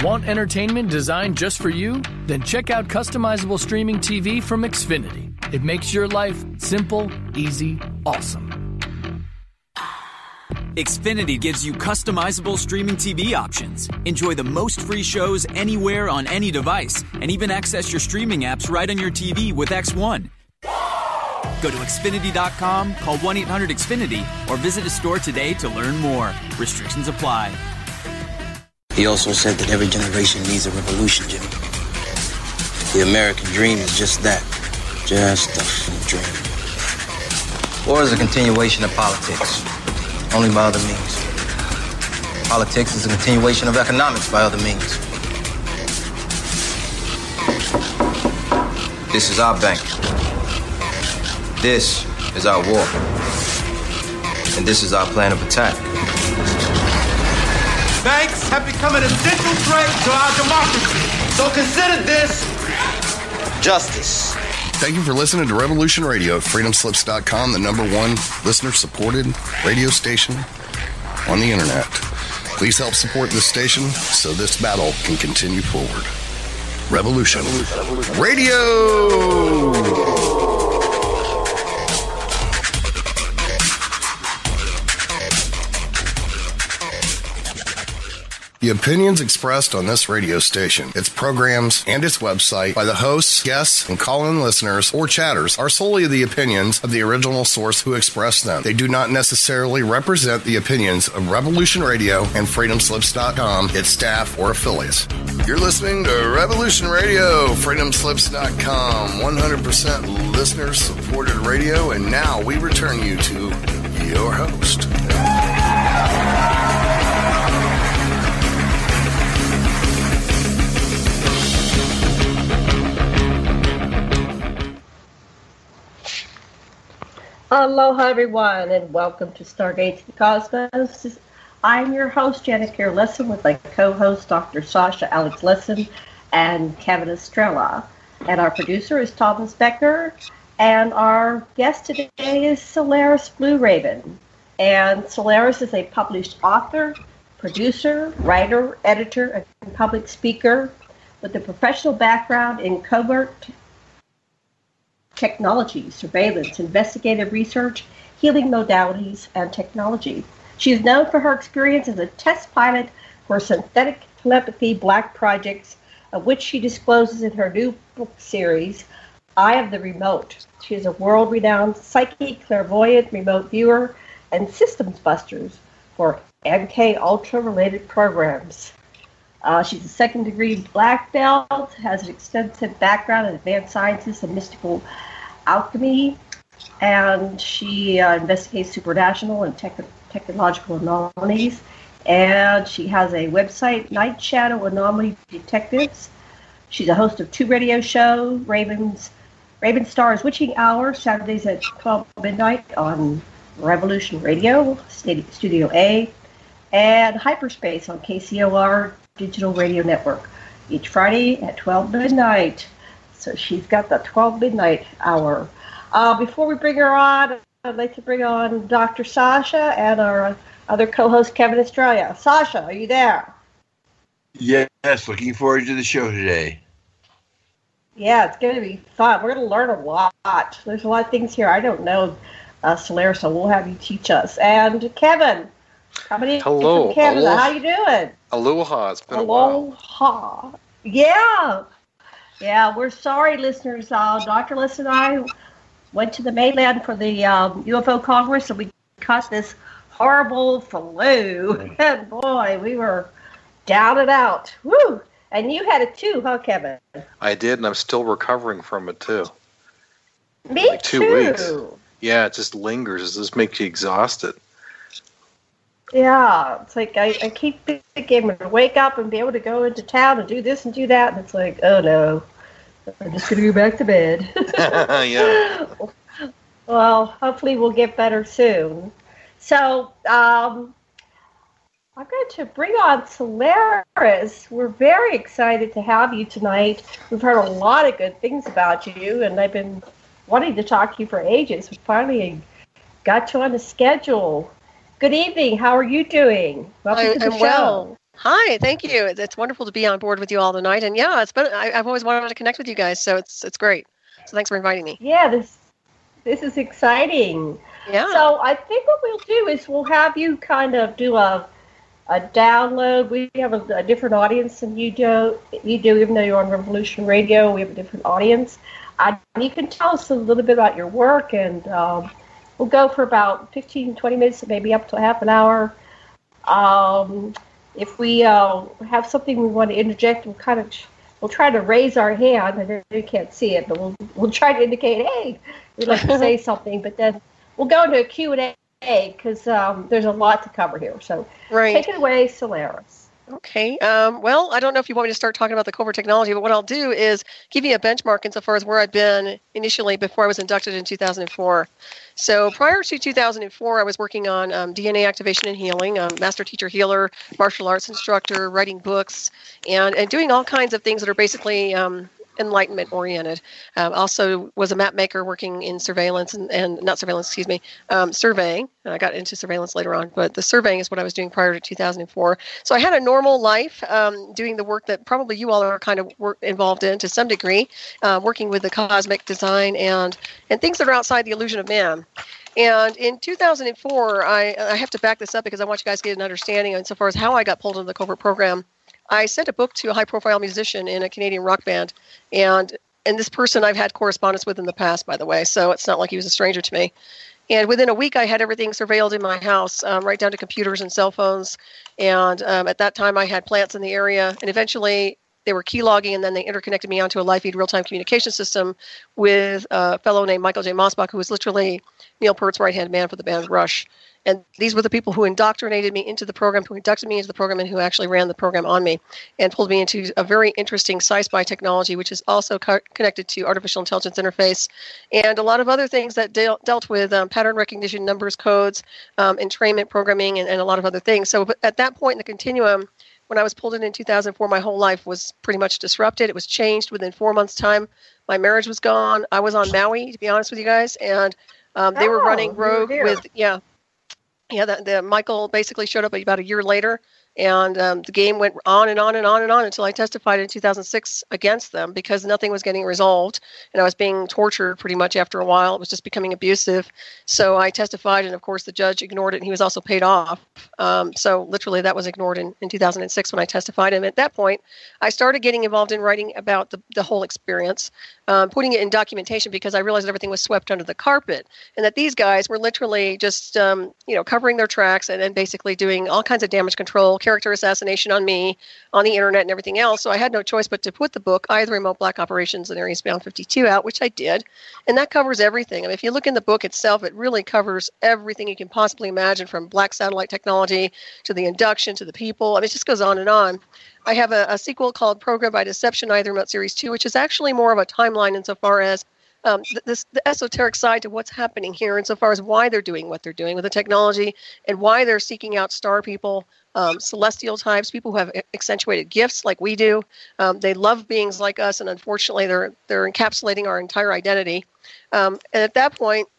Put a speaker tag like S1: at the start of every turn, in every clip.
S1: Want entertainment designed just for you? Then check out customizable streaming TV from Xfinity. It makes your life simple, easy, awesome.
S2: Xfinity gives you customizable streaming TV options. Enjoy the most free shows anywhere on any device, and even access your streaming apps right on your TV with X1. Go to Xfinity.com, call 1-800-XFINITY, or visit a store today to learn more. Restrictions apply.
S3: He also said that every generation needs a revolution, Jimmy. The American dream is just that. Just a dream. War is a continuation of politics, only by other means. Politics is a continuation of economics by other means. This is our bank. This is our war. And this is our plan of attack.
S4: Banks have become an essential threat to our democracy. So consider this justice.
S5: Thank you for listening to Revolution Radio at freedomslips.com, the #1 listener-supported radio station on the internet. Please help support this station so this battle can continue forward. Revolution Radio! The opinions expressed on this radio station, its programs, and its website by the hosts, guests, and call-in listeners or chatters are solely the opinions of the original source who expressed them. They do not necessarily represent the opinions of Revolution Radio and freedomslips.com, its staff, or affiliates. You're listening to Revolution Radio, freedomslips.com, 100% listener-supported radio, and now we return you to your host.
S6: Aloha, everyone, and welcome to Stargate to the Cosmos. I'm your host, Janet Care Lessin, with my co-host, Dr. Sasha Alex Lessin and Kevin Estrella. And our producer is Thomas Becker, and our guest today is Solaris BlueRaven. And Solaris is a published author, producer, writer, editor, and public speaker with a professional background in covert technology, surveillance, investigative research, healing modalities, and technology. She is known for her experience as a test pilot for synthetic telepathy black projects, of which she discloses in her new book series, Eye of the Remote. She is a world-renowned psychic, clairvoyant, remote viewer, and systems busters for MK Ultra-related programs. She's a second-degree black belt, has an extensive background in advanced sciences and mystical alchemy, and she investigates supernatural and technological anomalies. And she has a website, Night Shadow Anomaly Detectives. She's a host of 2 radio shows, Ravenstar's Witching Hour, Saturdays at 12 midnight on Revolution Radio, Studio A, and Hyperspace on KCOR Digital Radio Network, each Friday at 12 midnight. So she's got the 12 midnight hour. Before we bring her on, I'd like to bring on Dr. Sasha and our other co-host, Kevin Estrella. Sasha, are you there?
S7: Yes, looking forward to the show today.
S6: Yeah, it's going to be fun. We're going to learn a lot. There's a lot of things here I don't know, Solaris, so we'll have you teach us. And Kevin, coming in
S8: Hello.
S6: from Canada.
S8: Aloha.
S6: How you doing?
S8: Aloha. It's been a while.
S6: Aloha. Yeah. Yeah, we're sorry, listeners. Dr. Lessin and I went to the mainland for the UFO Congress, and we caught this horrible flu. And boy, we were down and out. Woo! And you had it too, huh, Kevin?
S8: I did, and I'm still recovering from it too.
S6: Me
S8: like 2
S6: too.
S8: weeks. Yeah, it just lingers. It just makes you exhausted.
S6: Yeah, it's like I keep thinking I'm going to wake up and be able to go into town and do this and do that, and it's like, oh no, I'm just going to go back to bed.
S8: Yeah.
S6: Well, hopefully we'll get better soon. So, I'm going to bring on Solaris. We're very excited to have you tonight. We've heard a lot of good things about you, and I've been wanting to talk to you for ages. We finally got you on the schedule. Good evening. How are you doing? Welcome to the show.
S9: Well. Hi, thank you. It's wonderful to be on board with you all tonight. And yeah, I've always wanted to connect with you guys, so it's great. So thanks for inviting me.
S6: Yeah, this is exciting.
S9: Yeah.
S6: So I think what we'll do is we'll have you kind of do a download. We have a different audience than you do. Even though you're on Revolution Radio, we have a different audience. You can tell us a little bit about your work, and we'll go for about 15, 20 minutes, maybe up to half an hour. If we have something we want to interject, we'll try to raise our hand. I know you can't see it, but we'll try to indicate, hey, we'd like to say something. But then we'll go into a Q&A because there's a lot to cover here. So take it away, Solaris.
S9: Okay. Well, I don't know if you want me to start talking about the covert technology, but what I'll do is give you a benchmark insofar as where I've been initially before I was inducted in 2004. So prior to 2004, I was working on DNA activation and healing, master teacher healer, martial arts instructor, writing books, and doing all kinds of things that are basically enlightenment oriented. Also was a map maker working in surveillance and not surveillance, surveying. I got into surveillance later on, but the surveying is what I was doing prior to 2004. So I had a normal life doing the work that probably you all are kind of involved in to some degree, working with the cosmic design and things that are outside the illusion of man. And in 2004, I have to back this up because I want you guys to get an understanding insofar as how I got pulled into the covert program. I sent a book to a high-profile musician in a Canadian rock band, and this person I've had correspondence with in the past, by the way, so it's not like he was a stranger to me. And within a week, I had everything surveilled in my house, right down to computers and cell phones. And at that time, I had plants in the area, and eventually they were keylogging, and then they interconnected me onto a live feed real-time communication system with a fellow named Michael J. Mosbach, who was literally Neil Peart's right-hand man for the band Rush. And these were the people who indoctrinated me into the program, who inducted me into the program, and who actually ran the program on me and pulled me into a very interesting sci-fi technology, which is also connected to artificial intelligence interface and a lot of other things that dealt with pattern recognition, numbers, codes, entrainment programming, and a lot of other things. So at that point in the continuum, when I was pulled in 2004, my whole life was pretty much disrupted. It was changed within 4 months' time. My marriage was gone. I was on Maui, to be honest with you guys, and they were running rogue with, the Michael basically showed up about a year later, and the game went on and on and on and on until I testified in 2006 against them because nothing was getting resolved, and I was being tortured pretty much after a while. It was just becoming abusive. So I testified, and of course the judge ignored it, and he was also paid off. So literally that was ignored in 2006 when I testified. And at that point, I started getting involved in writing about the whole experience, putting it in documentation because I realized everything was swept under the carpet, and that these guys were literally just covering their tracks and basically doing all kinds of damage control, character assassination on me, on the internet and everything else. So I had no choice but to put the book, I, The Remote Black Operations in Areas Beyond 52, out, which I did. And that covers everything. I mean, if you look in the book itself, it really covers everything you can possibly imagine, from black satellite technology to the induction to the people. I mean, it just goes on and on. I have a sequel called Program by Deception, I, The Remote Series 2, which is actually more of a timeline insofar as the esoteric side to what's happening here insofar as why they're doing what they're doing with the technology and why they're seeking out star people, celestial types, people who have accentuated gifts like we do. They love beings like us, and unfortunately they're encapsulating our entire identity. And at that point,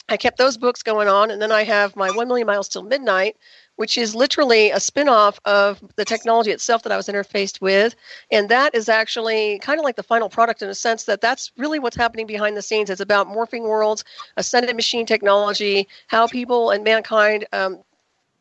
S9: I kept those books going on, and then I have my 1 Million Miles Till Midnight, which is literally a spin-off of the technology itself that I was interfaced with. And that is actually kind of like the final product in a sense that that's really what's happening behind the scenes. It's about morphing worlds, ascended machine technology, how people and mankind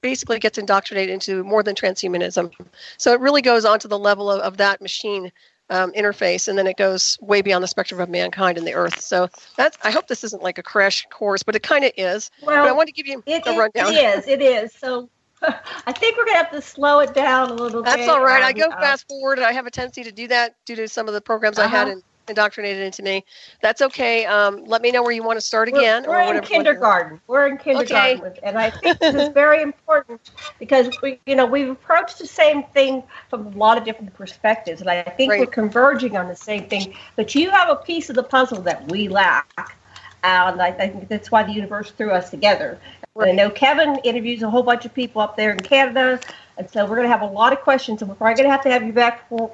S9: basically gets indoctrinated into more than transhumanism. So it really goes on to the level of that machine interface, and then it goes way beyond the spectrum of mankind and the Earth. So that's, I hope this isn't like a crash course, but it kind of is.
S6: Well,
S9: but I want to give you a rundown.
S6: It is. So I think we're going to have to slow it down a little bit.
S9: That's all right. I go fast forward, and I have a tendency to do that due to some of the programs I had indoctrinated into me. That's okay. Let me know where you want to start again.
S6: We're in kindergarten. We're in kindergarten. Okay. And I think this is very important because we've approached the same thing from a lot of different perspectives. And I think we're converging on the same thing. But you have a piece of the puzzle that we lack. And I think that's why the universe threw us together. Right. I know Kevin interviews a whole bunch of people up there in Canada, and so we're going to have a lot of questions, and we're probably going to have you back for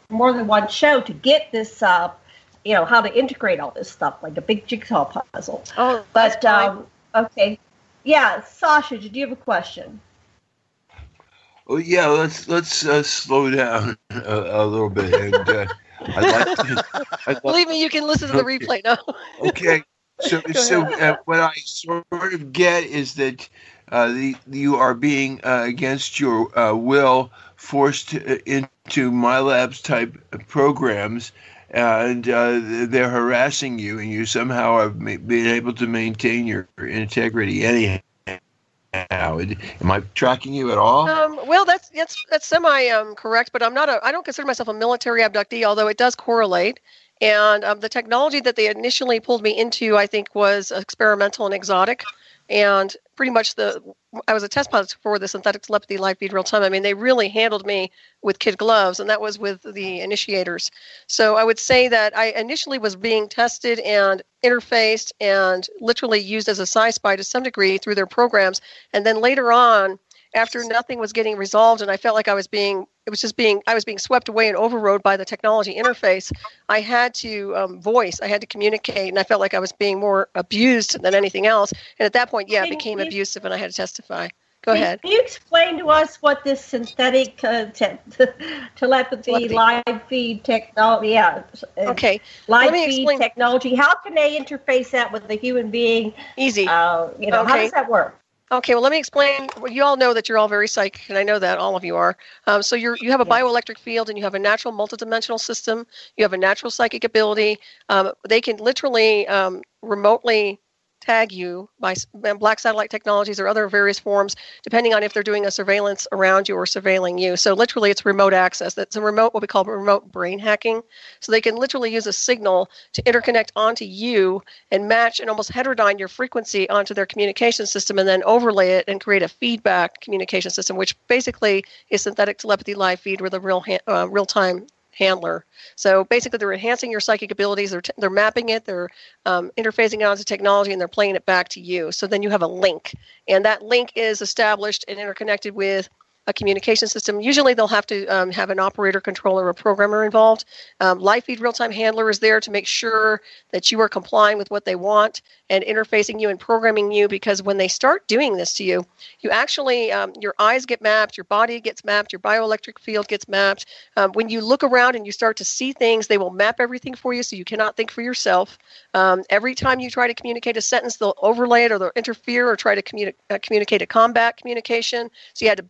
S6: more than one show to get this, how to integrate all this stuff, like a big jigsaw puzzle.
S9: Oh,
S6: but okay. Yeah, Sasha, did you have a question?
S7: Oh yeah, let's slow down a little bit, and
S9: Believe me, you can listen to the replay now.
S7: Okay, so what I sort of get is that you are being against your will forced into my labs type programs, and they're harassing you, and you somehow have been able to maintain your integrity anyhow. Am I tracking you at all?
S9: Well, that's semi correct, but I don't consider myself a military abductee, although it does correlate. And the technology that they initially pulled me into, I think, was experimental and exotic. And pretty much I was a test pilot for the synthetic telepathy live feed real time. I mean, they really handled me with kid gloves, and that was with the initiators. So I would say that I initially was being tested and interfaced and literally used as a spy to some degree through their programs. And then later on, after nothing was getting resolved and I felt like I was being swept away and overrode by the technology interface, I had to I had to communicate, and I felt like I was being more abused than anything else. And at that point, it became abusive and I had to testify. Go ahead.
S6: Can you explain to us what this synthetic telepathy live feed technology,
S9: okay.
S6: Live feed technology, how can they interface that with a human being?
S9: Easy.
S6: How does that work?
S9: Okay, well, let me explain. Well, you all know that you're all very psychic, and I know that all of you are. So you have a bioelectric field, and you have a natural multidimensional system. You have a natural psychic ability. They can literally remotely tag you by black satellite technologies or other various forms, depending on if they're doing a surveillance around you or surveilling you. So literally, it's remote access. That's what we call remote brain hacking. So they can literally use a signal to interconnect onto you and match and almost heterodyne your frequency onto their communication system, and then overlay it and create a feedback communication system, which basically is synthetic telepathy live feed with a real-time handler. So basically, they're enhancing your psychic abilities. They're mapping it. They're interfacing it onto technology, and they're playing it back to you. So then you have a link, and that link is established and interconnected with a communication system. Usually they'll have to have an operator, controller, or programmer involved. Live feed real-time handler is there to make sure that you are complying with what they want and interfacing you and programming you, because when they start doing this to you, you actually, your eyes get mapped, your body gets mapped, your bioelectric field gets mapped. When you look around and you start to see things, they will map everything for you so you cannot think for yourself. Every time you try to communicate a sentence, they'll overlay it or they'll interfere or try to communicate a combat communication. So you had to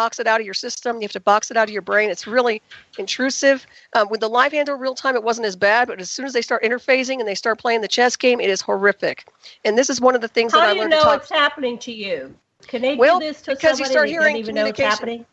S9: box it out of your system. You have to box it out of your brain. It's really intrusive. With the live handler real time, it wasn't as bad, but as soon as they start interfacing and they start playing the chess game, it is horrific. And this is one of the things that I learned to talk.
S6: How do you know it's happening to you? Can they do this to
S9: because you start hearing
S6: even know it's happening?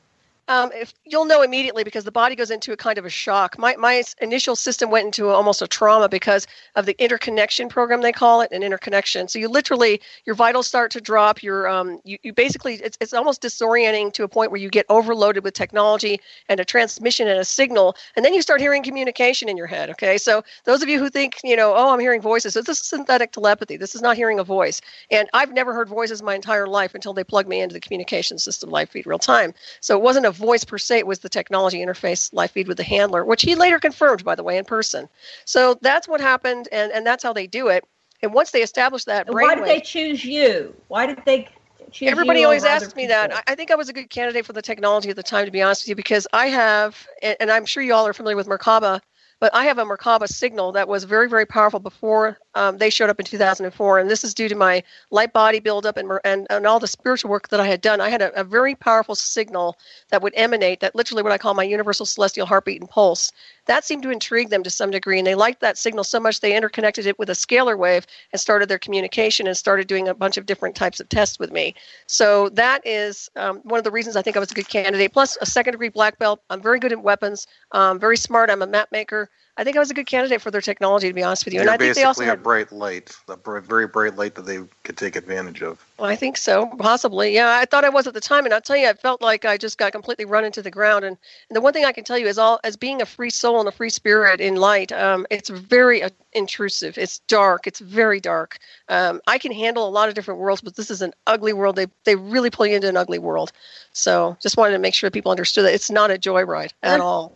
S9: If you'll know immediately, because the body goes into a kind of a shock. My initial system went into almost a trauma because of the interconnection program, they call it, an interconnection. So you literally, your vitals start to drop. You basically, it's almost disorienting to a point where you get overloaded with technology and a transmission and a signal, and then you start hearing communication in your head. Okay, so those of you who think, I'm hearing voices, so this is synthetic telepathy. This is not hearing a voice, and I've never heard voices my entire life until they plugged me into the communication system live feed real time. So it wasn't a voice per se, it was the technology interface live feed with the handler, which he later confirmed, by the way, in person. So that's what happened, and that's how they do it. And once they establish that brainwave,
S6: why did they choose you? Why did they choose
S9: everybody
S6: you
S9: always
S6: over
S9: asks
S6: other
S9: me
S6: people?
S9: that. I think I was a good candidate for the technology at the time, to be honest with you, because I have, and I'm sure you all are familiar with Merkaba, but I have a Merkaba signal that was very, very powerful before they showed up in 2004. And this is due to my light body buildup and all the spiritual work that I had done. I had a very powerful signal that would emanate, that literally what I call my universal celestial heartbeat and pulse. That seemed to intrigue them to some degree. And they liked that signal so much they interconnected it with a scalar wave and started their communication and started doing a bunch of different types of tests with me. So that is one of the reasons I think I was a good candidate. Plus a second-degree black belt. I'm very good at weapons. Very smart. I'm a map maker. I think I was a good candidate for their technology, to be honest with you.
S8: You're
S9: and I think they also had
S8: a bright light, very bright light that they could take advantage of.
S9: Well, I think so, possibly. Yeah, I thought I was at the time, and I'll tell you, I felt like I just got completely run into the ground. And the one thing I can tell you is, as being a free soul and a free spirit in light, it's very intrusive. It's dark. It's very dark. I can handle a lot of different worlds, but this is an ugly world. They really pull you into an ugly world. So just wanted to make sure people understood that it's not a joyride at all.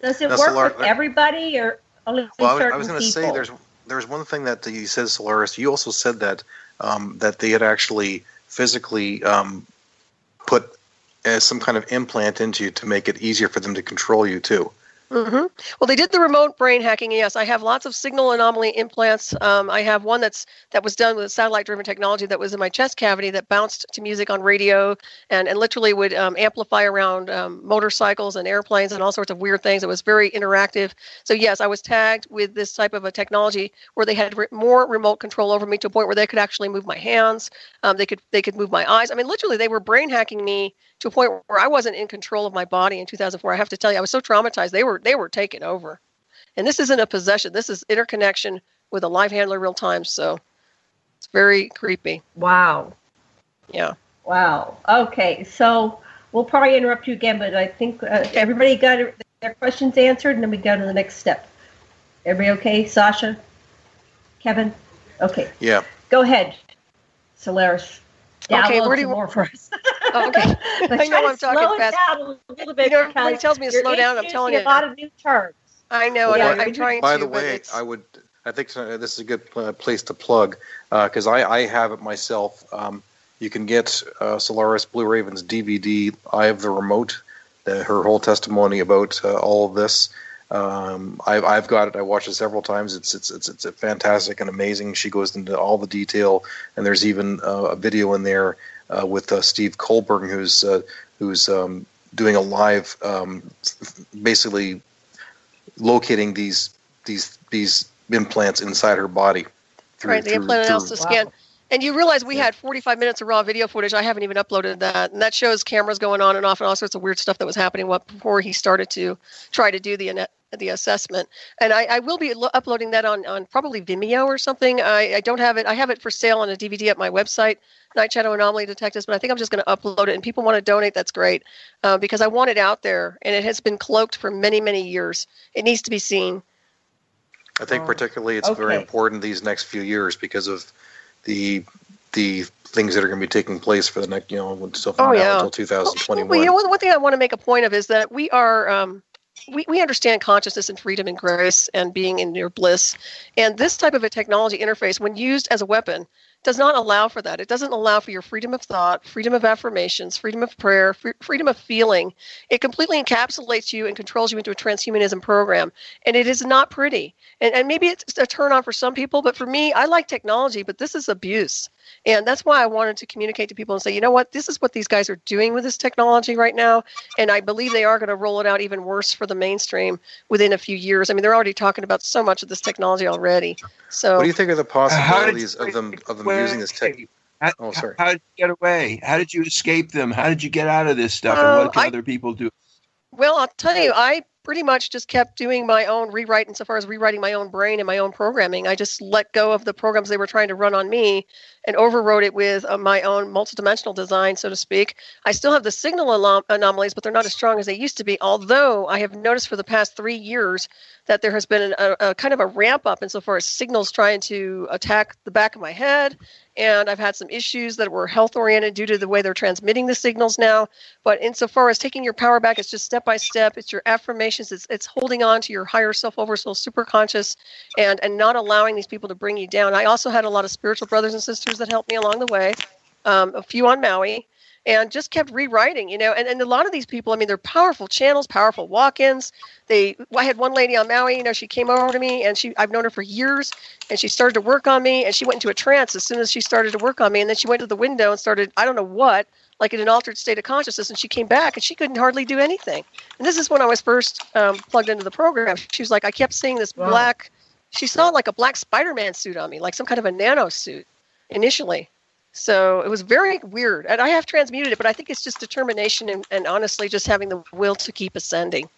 S6: Does it work with everybody or only certain people?
S8: I was going to say there's one thing that you said, Solaris. You also said that that they had actually physically put as some kind of implant into you to make it easier for them to control you too.
S9: Mm-hmm. Well, they did the remote brain hacking. Yes, I have lots of signal anomaly implants. I have one that was done with satellite-driven technology that was in my chest cavity that bounced to music on radio and literally would amplify around motorcycles and airplanes and all sorts of weird things. It was very interactive. So yes, I was tagged with this type of a technology where they had more remote control over me to a point where they could actually move my hands. They could move my eyes. I mean, literally, they were brain hacking me to a point where I wasn't in control of my body in 2004. I have to tell you, I was so traumatized. They were taking over. And this isn't a possession. This is interconnection with a live handler real time. So it's very creepy.
S6: Wow.
S9: Yeah.
S6: Wow. Okay. So we'll probably interrupt you again, but I think everybody got their questions answered, and then we go to the next step. Everybody okay? Sasha? Kevin? Okay.
S8: Yeah.
S6: Go ahead, Solaris.
S9: Okay, where do you
S6: more for us?
S9: Okay. I know I'm talking fast.
S6: Down a little bit.
S9: Everybody tells me to slow down. I'm telling you.
S6: A lot of new terms.
S9: I know.
S6: Yeah,
S9: I'm trying to.
S8: By the way, I think this is a good place to plug because I have it myself. You can get Solaris BlueRaven's DVD, Eye of the Remote, her whole testimony about all of this. I've got it. I watched it several times. It's fantastic and amazing. She goes into all the detail, and there's even a video in there with Steve Colburn, who's doing a live, basically locating these implants inside her body.
S9: The implant analysis scan. And you realize we had 45 minutes of raw video footage. I haven't even uploaded that. And that shows cameras going on and off and all sorts of weird stuff that was happening before he started to try to do the assessment. And I will be uploading that on probably Vimeo or something. I don't have it. I have it for sale on a DVD at my website, Night Shadow Anomaly Detectives, but I think I'm just going to upload it. And people want to donate, that's great, because I want it out there. And it has been cloaked for many, many years. It needs to be seen.
S8: I think particularly it's very important these next few years because of the things that are going to be taking place for the next, until 2021.
S9: Well, one thing I want to make a point of is that we are, we understand consciousness and freedom and grace and being in your bliss. And this type of a technology interface, when used as a weapon, does not allow for that. It doesn't allow for your freedom of thought, freedom of affirmations, freedom of prayer, freedom of feeling. It completely encapsulates you and controls you into a transhumanism program. And it is not pretty. And maybe it's a turn on for some people, but for me, I like technology, but this is abuse. And that's why I wanted to communicate to people and say, you know what, this is what these guys are doing with this technology right now. And I believe they are going to roll it out even worse for the mainstream within a few years. I mean, they're already talking about so much of this technology already. So
S8: what do you think are the possibilities of them using this tech? Sorry.
S7: How did you get away? How did you escape them? How did you get out of this stuff? And what can other people do?
S9: Well, I'll tell you, I pretty much just kept doing my own rewrite insofar as rewriting my own brain and my own programming. I just let go of the programs they were trying to run on me and overwrote it with my own multidimensional design, so to speak. I still have the signal anomalies, but they're not as strong as they used to be, although I have noticed for the past 3 years that there has been a kind of a ramp up insofar as signals trying to attack the back of my head. And I've had some issues that were health-oriented due to the way they're transmitting the signals now. But insofar as taking your power back, it's just step by step. It's your affirmations. It's holding on to your higher self, oversoul, superconscious, and not allowing these people to bring you down. I also had a lot of spiritual brothers and sisters that helped me along the way, a few on Maui, and just kept rewriting, and a lot of these people, I mean, they're powerful channels, powerful walk-ins. I had one lady on Maui, she came over to me, and I've known her for years, and she started to work on me, and she went into a trance as soon as she started to work on me, and then she went to the window and started, I don't know what, like in an altered state of consciousness, and she came back, and she couldn't hardly do anything. And this is when I was first plugged into the program. She was like, I kept seeing this black, she saw like a black Spider-Man suit on me, like some kind of a nano suit initially. So it was very weird. And I have transmuted it, but I think it's just determination and honestly just having the will to keep ascending.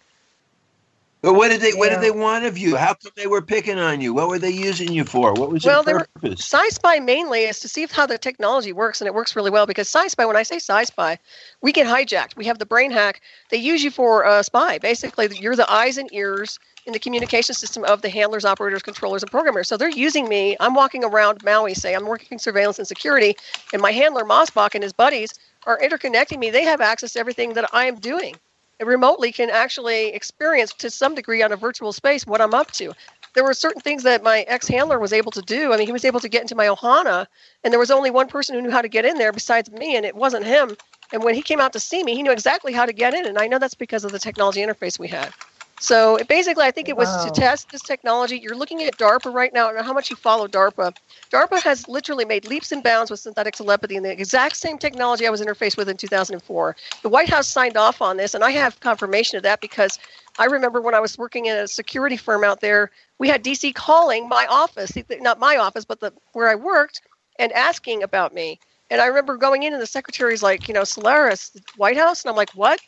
S7: But what did they want of you? How come they were picking on you? What were they using you for? What was your purpose?
S9: Sci-Spy mainly is to see how the technology works, and it works really well because Sci-Spy, when I say Sci-Spy, we get hijacked. We have the brain hack. They use you for a spy. Basically, you're the eyes and ears in the communication system of the handlers, operators, controllers, and programmers. So they're using me. I'm walking around Maui, say, I'm working surveillance and security, and my handler, Mossbach, and his buddies are interconnecting me. They have access to everything that I am doing. It remotely can actually experience to some degree on a virtual space what I'm up to. There were certain things that my ex-handler was able to do. I mean, he was able to get into my Ohana, and there was only one person who knew how to get in there besides me, and it wasn't him. And when he came out to see me, he knew exactly how to get in. And I know that's because of the technology interface we had. So basically, I think it was to test this technology. You're looking at DARPA right now. I don't know how much you follow DARPA. DARPA has literally made leaps and bounds with synthetic telepathy and the exact same technology I was interfaced with in 2004. The White House signed off on this, and I have confirmation of that because I remember when I was working in a security firm out there, we had DC calling my office, not my office, but where I worked, and asking about me. And I remember going in and the secretary's like, Solaris, the White House? And I'm like, what?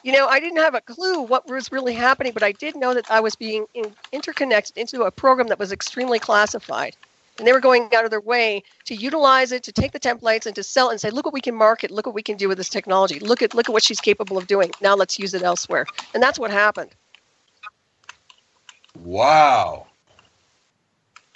S9: I didn't have a clue what was really happening, but I did know that I was being interconnected into a program that was extremely classified. And they were going out of their way to utilize it, to take the templates and to sell it and say, look what we can market, look what we can do with this technology. Look at what she's capable of doing. Now let's use it elsewhere. And that's what happened.
S7: Wow.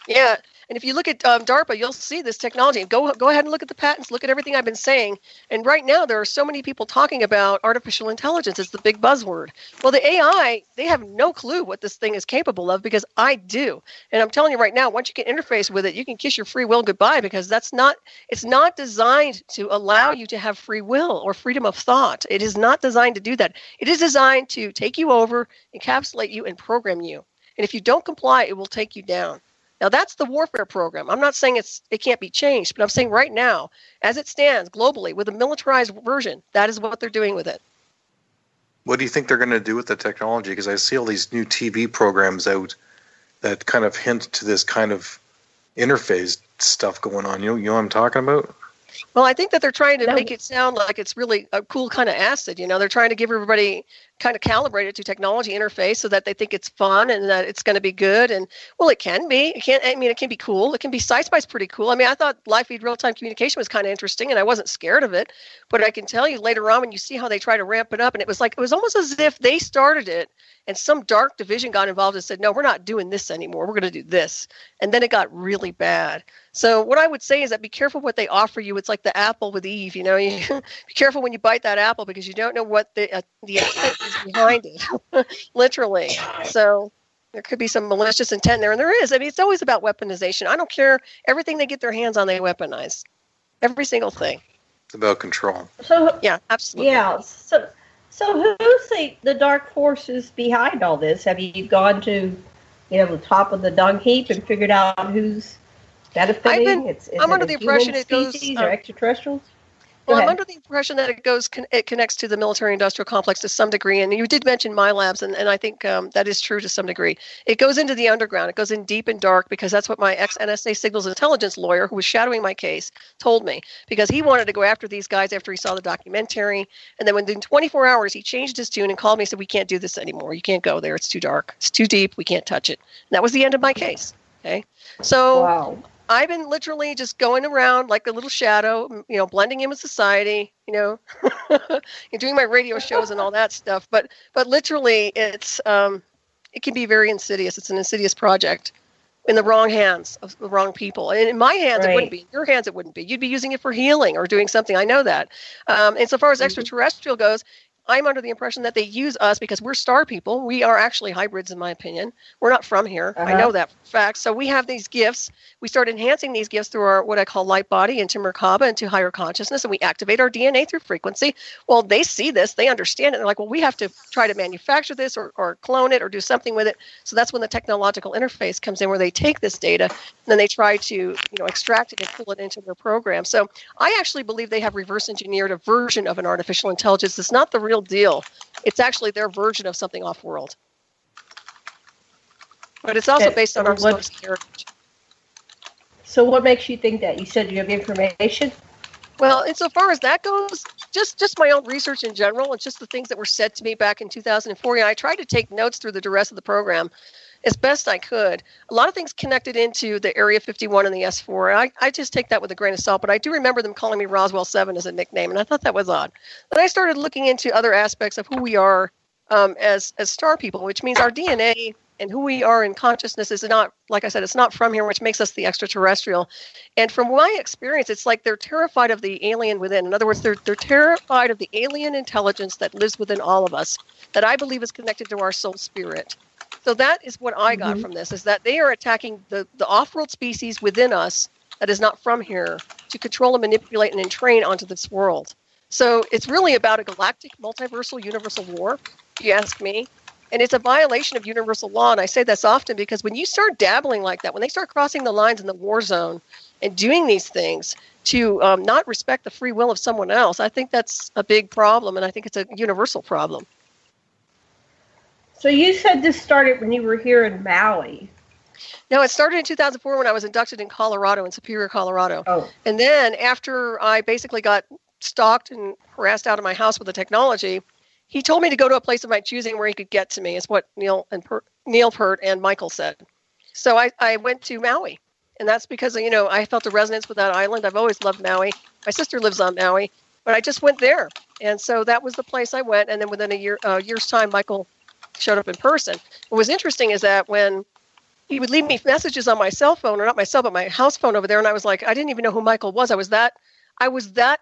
S9: Yeah. And if you look at DARPA, you'll see this technology. And go ahead and look at the patents. Look at everything I've been saying. And right now, there are so many people talking about artificial intelligence. It's the big buzzword. Well, the AI, they have no clue what this thing is capable of because I do. And I'm telling you right now, once you get interface with it, you can kiss your free will goodbye because it's not designed to allow you to have free will or freedom of thought. It is not designed to do that. It is designed to take you over, encapsulate you, and program you. And if you don't comply, it will take you down. Now, that's the warfare program. I'm not saying it can't be changed, but I'm saying right now, as it stands globally with a militarized version, that is what they're doing with it.
S8: What do you think they're going to do with the technology? Because I see all these new TV programs out that kind of hint to this kind of interface stuff going on. You know what I'm talking about?
S9: Well, I think that they're trying to make it sound like it's really a cool kind of acid. They're trying to give everybody kind of calibrate it to technology interface so that they think it's fun and that it's going to be good. And well, it can be. It can be cool. It can be sci-fi's pretty cool. I mean, I thought live feed real-time communication was kind of interesting, and I wasn't scared of it. But I can tell you later on when you see how they try to ramp it up, and it was almost as if they started it and some dark division got involved and said, no, we're not doing this anymore. We're going to do this. And then it got really bad. So what I would say is that be careful what they offer you. It's like the apple with Eve. Be careful when you bite that apple because you don't know what the intent is behind it, literally. So there could be some malicious intent there, and there is. I mean, it's always about weaponization. I don't care. Everything they get their hands on, they weaponize. Every single thing.
S8: It's about control.
S6: So
S9: yeah, absolutely.
S6: Yeah. So who's the dark forces behind all this? Have you gone to, the top of the dung heap and figured out who's benefiting?
S9: I'm under the impression it goes
S6: or extraterrestrials.
S9: Well, I'm under the impression that it connects to the military-industrial complex to some degree, and you did mention my labs, and I think that is true to some degree. It goes into the underground. It goes in deep and dark because that's what my ex-NSA signals intelligence lawyer, who was shadowing my case, told me, because he wanted to go after these guys after he saw the documentary, and then within 24 hours, he changed his tune and called me and said, we can't do this anymore. You can't go there. It's too dark. It's too deep. We can't touch it. And that was the end of my case. Okay? So... Wow. I've been literally just going around like a little shadow, blending in with society, doing my radio shows and all that stuff. But literally, it can be very insidious. It's an insidious project in the wrong hands of the wrong people. And in my hands, It wouldn't be. In your hands, it wouldn't be. You'd be using it for healing or doing something. I know that. And so far as extraterrestrial goes, I'm under the impression that they use us because we're star people. We are actually hybrids, in my opinion. We're not from here. I know that for a fact. So we have these gifts. We start enhancing these gifts through our what I call light body into Merkaba, into higher consciousness, and we activate our DNA through frequency. Well, they see this. They understand it. They're like, well, we have to try to manufacture this or clone it or do something with it. So that's when the technological interface comes in where they take this data and then they try to extract it and pull it into their program. So I actually believe they have reverse engineered a version of an artificial intelligence. It's not the real deal. It's actually their version of something off-world. But it's also based on our heritage.
S6: So what makes you think that? You said you have information?
S9: Well, insofar as that goes, just my own research in general, and just the things that were said to me back in 2004. I tried to take notes through the rest of the program as best I could. A lot of things connected into the Area 51 and the S4. I just take that with a grain of salt, but I do remember them calling me Roswell 7 as a nickname, and I thought that was odd. Then I started looking into other aspects of who we are as star people, which means our DNA and who we are in consciousness is not, like I said, it's not from here, which makes us the extraterrestrial. And from my experience, it's like they're terrified of the alien within. In other words, they're terrified of the alien intelligence that lives within all of us, that I believe is connected to our soul spirit. So that is what I got from this, is that they are attacking the off-world species within us that is not from here to control and manipulate and entrain onto this world. So it's really about a galactic multiversal universal war, if you ask me. And it's a violation of universal law. And I say this often because when you start dabbling like that, when they start crossing the lines in the war zone and doing these things to not respect the free will of someone else, I think that's a big problem. And I think it's a universal problem.
S6: So you said this started when you were here in Maui.
S9: No, it started in 2004 when I was inducted in Colorado, in Superior, Colorado.
S6: Oh.
S9: And then after I basically got stalked and harassed out of my house with the technology, he told me to go to a place of my choosing where he could get to me, is what Neil Peart and Michael said. So I went to Maui. And that's because, I felt a resonance with that island. I've always loved Maui. My sister lives on Maui. But I just went there. And so that was the place I went. And then within a year's time, Michael showed up in person. What was interesting is that when he would leave me messages on my cell phone, or not my cell, but my house phone over there, and I was like, I didn't even know who Michael was. I was that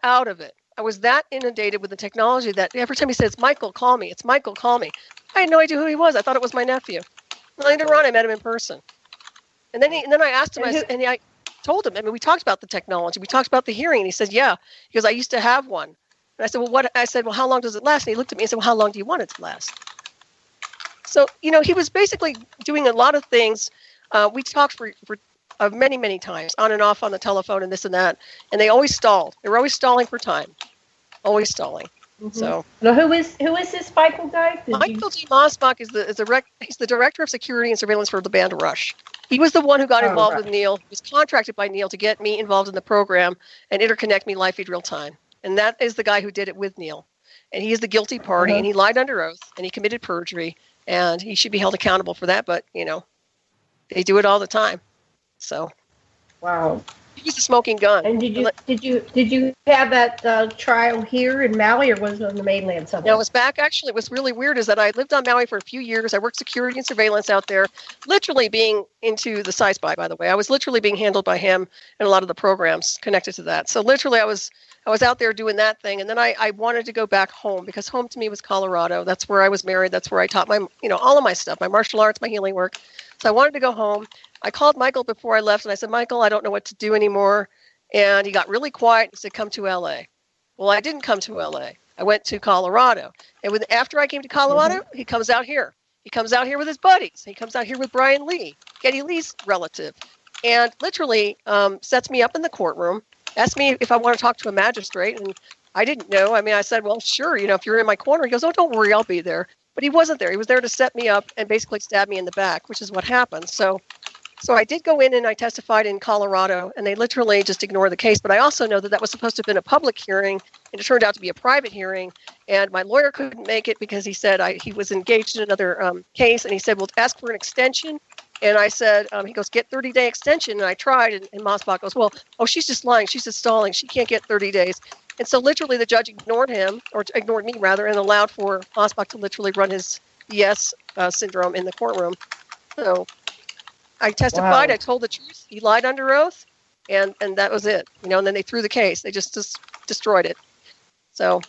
S9: out of it. I was that inundated with the technology that every time he said, "It's Michael, call me. It's Michael, call me." I had no idea who he was. I thought it was my nephew. Later on, I met him in person. And then I asked him, I told him, we talked about the technology. We talked about the hearing. And he said, yeah. He goes, I used to have one. And I said, well, what? I said, well, how long does it last? And he looked at me and said, well, how long do you want it to last? So, he was basically doing a lot of things. We talked for many, many times, on and off on the telephone and this and that. And they always stalled. They were always stalling for time. Always stalling. Mm-hmm. So
S6: now, who is this Michael guy?
S9: Michael D. Mosbach is the director of security and surveillance for the band Rush. He was the one who got involved with Neil. He was contracted by Neil to get me involved in the program and interconnect me live feed real time. And that is the guy who did it with Neil. And he is the guilty party, and he lied under oath, and he committed perjury, and he should be held accountable for that. But they do it all the time. So,
S6: wow.
S9: He was the smoking gun.
S6: And did you have that trial here in Maui, or was it on the mainland somewhere?
S9: No, it was back. Actually, it was really weird. Is that I lived on Maui for a few years. I worked security and surveillance out there, literally being into the Sci-Spy. By the way, I was literally being handled by him and a lot of the programs connected to that. So literally, I was out there doing that thing, and then I wanted to go back home because home to me was Colorado. That's where I was married. That's where I taught my all of my stuff, my martial arts, my healing work. So I wanted to go home. I called Michael before I left, and I said, Michael, I don't know what to do anymore. And he got really quiet. He said, come to L.A. Well, I didn't come to L.A. I went to Colorado. And after I came to Colorado, he comes out here. He comes out here with his buddies. He comes out here with Brian Lee, Geddy Lee's relative, and literally sets me up in the courtroom, asked me if I want to talk to a magistrate. And I didn't know. I said, well, sure, if you're in my corner. He goes, oh, don't worry, I'll be there. But he wasn't there. He was there to set me up and basically stab me in the back, which is what happened. So I did go in and I testified in Colorado, and they literally just ignored the case. But I also know that was supposed to have been a public hearing, and it turned out to be a private hearing. And my lawyer couldn't make it because he said he was engaged in another case, and he said, well, ask for an extension. And I said, he goes, get 30-day extension. And I tried, and Mosbach goes, well, she's just lying. She's just stalling. She can't get 30 days. And so literally the judge ignored me rather, and allowed for Mosbach to literally run his yes syndrome in the courtroom. So I testified. Wow. I told the truth. He lied under oath, and that was it. And then they threw the case. They just destroyed it. So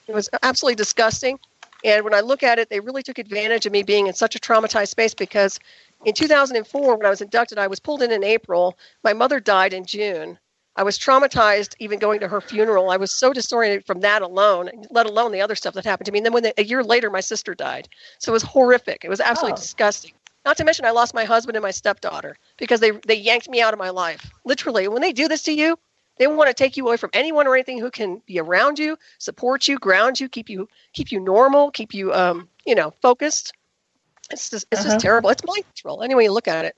S9: it was absolutely disgusting. And when I look at it, they really took advantage of me being in such a traumatized space because in 2004, when I was inducted, I was pulled in April. My mother died in June. I was traumatized even going to her funeral. I was so disoriented from that alone, let alone the other stuff that happened to me. And then a year later, my sister died. So it was horrific. It was absolutely disgusting. Not to mention I lost my husband and my stepdaughter because they yanked me out of my life. Literally, when they do this to you, they want to take you away from anyone or anything who can be around you, support you, ground you, keep you normal, keep you focused. It's just terrible. It's mind control. Any way you look at it.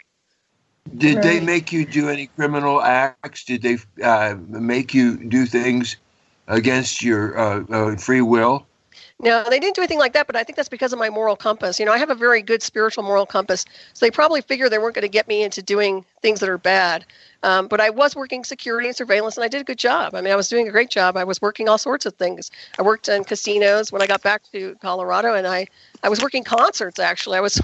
S7: Did they make you do any criminal acts? Did they make you do things against your free will?
S9: No, they didn't do anything like that, but I think that's because of my moral compass. I have a very good spiritual moral compass, so they probably figured they weren't going to get me into doing things that are bad. But I was working security and surveillance, and I did a good job. I was doing a great job. I was working all sorts of things. I worked in casinos when I got back to Colorado, and I was working concerts, actually. This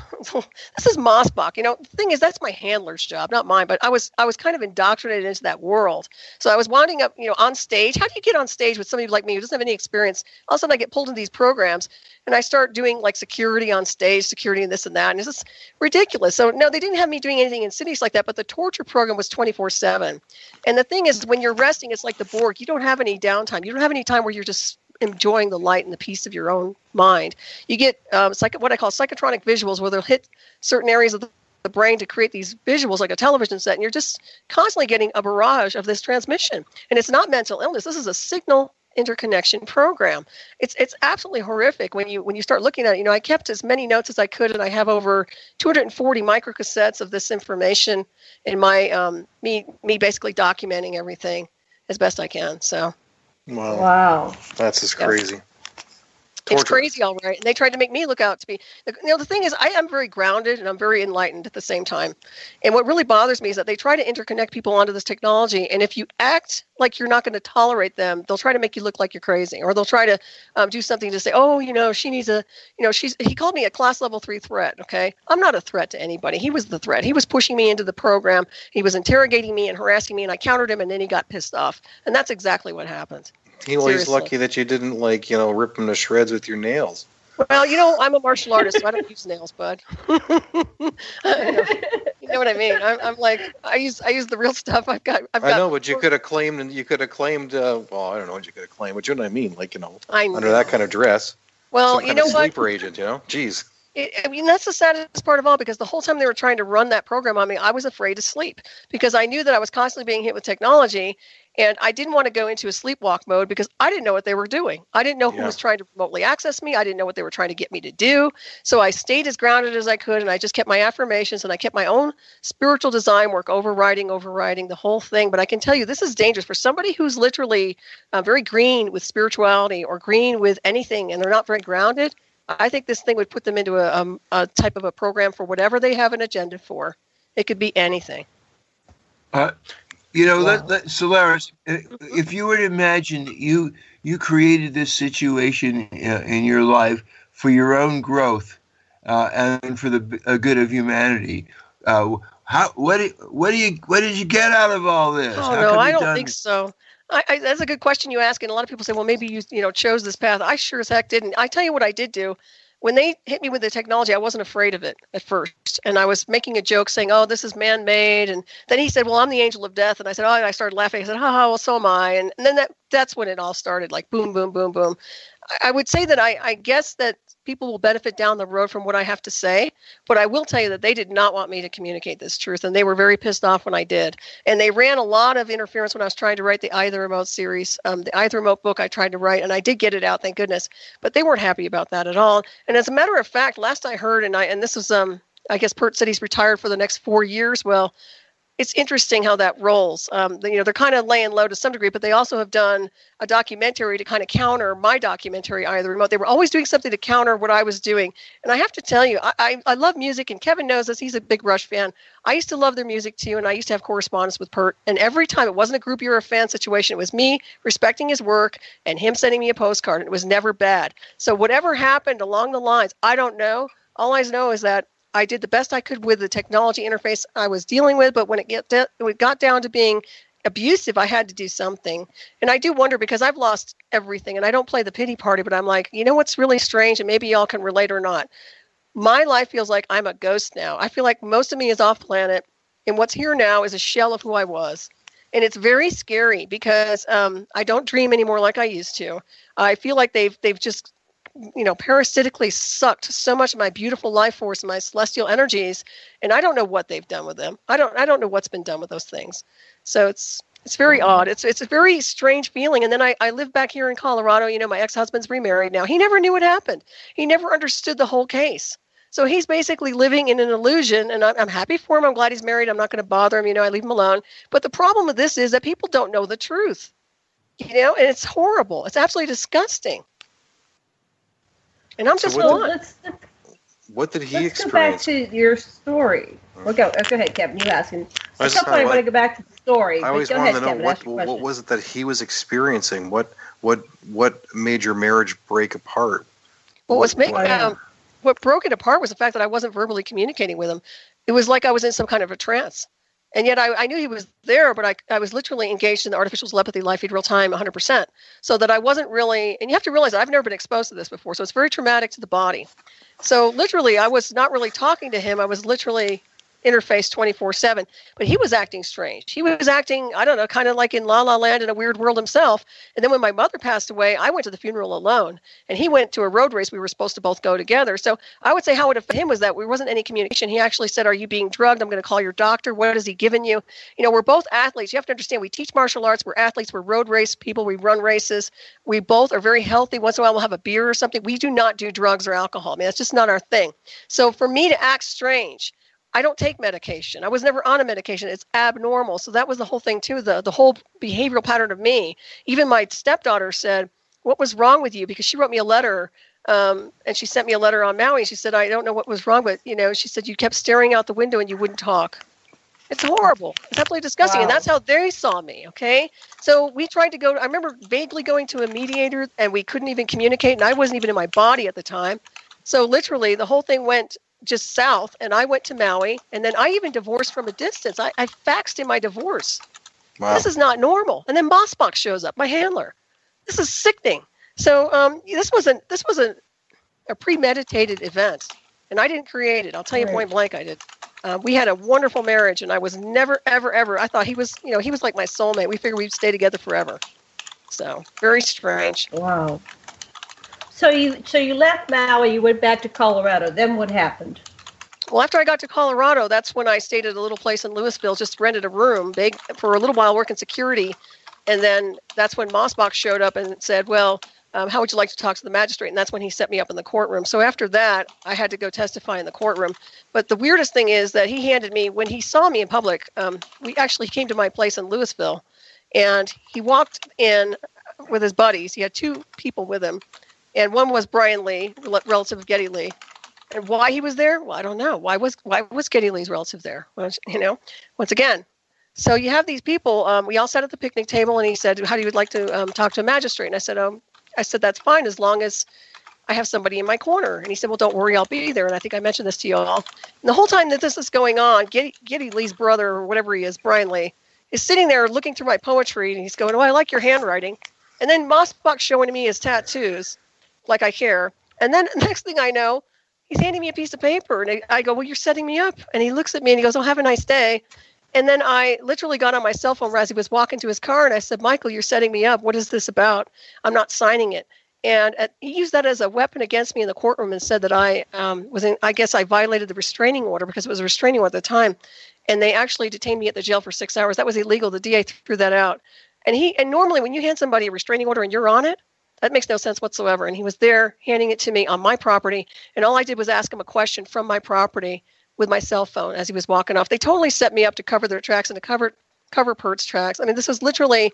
S9: is Mosbach. The thing is, that's my handler's job, not mine, but I was kind of indoctrinated into that world. So I was winding up, on stage. How do you get on stage with somebody like me who doesn't have any experience? All of a sudden I get pulled into these programs, and I start doing like security on stage, security and this and that, and it's just ridiculous. So no, they didn't have me doing anything in cities like that, but the torture program was 24/7. And the thing is, when you're resting, it's like the Borg. You don't have any downtime. You don't have any time where you're just enjoying the light and the peace of your own mind. You get what I call psychotronic visuals, where they'll hit certain areas of the brain to create these visuals like a television set, and you're just constantly getting a barrage of this transmission. And it's not mental illness. This is a signal interconnection program. It's absolutely horrific when you start looking at it. I kept as many notes as I could, and I have over 240 microcassettes of this information in my me basically documenting everything as best I can. So
S6: wow.
S8: That's just crazy.
S9: It's crazy, all right. And they tried to make me look out to be, the thing is, I am very grounded and I'm very enlightened at the same time. And what really bothers me is that they try to interconnect people onto this technology. And if you act like you're not going to tolerate them, they'll try to make you look like you're crazy, or they'll try to do something to say, oh, she needs he called me a class level 3 threat. Okay. I'm not a threat to anybody. He was the threat. He was pushing me into the program. He was interrogating me and harassing me, and I countered him, and then he got pissed off. And that's exactly what happened.
S8: He's lucky that you didn't rip him to shreds with your nails.
S9: Well, I'm a martial artist, so I don't use nails, bud. You know what I mean? I'm like, I use the real stuff. I know,
S8: but you could have claimed. Well, I don't know what you could have claimed, but you know what I mean? Under that kind of dress.
S9: Well, you know what?
S8: Sleeper agent, Jeez.
S9: That's the saddest part of all, because the whole time they were trying to run that program on me, I was afraid to sleep, because I knew that I was constantly being hit with technology, and I didn't want to go into a sleepwalk mode because I didn't know what they were doing. I didn't know who was trying to remotely access me. I didn't know what they were trying to get me to do. So I stayed as grounded as I could, and I just kept my affirmations, and I kept my own spiritual design work overriding the whole thing. But I can tell you, this is dangerous for somebody who's literally very green with spirituality or green with anything, and they're not very grounded. I think this thing would put them into a type of a program for whatever they have an agenda for. It could be anything.
S7: Solaris, if you were to imagine that you created this situation in your life for your own growth and for the good of humanity, what did you get out of all this?
S9: Oh, no, I don't think so. That's a good question you ask, and a lot of people say, well, maybe you chose this path. I sure as heck didn't. I tell you what I did do. When they hit me with the technology, I wasn't afraid of it at first. And I was making a joke saying, oh, this is man-made. And then he said, well, I'm the angel of death. And I said, oh, and I started laughing. I said, well, so am I. And then that's when it all started, like boom, boom, boom, boom. I would say that I guess that people will benefit down the road from what I have to say, but I will tell you that they did not want me to communicate this truth, and they were very pissed off when I did. And they ran a lot of interference when I was trying to write the Eye of the Remote series, the Eye of the Remote book I tried to write, and I did get it out, thank goodness, but they weren't happy about that at all. And as a matter of fact, last I heard, and this was, I guess Pert said he's retired for the next 4 years. Well, it's interesting how that rolls. They're kind of laying low to some degree, but they also have done a documentary to kind of counter my documentary, Eye of the Remote. They were always doing something to counter what I was doing. And I have to tell you, I love music, and Kevin knows this. He's a big Rush fan. I used to love their music too, and I used to have correspondence with Pert. And every time, it wasn't a group you're a fan situation. It was me respecting his work and him sending me a postcard, and it was never bad. So whatever happened along the lines, I don't know. All I know is that I did the best I could with the technology interface I was dealing with, but when it got down to being abusive, I had to do something. And I do wonder, because I've lost everything, and I don't play the pity party, but I'm like, you know what's really strange, and maybe y'all can relate or not. My life feels like I'm a ghost now. I feel like most of me is off planet, and what's here now is a shell of who I was. And it's very scary, because I don't dream anymore like I used to. I feel like they've just parasitically sucked so much of my beautiful life force and my celestial energies, and I don't know what they've done with them. I don't know what's been done with those things. So it's very odd. It's a very strange feeling. And then I live back here in Colorado. My ex-husband's remarried now. He never knew what happened. He never understood the whole case. So he's basically living in an illusion, and I'm happy for him. I'm glad he's married. I'm not going to bother him. I leave him alone. But the problem with this is that people don't know the truth. And it's horrible. It's absolutely disgusting. And I'm just
S8: what did he experience?
S6: Let's go back to your story. Well, go ahead, Kevin. You ask him. I want to go back to the story.
S8: I always wanted to know what was it that he was experiencing? What made your marriage break apart?
S9: Well, what broke it apart was the fact that I wasn't verbally communicating with him. It was like I was in some kind of a trance. And yet I knew he was there, but I was literally engaged in the artificial telepathy live feed real time 100%. So that I wasn't really, and you have to realize that I've never been exposed to this before. So it's very traumatic to the body. So literally I was not really talking to him. I was literally interfaced 24/7, but he was acting strange. He was acting, I don't know, kind of like in La La Land in a weird world himself. And then when my mother passed away, I went to the funeral alone, and he went to a road race. We were supposed to both go together. So I would say how it affected him was that there wasn't any communication. He actually said, "Are you being drugged? I'm going to call your doctor. What has he given you?" You know, we're both athletes. You have to understand, we teach martial arts. We're athletes. We're road race people. We run races. We both are very healthy. Once in a while, we'll have a beer or something. We do not do drugs or alcohol. I mean, that's just not our thing. So for me to act strange, I don't take medication. I was never on a medication. It's abnormal. So that was the whole thing too, the whole behavioral pattern of me. Even my stepdaughter said, "What was wrong with you?" Because she wrote me a letter, and she sent me a letter on Maui. She said, "I don't know what was wrong, but she said you kept staring out the window and you wouldn't talk." It's horrible. It's absolutely disgusting. Wow. And that's how they saw me, okay? So we tried to I remember vaguely going to a mediator, and we couldn't even communicate, and I wasn't even in my body at the time. So literally the whole thing went just south, and I went to Maui, and then I even divorced from a distance. I faxed in my divorce. Wow. This is not normal. And then Mossbach shows up, my handler. This is sickening. So this was a premeditated event, and I didn't create it. I'll tell you point blank, I did. We had a wonderful marriage, and I was never, ever, ever. I thought he was like my soulmate. We figured we'd stay together forever. So very strange.
S6: Wow. So you left Maui, you went back to Colorado. Then what happened?
S9: Well, after I got to Colorado, that's when I stayed at a little place in Louisville, just rented a room for a little while working security. And then that's when Mossbach showed up and said, "Well, how would you like to talk to the magistrate?" And that's when he set me up in the courtroom. So after that, I had to go testify in the courtroom. But the weirdest thing is that he handed me, when he saw me in public, we actually came to my place in Louisville, and he walked in with his buddies. He had two people with him. And one was Brian Lee, relative of Geddy Lee. And why he was there? Well, I don't know. Why was Geddy Lee's relative there? Well, once again. So you have these people. We all sat at the picnic table, and he said, "How do you like to talk to a magistrate?" And I said, "That's fine as long as I have somebody in my corner." And he said, "Well, don't worry, I'll be there." And I think I mentioned this to you all. And the whole time that this is going on, Geddy Lee's brother, or whatever he is, Brian Lee, is sitting there looking through my poetry, and he's going, "Oh, I like your handwriting." And then Mossbach showing me his tattoos. Like I care. And then the next thing I know, he's handing me a piece of paper. And I go, "Well, you're setting me up." And he looks at me and he goes, "Oh, have a nice day." And then I literally got on my cell phone as he was walking to his car. And I said, "Michael, you're setting me up. What is this about? I'm not signing it." And he used that as a weapon against me in the courtroom and said that I guess I violated the restraining order, because it was a restraining order at the time. And they actually detained me at the jail for 6 hours. That was illegal. The DA threw that out. And normally when you hand somebody a restraining order and you're on it, that makes no sense whatsoever. And he was there handing it to me on my property. And all I did was ask him a question from my property with my cell phone as he was walking off. They totally set me up to cover their tracks and to cover Pert's tracks. I mean, this was literally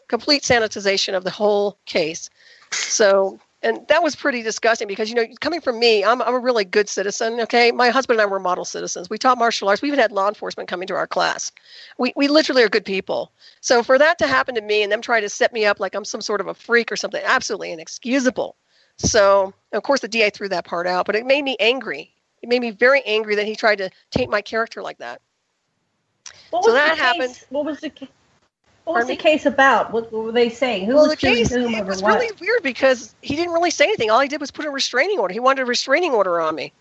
S9: complete sanitization of the whole case. So, and that was pretty disgusting because, coming from me, I'm a really good citizen, okay? My husband and I were model citizens. We taught martial arts. We even had law enforcement coming to our class. We literally are good people. So for that to happen to me and them try to set me up like I'm some sort of a freak or something, absolutely inexcusable. So, of course, the DA threw that part out, but it made me angry. It made me very angry that he tried to taint my character like that.
S6: So that happened. What was the case? What was the case about? What were they saying? Who was suing whom over what? It was really weird
S9: because he didn't really say anything. All he did was put a restraining order. He wanted a restraining order on me.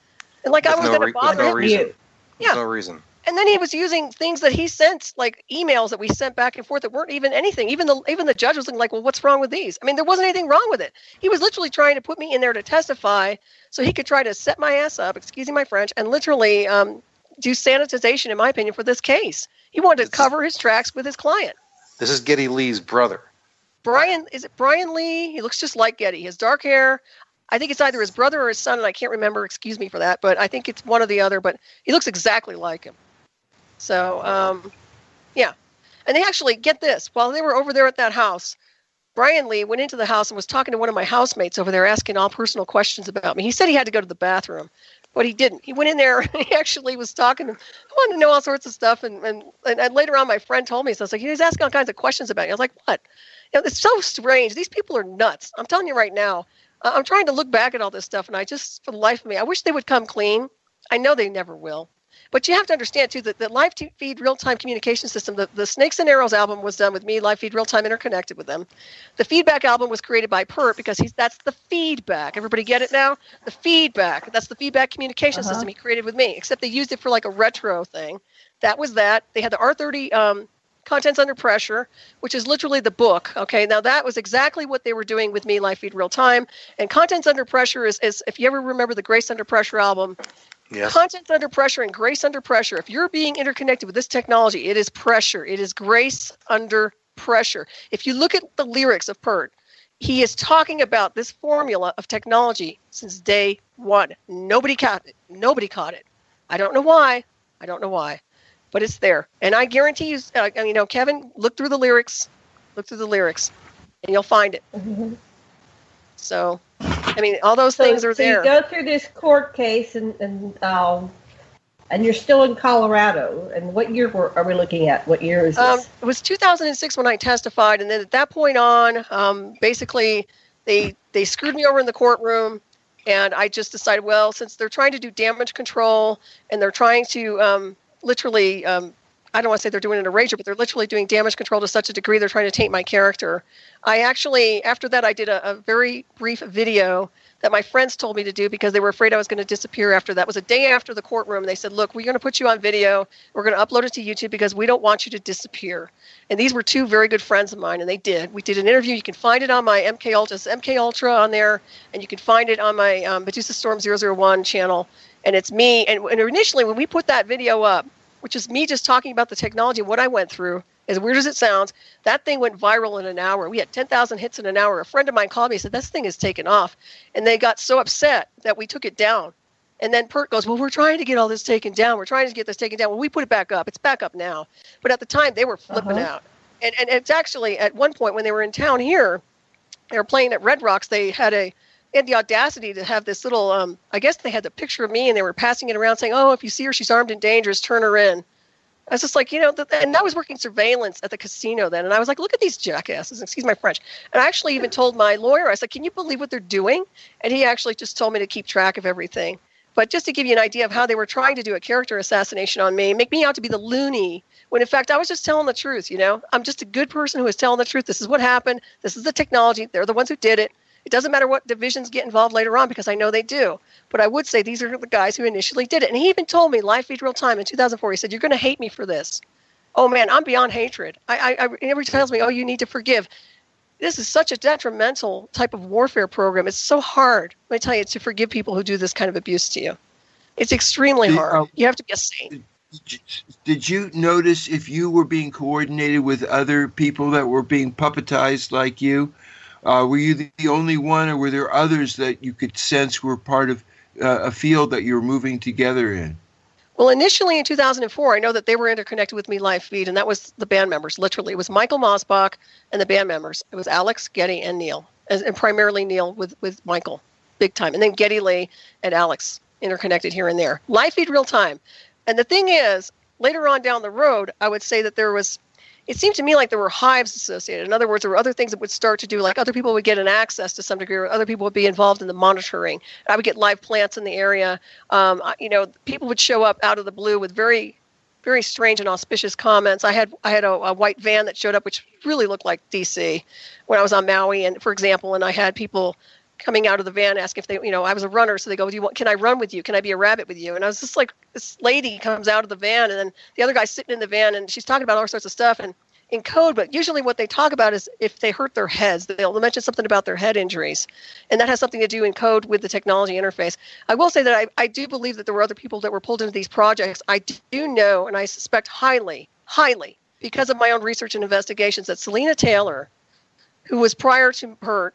S9: And like I was going to bother him.
S8: Yeah. No reason.
S9: And then he was using things that he sent, like emails that we sent back and forth that weren't even anything. Even the judge was looking like, "Well, what's wrong with these?" I mean, there wasn't anything wrong with it. He was literally trying to put me in there to testify so he could try to set my ass up, excusing my French, and literally do sanitization, in my opinion, for this case. He wanted to cover his tracks with his client.
S8: This is Geddy Lee's brother.
S9: Is it Brian Lee? He looks just like Geddy. He has dark hair. I think it's either his brother or his son, and I can't remember. Excuse me for that, but I think it's one or the other. But he looks exactly like him. So, yeah. And they actually, get this, while they were over there at that house, Brian Lee went into the house and was talking to one of my housemates over there, asking all personal questions about me. He said he had to go to the bathroom, but he didn't. He went in there and he actually was talking. I wanted to know all sorts of stuff. And later on, my friend told me, so I was like, he was asking all kinds of questions about me. I was like, what? It's so strange. These people are nuts. I'm telling you right now. I'm trying to look back at all this stuff, and I just, for the life of me, I wish they would come clean. I know they never will. But you have to understand, too, that the live feed real-time communication system, the Snakes and Arrows album was done with me, live feed real-time interconnected with them. The feedback album was created by Pert because that's the feedback. Everybody get it now? The feedback. That's the feedback communication system he created with me, except they used it for like a retro thing. That was that. They had the R30 Contents Under Pressure, which is literally the book. Okay, now that was exactly what they were doing with me, live feed real time. And Contents Under Pressure is if you ever remember the Grace Under Pressure album, yes. Contents Under Pressure and Grace Under Pressure, if you're being interconnected with this technology, it is pressure. It is grace under pressure. If you look at the lyrics of Pert, he is talking about this formula of technology since day one. Nobody caught it. Nobody caught it. I don't know why. But it's there. And I guarantee you, Kevin, look through the lyrics, and you'll find it. Mm-hmm. So, I mean, all those things are there.
S6: So you go through this court case, and you're still in Colorado. And what year are we looking at? What year is this?
S9: It was 2006 when I testified, and then at that point on, basically, they screwed me over in the courtroom, and I just decided, well, since they're trying to do damage control, and they're trying to literally, I don't want to say they're doing an erasure, but they're literally doing damage control to such a degree they're trying to taint my character. I actually, after that, I did a very brief video that my friends told me to do because they were afraid I was going to disappear after that. It was a day after the courtroom. They said, look, we're going to put you on video. We're going to upload it to YouTube because we don't want you to disappear. And these were two very good friends of mine, and they did. We did an interview. You can find it on my MK Ultra on there, and you can find it on my Medusa Storm 001 channel. And it's me. And initially, when we put that video up, which is me just talking about the technology, what I went through, as weird as it sounds, that thing went viral in an hour. We had 10,000 hits in an hour. A friend of mine called me and said, this thing is taken off. And they got so upset that we took it down. And then Pert goes, well, we're trying to get all this taken down. We're trying to get this taken down. Well, we put it back up. It's back up now. But at the time, they were flipping out. And it's actually, at one point when they were in town here, they were playing at Red Rocks, they had the audacity to have this little, I guess they had the picture of me and they were passing it around saying, oh, if you see her, she's armed and dangerous, turn her in. I was just like, and I was working surveillance at the casino then. And I was like, look at these jackasses, excuse my French. And I actually even told my lawyer, I said, can you believe what they're doing? And he actually just told me to keep track of everything. But just to give you an idea of how they were trying to do a character assassination on me, make me out to be the loony, when in fact I was just telling the truth, I'm just a good person who is telling the truth. This is what happened. This is the technology. They're the ones who did it. It doesn't matter what divisions get involved later on because I know they do. But I would say these are the guys who initially did it. And he even told me live feed real time in 2004. He said, you're going to hate me for this. Oh, man, I'm beyond hatred. Everybody tells me, oh, you need to forgive. This is such a detrimental type of warfare program. It's so hard, let me tell you, to forgive people who do this kind of abuse to you. It's extremely hard. You have to be a saint.
S7: Did you notice if you were being coordinated with other people that were being puppetized like you? Were you the only one, or were there others that you could sense were part of a field that you were moving together in?
S9: Well, initially in 2004, I know that they were interconnected with me live feed, and that was the band members, literally. It was Michael Mosbach and the band members. It was Alex, Getty, and Neil, and primarily Neil with Michael, big time. And then Getty Lee and Alex interconnected here and there. Live feed real time. And the thing is, later on down the road, I would say that it seemed to me like there were hives associated. In other words, there were other things that would start to do, like other people would get an access to some degree, or other people would be involved in the monitoring. I would get live plants in the area. People would show up out of the blue with very, very strange and auspicious comments. I had a white van that showed up, which really looked like DC when I was on Maui, and for example, and I had people coming out of the van asking if they, I was a runner, so they go, can I run with you? Can I be a rabbit with you? And I was just like, this lady comes out of the van, and then the other guy's sitting in the van, and she's talking about all sorts of stuff and in code, but usually what they talk about is if they hurt their heads, they'll mention something about their head injuries, and that has something to do in code with the technology interface. I will say that I do believe that there were other people that were pulled into these projects. I do know, and I suspect highly, because of my own research and investigations, that Selena Taylor, who was prior to her,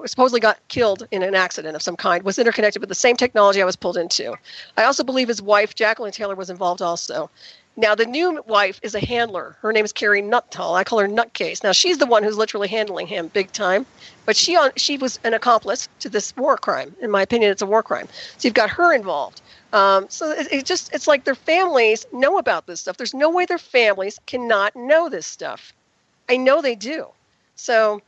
S9: supposedly got killed in an accident of some kind, was interconnected with the same technology I was pulled into. I also believe his wife, Jacqueline Taylor, was involved also. Now, the new wife is a handler. Her name is Carrie Nuttall. I call her Nutcase. Now, she's the one who's literally handling him big time. But she was an accomplice to this war crime. In my opinion, it's a war crime. So you've got her involved. So it's like their families know about this stuff. There's no way their families cannot know this stuff. I know they do. So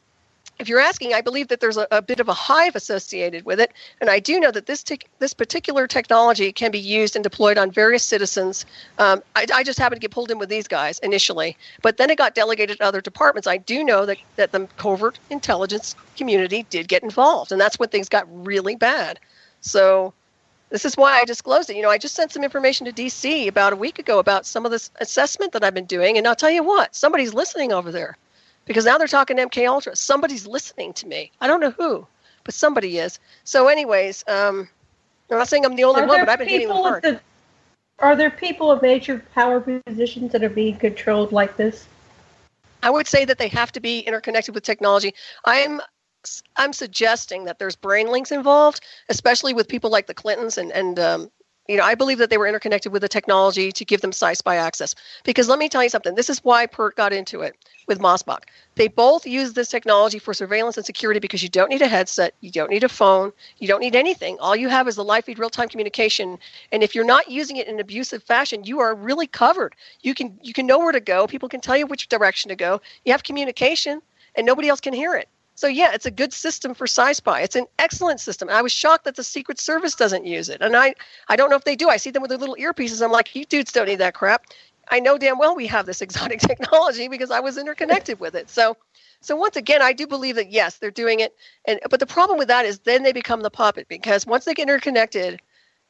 S9: if you're asking, I believe that there's a bit of a hive associated with it, and I do know that this particular technology can be used and deployed on various citizens. I just happened to get pulled in with these guys initially, but then it got delegated to other departments. I do know that the covert intelligence community did get involved, and that's when things got really bad. So this is why I disclosed it. I just sent some information to D.C. about a week ago about some of this assessment that I've been doing, and I'll tell you what, somebody's listening over there. Because now they're talking MK Ultra. Somebody's listening to me. I don't know who, but somebody is. So anyways, I'm not saying I'm the only one, but I've been hitting them hard.
S6: Are there people of major power positions that are being controlled like this?
S9: I would say that they have to be interconnected with technology. I'm suggesting that there's brain links involved, especially with people like the Clintons and I believe that they were interconnected with the technology to give them sci-spy access. Because let me tell you something. This is why Pert got into it with Mossbach. They both use this technology for surveillance and security because you don't need a headset, you don't need a phone, you don't need anything. All you have is the live feed real-time communication. And if you're not using it in an abusive fashion, you are really covered. You can know where to go. People can tell you which direction to go. You have communication, and nobody else can hear it. So yeah, it's a good system for sci-spy. It's an excellent system. I was shocked that the Secret Service doesn't use it. And I don't know if they do. I see them with their little earpieces. I'm like, you dudes don't need that crap. I know damn well we have this exotic technology because I was interconnected with it. So once again, I do believe that, yes, they're doing it. But the problem with that is then they become the puppet, because once they get interconnected,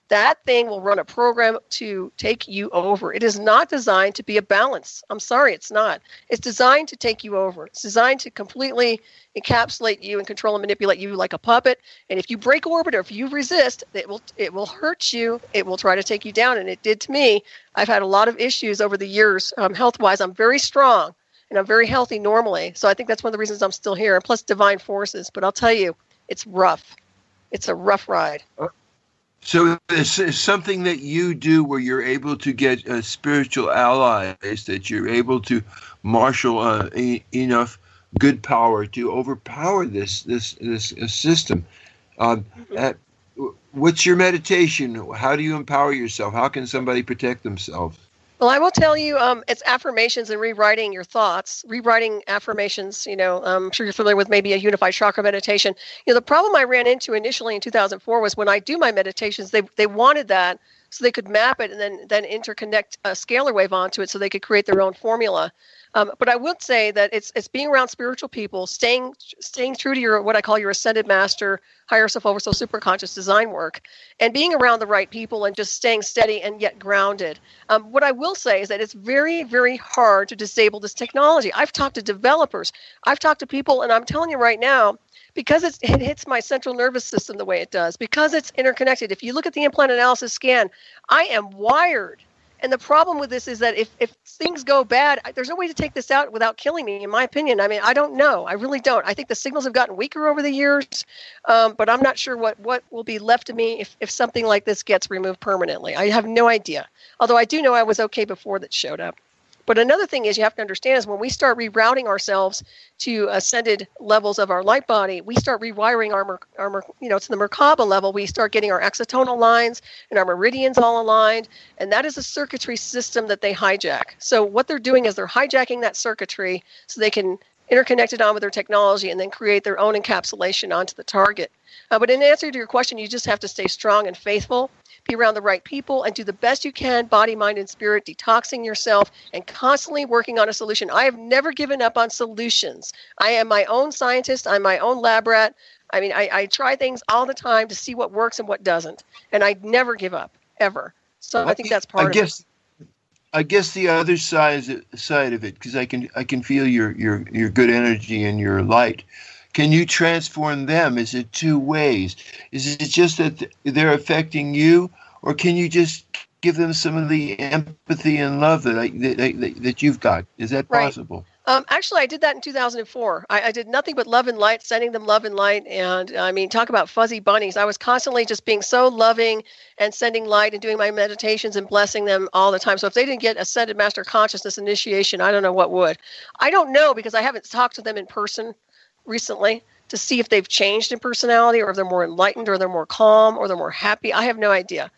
S9: that thing will run a program to take you over. It is not designed to be a balance. I'm sorry, it's not. It's designed to take you over. It's designed to completely encapsulate you and control and manipulate you like a puppet. And if you break orbit or if you resist, it will hurt you. It will try to take you down. And it did to me. I've had a lot of issues over the years, health-wise. I'm very strong and I'm very healthy normally. So I think that's one of the reasons I'm still here. And plus divine forces. But I'll tell you, it's rough. It's a rough ride.
S7: So it's something that you do where you're able to get spiritual allies, that you're able to marshal enough good power to overpower this system. What's your meditation? How do you empower yourself? How can somebody protect themselves?
S9: Well, I will tell you, it's affirmations and rewriting your thoughts, rewriting affirmations. I'm sure you're familiar with maybe a unified chakra meditation. The problem I ran into initially in 2004 was when I do my meditations, they wanted that so they could map it and then interconnect a scalar wave onto it so they could create their own formula. But I would say that it's being around spiritual people, staying true to your what I call your ascended master, higher self, oversoul, superconscious design work, and being around the right people and just staying steady and yet grounded. What I will say is that it's very, very hard to disable this technology. I've talked to developers, I've talked to people, and I'm telling you right now, because it hits my central nervous system the way it does, because it's interconnected. If you look at the implant analysis scan, I am wired. And the problem with this is that if things go bad, there's no way to take this out without killing me, in my opinion. I mean, I don't know. I really don't. I think the signals have gotten weaker over the years, but I'm not sure what will be left of me if something like this gets removed permanently. I have no idea. Although I do know I was okay before that showed up. But another thing is you have to understand is when we start rerouting ourselves to ascended levels of our light body, we start rewiring our to the Merkaba level. We start getting our exotonal lines and our meridians all aligned. And that is a circuitry system that they hijack. So what they're doing is they're hijacking that circuitry so they can interconnect it on with their technology and then create their own encapsulation onto the target. But in answer to your question, you just have to stay strong and faithful. Be around the right people and do the best you can, body, mind, and spirit, detoxing yourself and constantly working on a solution. I have never given up on solutions. I am my own scientist. I'm my own lab rat. I mean, I try things all the time to see what works and what doesn't. And I never give up, ever. So I think that's part of it.
S7: I guess the other side of it, because I can feel your good energy and your light. Can you transform them? Is it two ways? Is it just that they're affecting you, or can you just give them some of the empathy and love that you've got? Is that possible?
S9: Right. Actually, I did that in 2004. I did nothing but love and light, sending them love and light. And I mean, talk about fuzzy bunnies. I was constantly just being so loving and sending light and doing my meditations and blessing them all the time. So if they didn't get Ascended Master Consciousness initiation, I don't know what would. I don't know because I haven't talked to them in person recently to see if they've changed in personality or if they're more enlightened or they're more calm or they're more happy. I have no idea.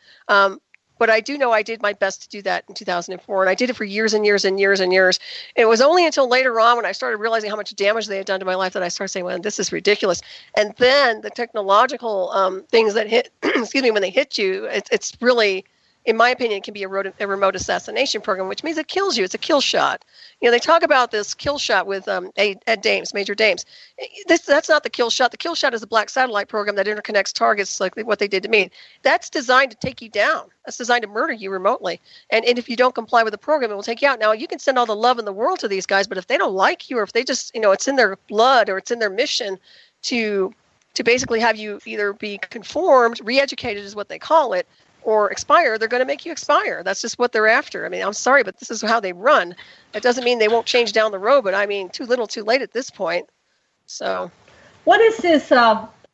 S9: But I do know I did my best to do that in 2004, and I did it for years and years and years and years. And it was only until later on when I started realizing how much damage they had done to my life that I started saying, well, this is ridiculous. And then the technological things that hit, excuse me, when they hit you, it's really, in my opinion, it can be a remote assassination program, which means it kills you. It's a kill shot. You know, they talk about this kill shot with Ed Dames, Major Dames. That's not the kill shot. The kill shot is a black satellite program that interconnects targets like what they did to me. That's designed to take you down. That's designed to murder you remotely. And if you don't comply with the program, it will take you out. Now, you can send all the love in the world to these guys, but if they don't like you, or if they just, it's in their blood or it's in their mission to basically have you either be conformed, re-educated is what they call it, or expire, they're going to make you expire. That's just what they're after. I mean, I'm sorry, but this is how they run. It doesn't mean they won't change down the road, but I mean, too little, too late at this point. So,
S6: what is this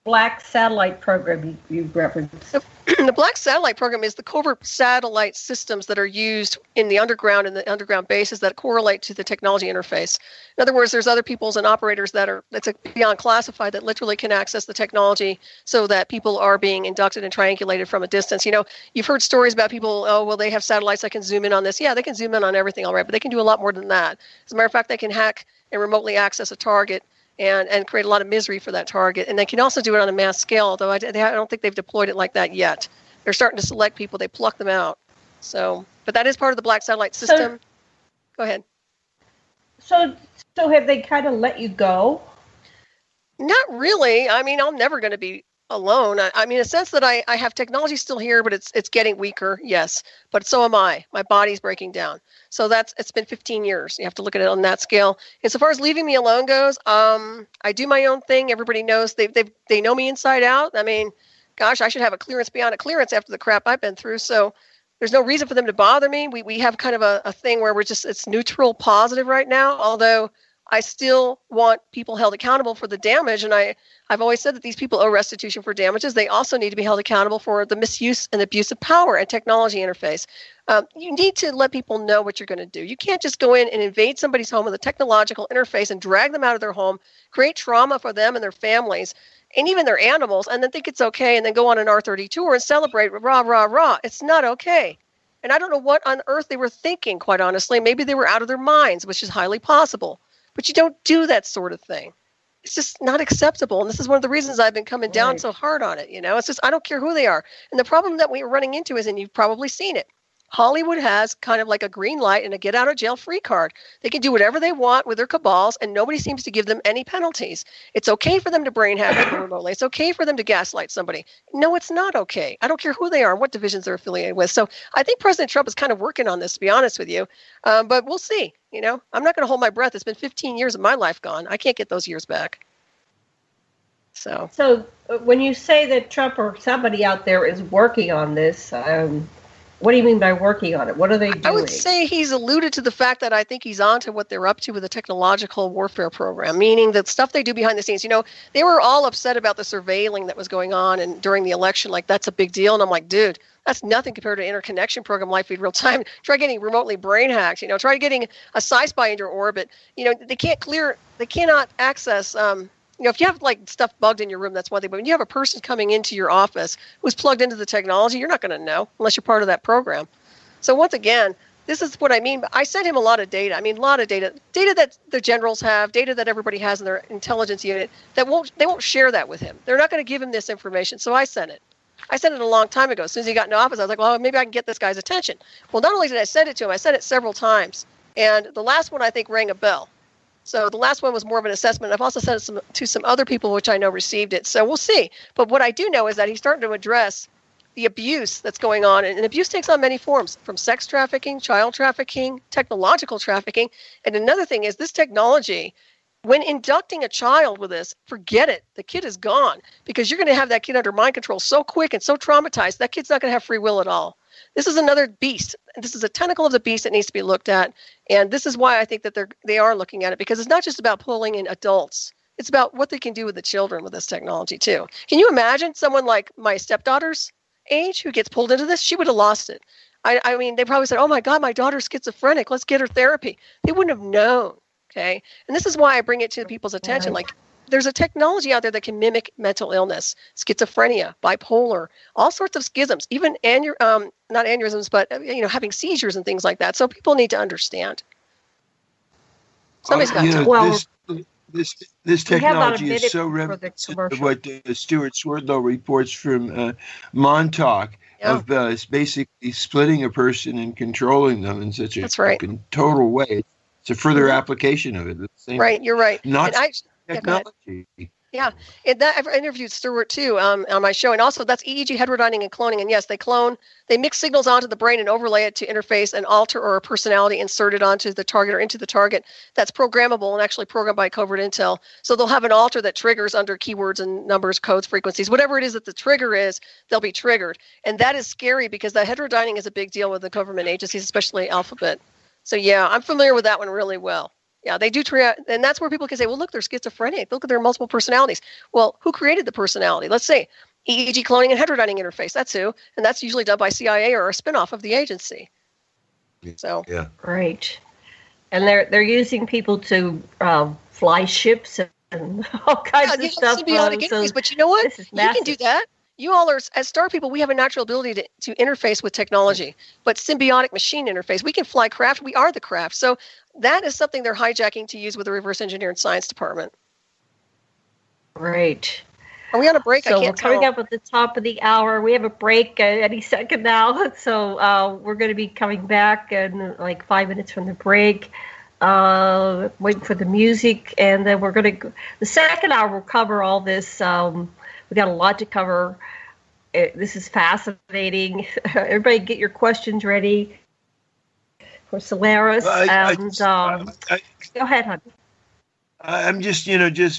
S6: black satellite program you referenced?
S9: The black satellite program is the covert satellite systems that are used in the underground bases that correlate to the technology interface. In other words, there's other peoples and operators that's beyond classified that literally can access the technology so that people are being inducted and triangulated from a distance. You've heard stories about people, they have satellites that can zoom in on this. Yeah, they can zoom in on everything, all right, but they can do a lot more than that. As a matter of fact, they can hack and remotely access a target and create a lot of misery for that target. And they can also do it on a mass scale, although I don't think they've deployed it like that yet. They're starting to select people. They pluck them out. So, but that is part of the black satellite system. Go ahead.
S6: So have they kind of let you go?
S9: Not really. I mean, I'm never going to be alone. I mean, in a sense that I have technology still here, but it's getting weaker, yes. But so am I. My body's breaking down. So it's been 15 years. You have to look at it on that scale. And so far as leaving me alone goes, I do my own thing. Everybody knows they know me inside out. I mean, gosh, I should have a clearance beyond a clearance after the crap I've been through. So there's no reason for them to bother me. We have kind of a thing where it's neutral positive right now, although I still want people held accountable for the damage. And I've always said that these people owe restitution for damages. They also need to be held accountable for the misuse and abuse of power and technology interface. You need to let people know what you're going to do. You can't just go in and invade somebody's home with a technological interface and drag them out of their home, create trauma for them and their families, and even their animals, and then think it's okay, and then go on an R30 tour and celebrate, rah, rah, rah. It's not okay. And I don't know what on earth they were thinking, quite honestly. Maybe they were out of their minds, which is highly possible. But you don't do that sort of thing. It's just not acceptable. And this is one of the reasons I've been coming down so hard on it. It's just, I don't care who they are. And the problem that we're running into is, and you've probably seen it, Hollywood has kind of like a green light and a get out of jail free card. They can do whatever they want with their cabals, and nobody seems to give them any penalties. It's okay for them to brain hack people remotely. It's okay for them to gaslight somebody. No, it's not okay. I don't care who they are and what divisions they're affiliated with. So I think President Trump is kind of working on this, to be honest with you. But we'll see. I'm not going to hold my breath. It's been 15 years of my life gone. I can't get those years back. So
S6: when you say that Trump or somebody out there is working on this, what do you mean by working on it? What are they doing?
S9: I would say he's alluded to the fact that I think he's on to what they're up to with the technological warfare program, meaning the stuff they do behind the scenes. They were all upset about the surveilling that was going on and during the election, like that's a big deal. And I'm like, dude, that's nothing compared to interconnection program, live feed real time. Try getting remotely brain hacked, try getting a spy in your orbit. They cannot access, if you have like stuff bugged in your room, that's one thing. But when you have a person coming into your office who's plugged into the technology, you're not going to know unless you're part of that program. So once again, this is what I mean. I sent him a lot of data. A lot of data that the generals have, data that everybody has in their intelligence unit. They won't share that with him. They're not going to give him this information. So I sent it. I sent it a long time ago. As soon as he got into office, I was like, well, maybe I can get this guy's attention. Well, not only did I send it to him, I sent it several times. And the last one, I think, rang a bell. So the last one was more of an assessment. I've also sent it to some other people, which I know received it. So we'll see. But what I do know is that he's starting to address the abuse that's going on. And abuse takes on many forms, from sex trafficking, child trafficking, technological trafficking. And another thing is this technology, when inducting a child with this, forget it. The kid is gone, because you're going to have that kid under mind control so quick and so traumatized, that kid's not going to have free will at all. This is another beast. This is a tentacle of the beast that needs to be looked at. And this is why I think that they are looking at it, because it's not just about pulling in adults. It's about what they can do with the children with this technology, too. Can you imagine someone like my stepdaughter's age who gets pulled into this? She would have lost it. I mean, they probably said, oh, my God, my daughter's schizophrenic. Let's get her therapy. They wouldn't have known. Okay. And this is why I bring it to people's attention. Like, there's a technology out there that can mimic mental illness, schizophrenia, bipolar, all sorts of schisms, even not aneurysms, but having seizures and things like that. So people need to understand. Somebody's got to.
S7: This technology is so reminiscent of what Stuart Swerdlow reports from Montauk of basically splitting a person and controlling them in such a total way. It's a further application of it.
S9: Right, you're right.
S7: Not technology.
S9: Yeah, I've interviewed Stuart too on my show, and also that's EEG heterodyning and cloning. And yes, they mix signals onto the brain and overlay it to interface an alter or a personality inserted onto the target or into the target that's programmable and actually programmed by covert intel. So they'll have an alter that triggers under keywords and numbers, codes, frequencies, whatever it is that the trigger is, they'll be triggered. And that is scary because that heterodyning is a big deal with the government agencies, especially Alphabet. So yeah, I'm familiar with that one really well. Yeah, they do, and that's where people can say, well, look, they're schizophrenic. Look, there are multiple personalities. Well, who created the personality? Let's say EEG cloning and heterodyning interface. That's who, and that's usually done by CIA or a spinoff of the agency. So
S7: yeah,
S6: right, and they're using people to fly ships and all kinds of stuff.
S9: Symbiotic interface, but you know what? You can do that. You all are, as star people, we have a natural ability to interface with technology, but symbiotic machine interface. We can fly craft. We are the craft. So that is something they're hijacking to use with the reverse engineering science department.
S6: Right.
S9: Are we on a break?
S6: So we're coming up at the top of the hour. We have a break any second now. So we're going to be coming back in like 5 minutes from the break. Waiting for the music. And then we're going to, the second hour will cover all this. We got a lot to cover. This is fascinating. Everybody get your questions ready for Solaris. Go ahead, honey.
S7: I'm just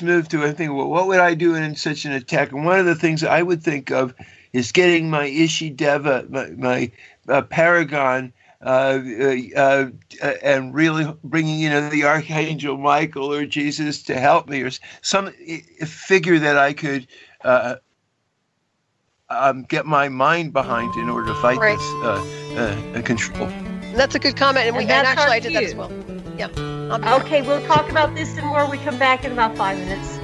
S7: moved to, I think, well, what would I do in such an attack? And one of the things I would think of is getting my Ishideva, my Paragon, and really bringing, the Archangel Michael or Jesus to help me, or some figure that I could get my mind behind in order to fight this control.
S9: That's a good comment, and actually I did that as well. Yeah.
S6: Okay, we'll talk about this and more. We come back in about 5 minutes.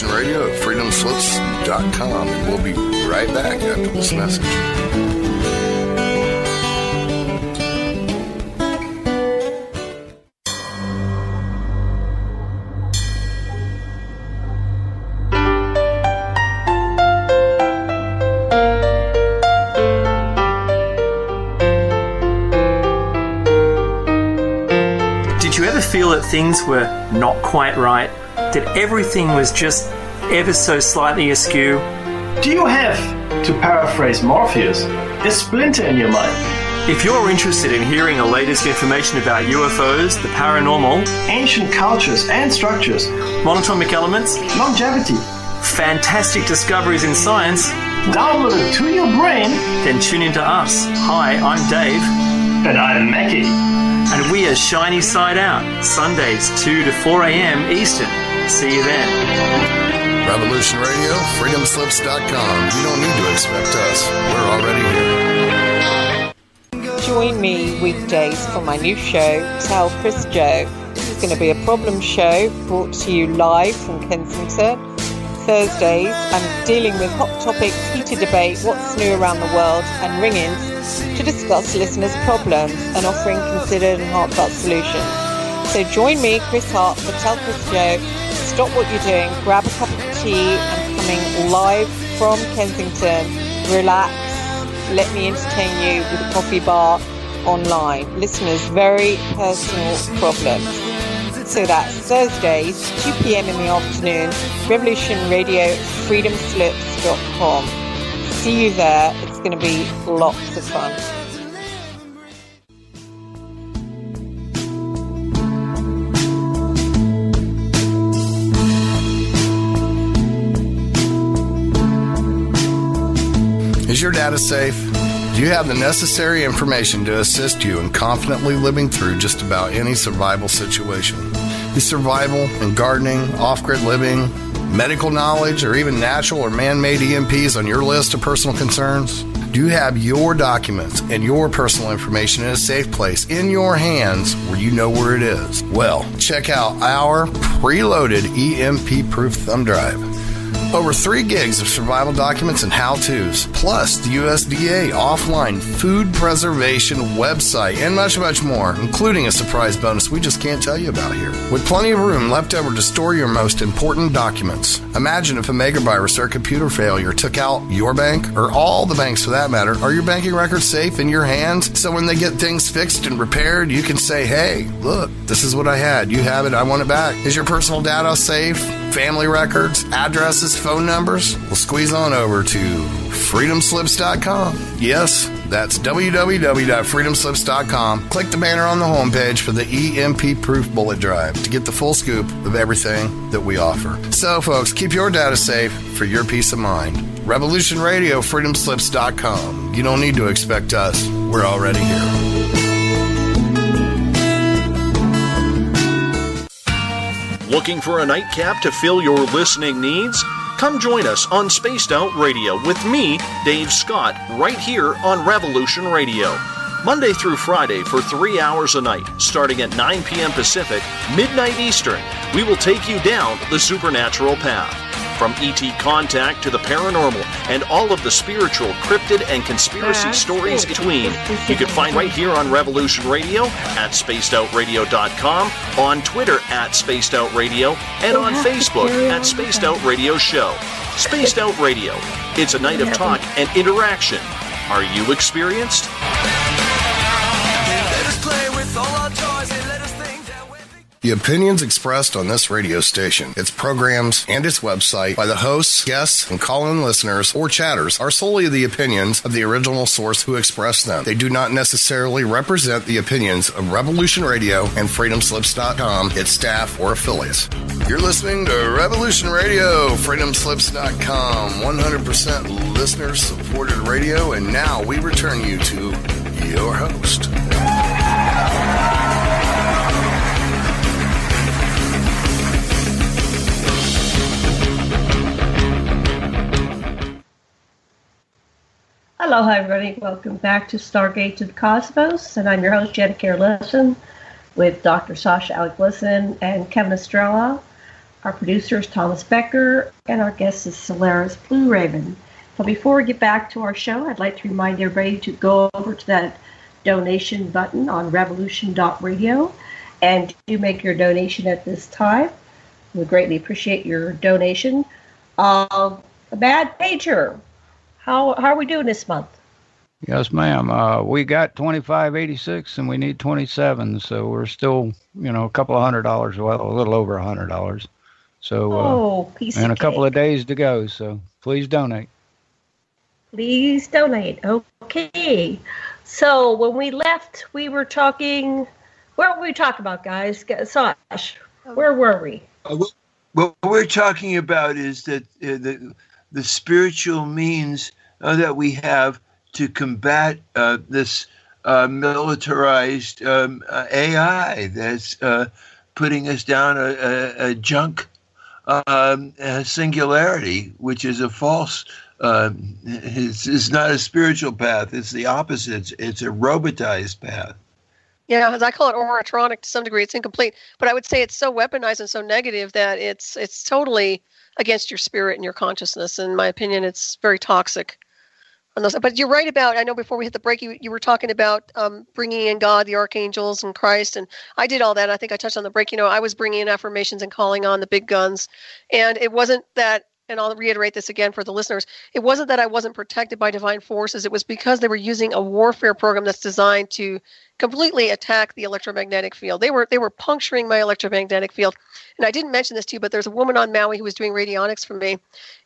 S5: Radio at freedomslips.com, and we'll be right back after this message.
S10: Did you ever feel that things were not quite right? That everything was just ever so slightly askew?
S11: Do you have, to paraphrase Morpheus, a splinter in your mind?
S10: If you're interested in hearing the latest information about UFOs, the paranormal,
S11: ancient cultures and structures,
S10: monatomic elements,
S11: longevity,
S10: fantastic discoveries in science,
S11: downloaded to your brain,
S10: then tune into us. Hi, I'm Dave.
S11: And I'm Mackie.
S10: And we are Shiny Side Out, Sundays 2 to 4 a.m. Eastern. See you then.
S5: Revolution Radio, freedomslips.com. You don't need to expect us. We're already here.
S12: Join me weekdays for my new show, Tell Chris Joe. It's going to be a problem show brought to you live from Kensington. Thursdays, I'm dealing with hot topics, heated debate, what's new around the world, and ring-ins to discuss listeners' problems and offering considered and heartfelt solutions. So join me, Chris Hart, for Tell Chris Joe. Stop what you're doing, grab a cup of tea, and coming live from Kensington. Relax, let me entertain you with a coffee bar online. Listeners' very personal problems. So that's Thursdays, 2 p.m. in the afternoon, Revolution Radio, freedomslips.com. See you there. It's going to be lots of fun.
S5: Is your data safe? Do you have the necessary information to assist you in confidently living through just about any survival situation? Is survival and gardening, off-grid living, medical knowledge, or even natural or man-made EMPs on your list of personal concerns? Do you have your documents and your personal information in a safe place in your hands where you know where it is? Well, check out our preloaded EMP-proof thumb drive. Over 3 gigs of survival documents and how-tos, plus the USDA offline food preservation website, and much, much more, including a surprise bonus we just can't tell you about here. With plenty of room left over to store your most important documents. Imagine if a megavirus or a computer failure took out your bank, or all the banks for that matter. Are your banking records safe in your hands? So when they get things fixed and repaired, you can say, hey, look, this is what I had. You have it. I want it back. Is your personal data safe? Family records, addresses, phone numbers? Well, squeeze on over to freedomslips.com. Yes, that's www.freedomslips.com. Click the banner on the homepage for the EMP-proof bullet drive to get the full scoop of everything that we offer. So, folks, keep your data safe for your peace of mind. Revolution Radio, freedomslips.com. You don't need to expect us. We're already here.
S13: Looking for a nightcap to fill your listening needs? Come join us on Spaced Out Radio with me, Dave Scott, right here on Revolution Radio. Monday through Friday for 3 hours a night, starting at 9 p.m. Pacific, midnight Eastern, we will take you down the supernatural path. From ET contact to the paranormal and all of the spiritual, cryptid, and conspiracy stories between, you can find right here on Revolution Radio, at spacedoutradio.com, on Twitter at Spaced Out Radio, and on Facebook at Spaced Out Radio Show. Spaced Out Radio. It's a night of talk and interaction. Are you experienced?
S5: The opinions expressed on this radio station, its programs, and its website by the hosts, guests, and call-in listeners or chatters are solely the opinions of the original source who expressed them. They do not necessarily represent the opinions of Revolution Radio and freedomslips.com, its staff, or affiliates. You're listening to Revolution Radio, freedomslips.com, 100% listener-supported radio, and now we return you to your host.
S6: Aloha, everybody. Welcome back to Stargate to the Cosmos, and I'm your host, Jennifer Lessin, with Dr. Sasha Lessin and Kevin Estrella. Our producer is Thomas Becker, and our guest is Solaris BlueRaven. So before we get back to our show, I'd like to remind everybody to go over to that donation button on revolution.radio and do make your donation at this time. We greatly appreciate your donation. A bad pager. How are we doing this month?
S14: Yes, ma'am. We got 2586 and we need 27, so we're still, a couple of $100, well, a little over $100. So, and a couple of days to go. So please donate.
S6: Please donate. Okay. So when we left, we were talking. What were we talking about, guys? Sash, where were we?
S7: What we're talking about is that the spiritual means that we have to combat this militarized AI that's putting us down a junk singularity, which is a false. It's not a spiritual path. It's the opposite. It's a robotized path.
S9: Yeah, as I call it, oratronic to some degree. It's incomplete, but I would say it's so weaponized and so negative that it's totally against your spirit and your consciousness. In my opinion, it's very toxic. But you're right about, I know before we hit the break, you were talking about bringing in God, the archangels, and Christ, and I did all that. I think I touched on the break. I was bringing in affirmations and calling on the big guns, and it wasn't that, and I'll reiterate this again for the listeners, it wasn't that I wasn't protected by divine forces. It was because they were using a warfare program that's designed to completely attack the electromagnetic field. They were puncturing my electromagnetic field. And I didn't mention this to you, but there's a woman on Maui who was doing radionics for me.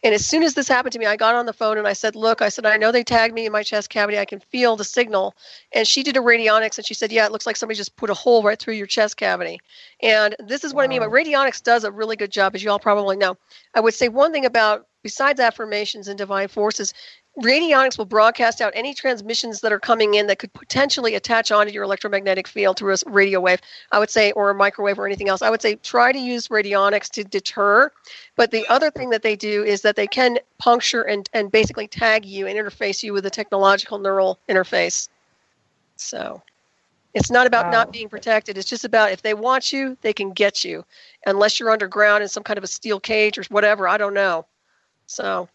S9: And as soon as this happened to me, I got on the phone and I said, look, I know they tagged me in my chest cavity. I can feel the signal. And she did a radionics and she said, yeah, it looks like somebody just put a hole right through your chest cavity. And this is what I mean. But radionics does a really good job, as you all probably know. I would say one thing about, besides affirmations and divine forces, radionics will broadcast out any transmissions that are coming in that could potentially attach onto your electromagnetic field through a radio wave, I would say, or a microwave or anything else. I would say try to use radionics to deter. But the other thing that they do is that they can puncture and basically tag you and interface you with a technological neural interface. So it's not about not being protected. It's just about if they want you, they can get you. Unless you're underground in some kind of a steel cage or whatever, I don't know. So...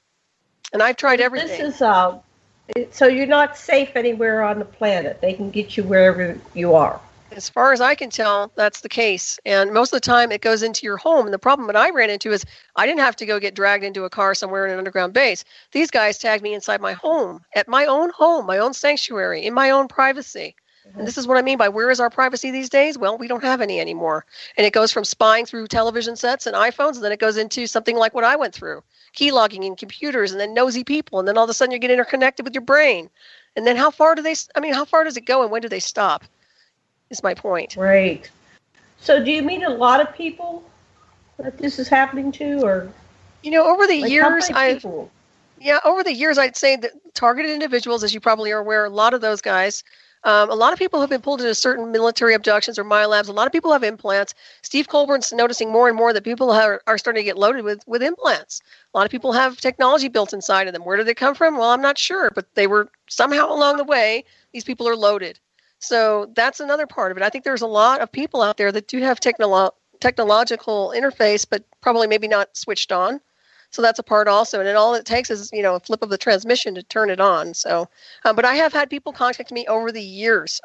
S9: And I've tried everything.
S6: This is so you're not safe anywhere on the planet. They can get you wherever you are.
S9: As far as I can tell, that's the case. And most of the time it goes into your home. And the problem that I ran into is I didn't have to go get dragged into a car somewhere in an underground base. These guys tagged me inside my home, at my own sanctuary, in my own privacy. And this is what I mean by where is our privacy these days? Well, we don't have any anymore. And it goes from spying through television sets and iPhones, and then it goes into something like what I went through. Key logging in computers, and then nosy people, and then all of a sudden you get interconnected with your brain. And then how far does it go, and when do they stop? Is my point.
S6: Right. So do you meet a lot of people that this is happening to, or?
S9: Over the years, over the years, I'd say that targeted individuals, as you probably are aware, a lot of those guys. A lot of people have been pulled into certain military abductions or MyLabs. A lot of people have implants. Steve Colburn's noticing more and more that people are starting to get loaded with implants. A lot of people have technology built inside of them. Where did they come from? Well, I'm not sure, but they were somehow along the way, these people are loaded. So that's another part of it. I think there's a lot of people out there that do have technological interface, but probably maybe not switched on. So that's a part also. And then all it takes is, a flip of the transmission to turn it on. So, but I have had people contact me over the years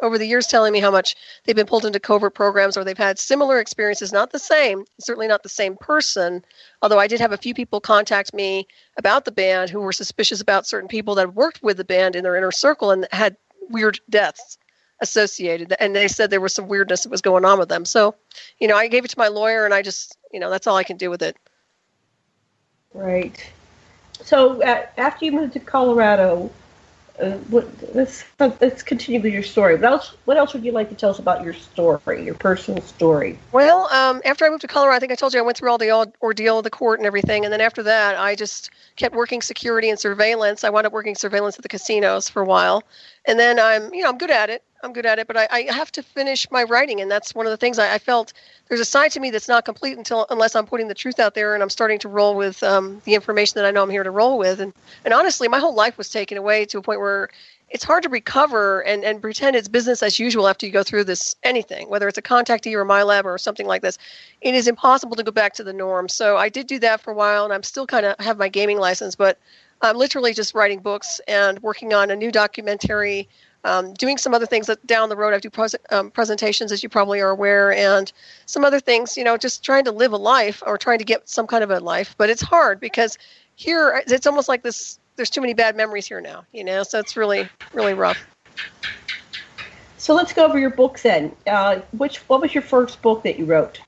S9: telling me how much they've been pulled into covert programs or they've had similar experiences, not the same, certainly not the same person. Although I did have a few people contact me about the band who were suspicious about certain people that worked with the band in their inner circle and had weird deaths associated. And they said there was some weirdness that was going on with them. So, I gave it to my lawyer and I just, that's all I can do with it.
S6: Right. So after you moved to Colorado, let's continue with your story. What else would you like to tell us about your story, your personal story?
S9: Well, after I moved to Colorado, I think I told you I went through all the ordeal of the court and everything. And then after that, I just kept working security and surveillance. I wound up working surveillance at the casinos for a while. And then I'm good at it. But I have to finish my writing, and that's one of the things I felt there's a side to me that's not complete unless I'm putting the truth out there and I'm starting to roll with the information that I know I'm here to roll with. And honestly, my whole life was taken away to a point where it's hard to recover and pretend it's business as usual after you go through this anything, whether it's a contactee or a MyLab or something like this. It is impossible to go back to the norm. So I did do that for a while, and I'm still kind of have my gaming license, but I'm literally just writing books and working on a new documentary. Doing some other things that down the road. I do presentations, as you probably are aware, and some other things, just trying to live a life or trying to get some kind of a life. But it's hard because here it's almost like this. There's too many bad memories here now, so it's really, really rough.
S6: So let's go over your books then. What was your first book that you wrote?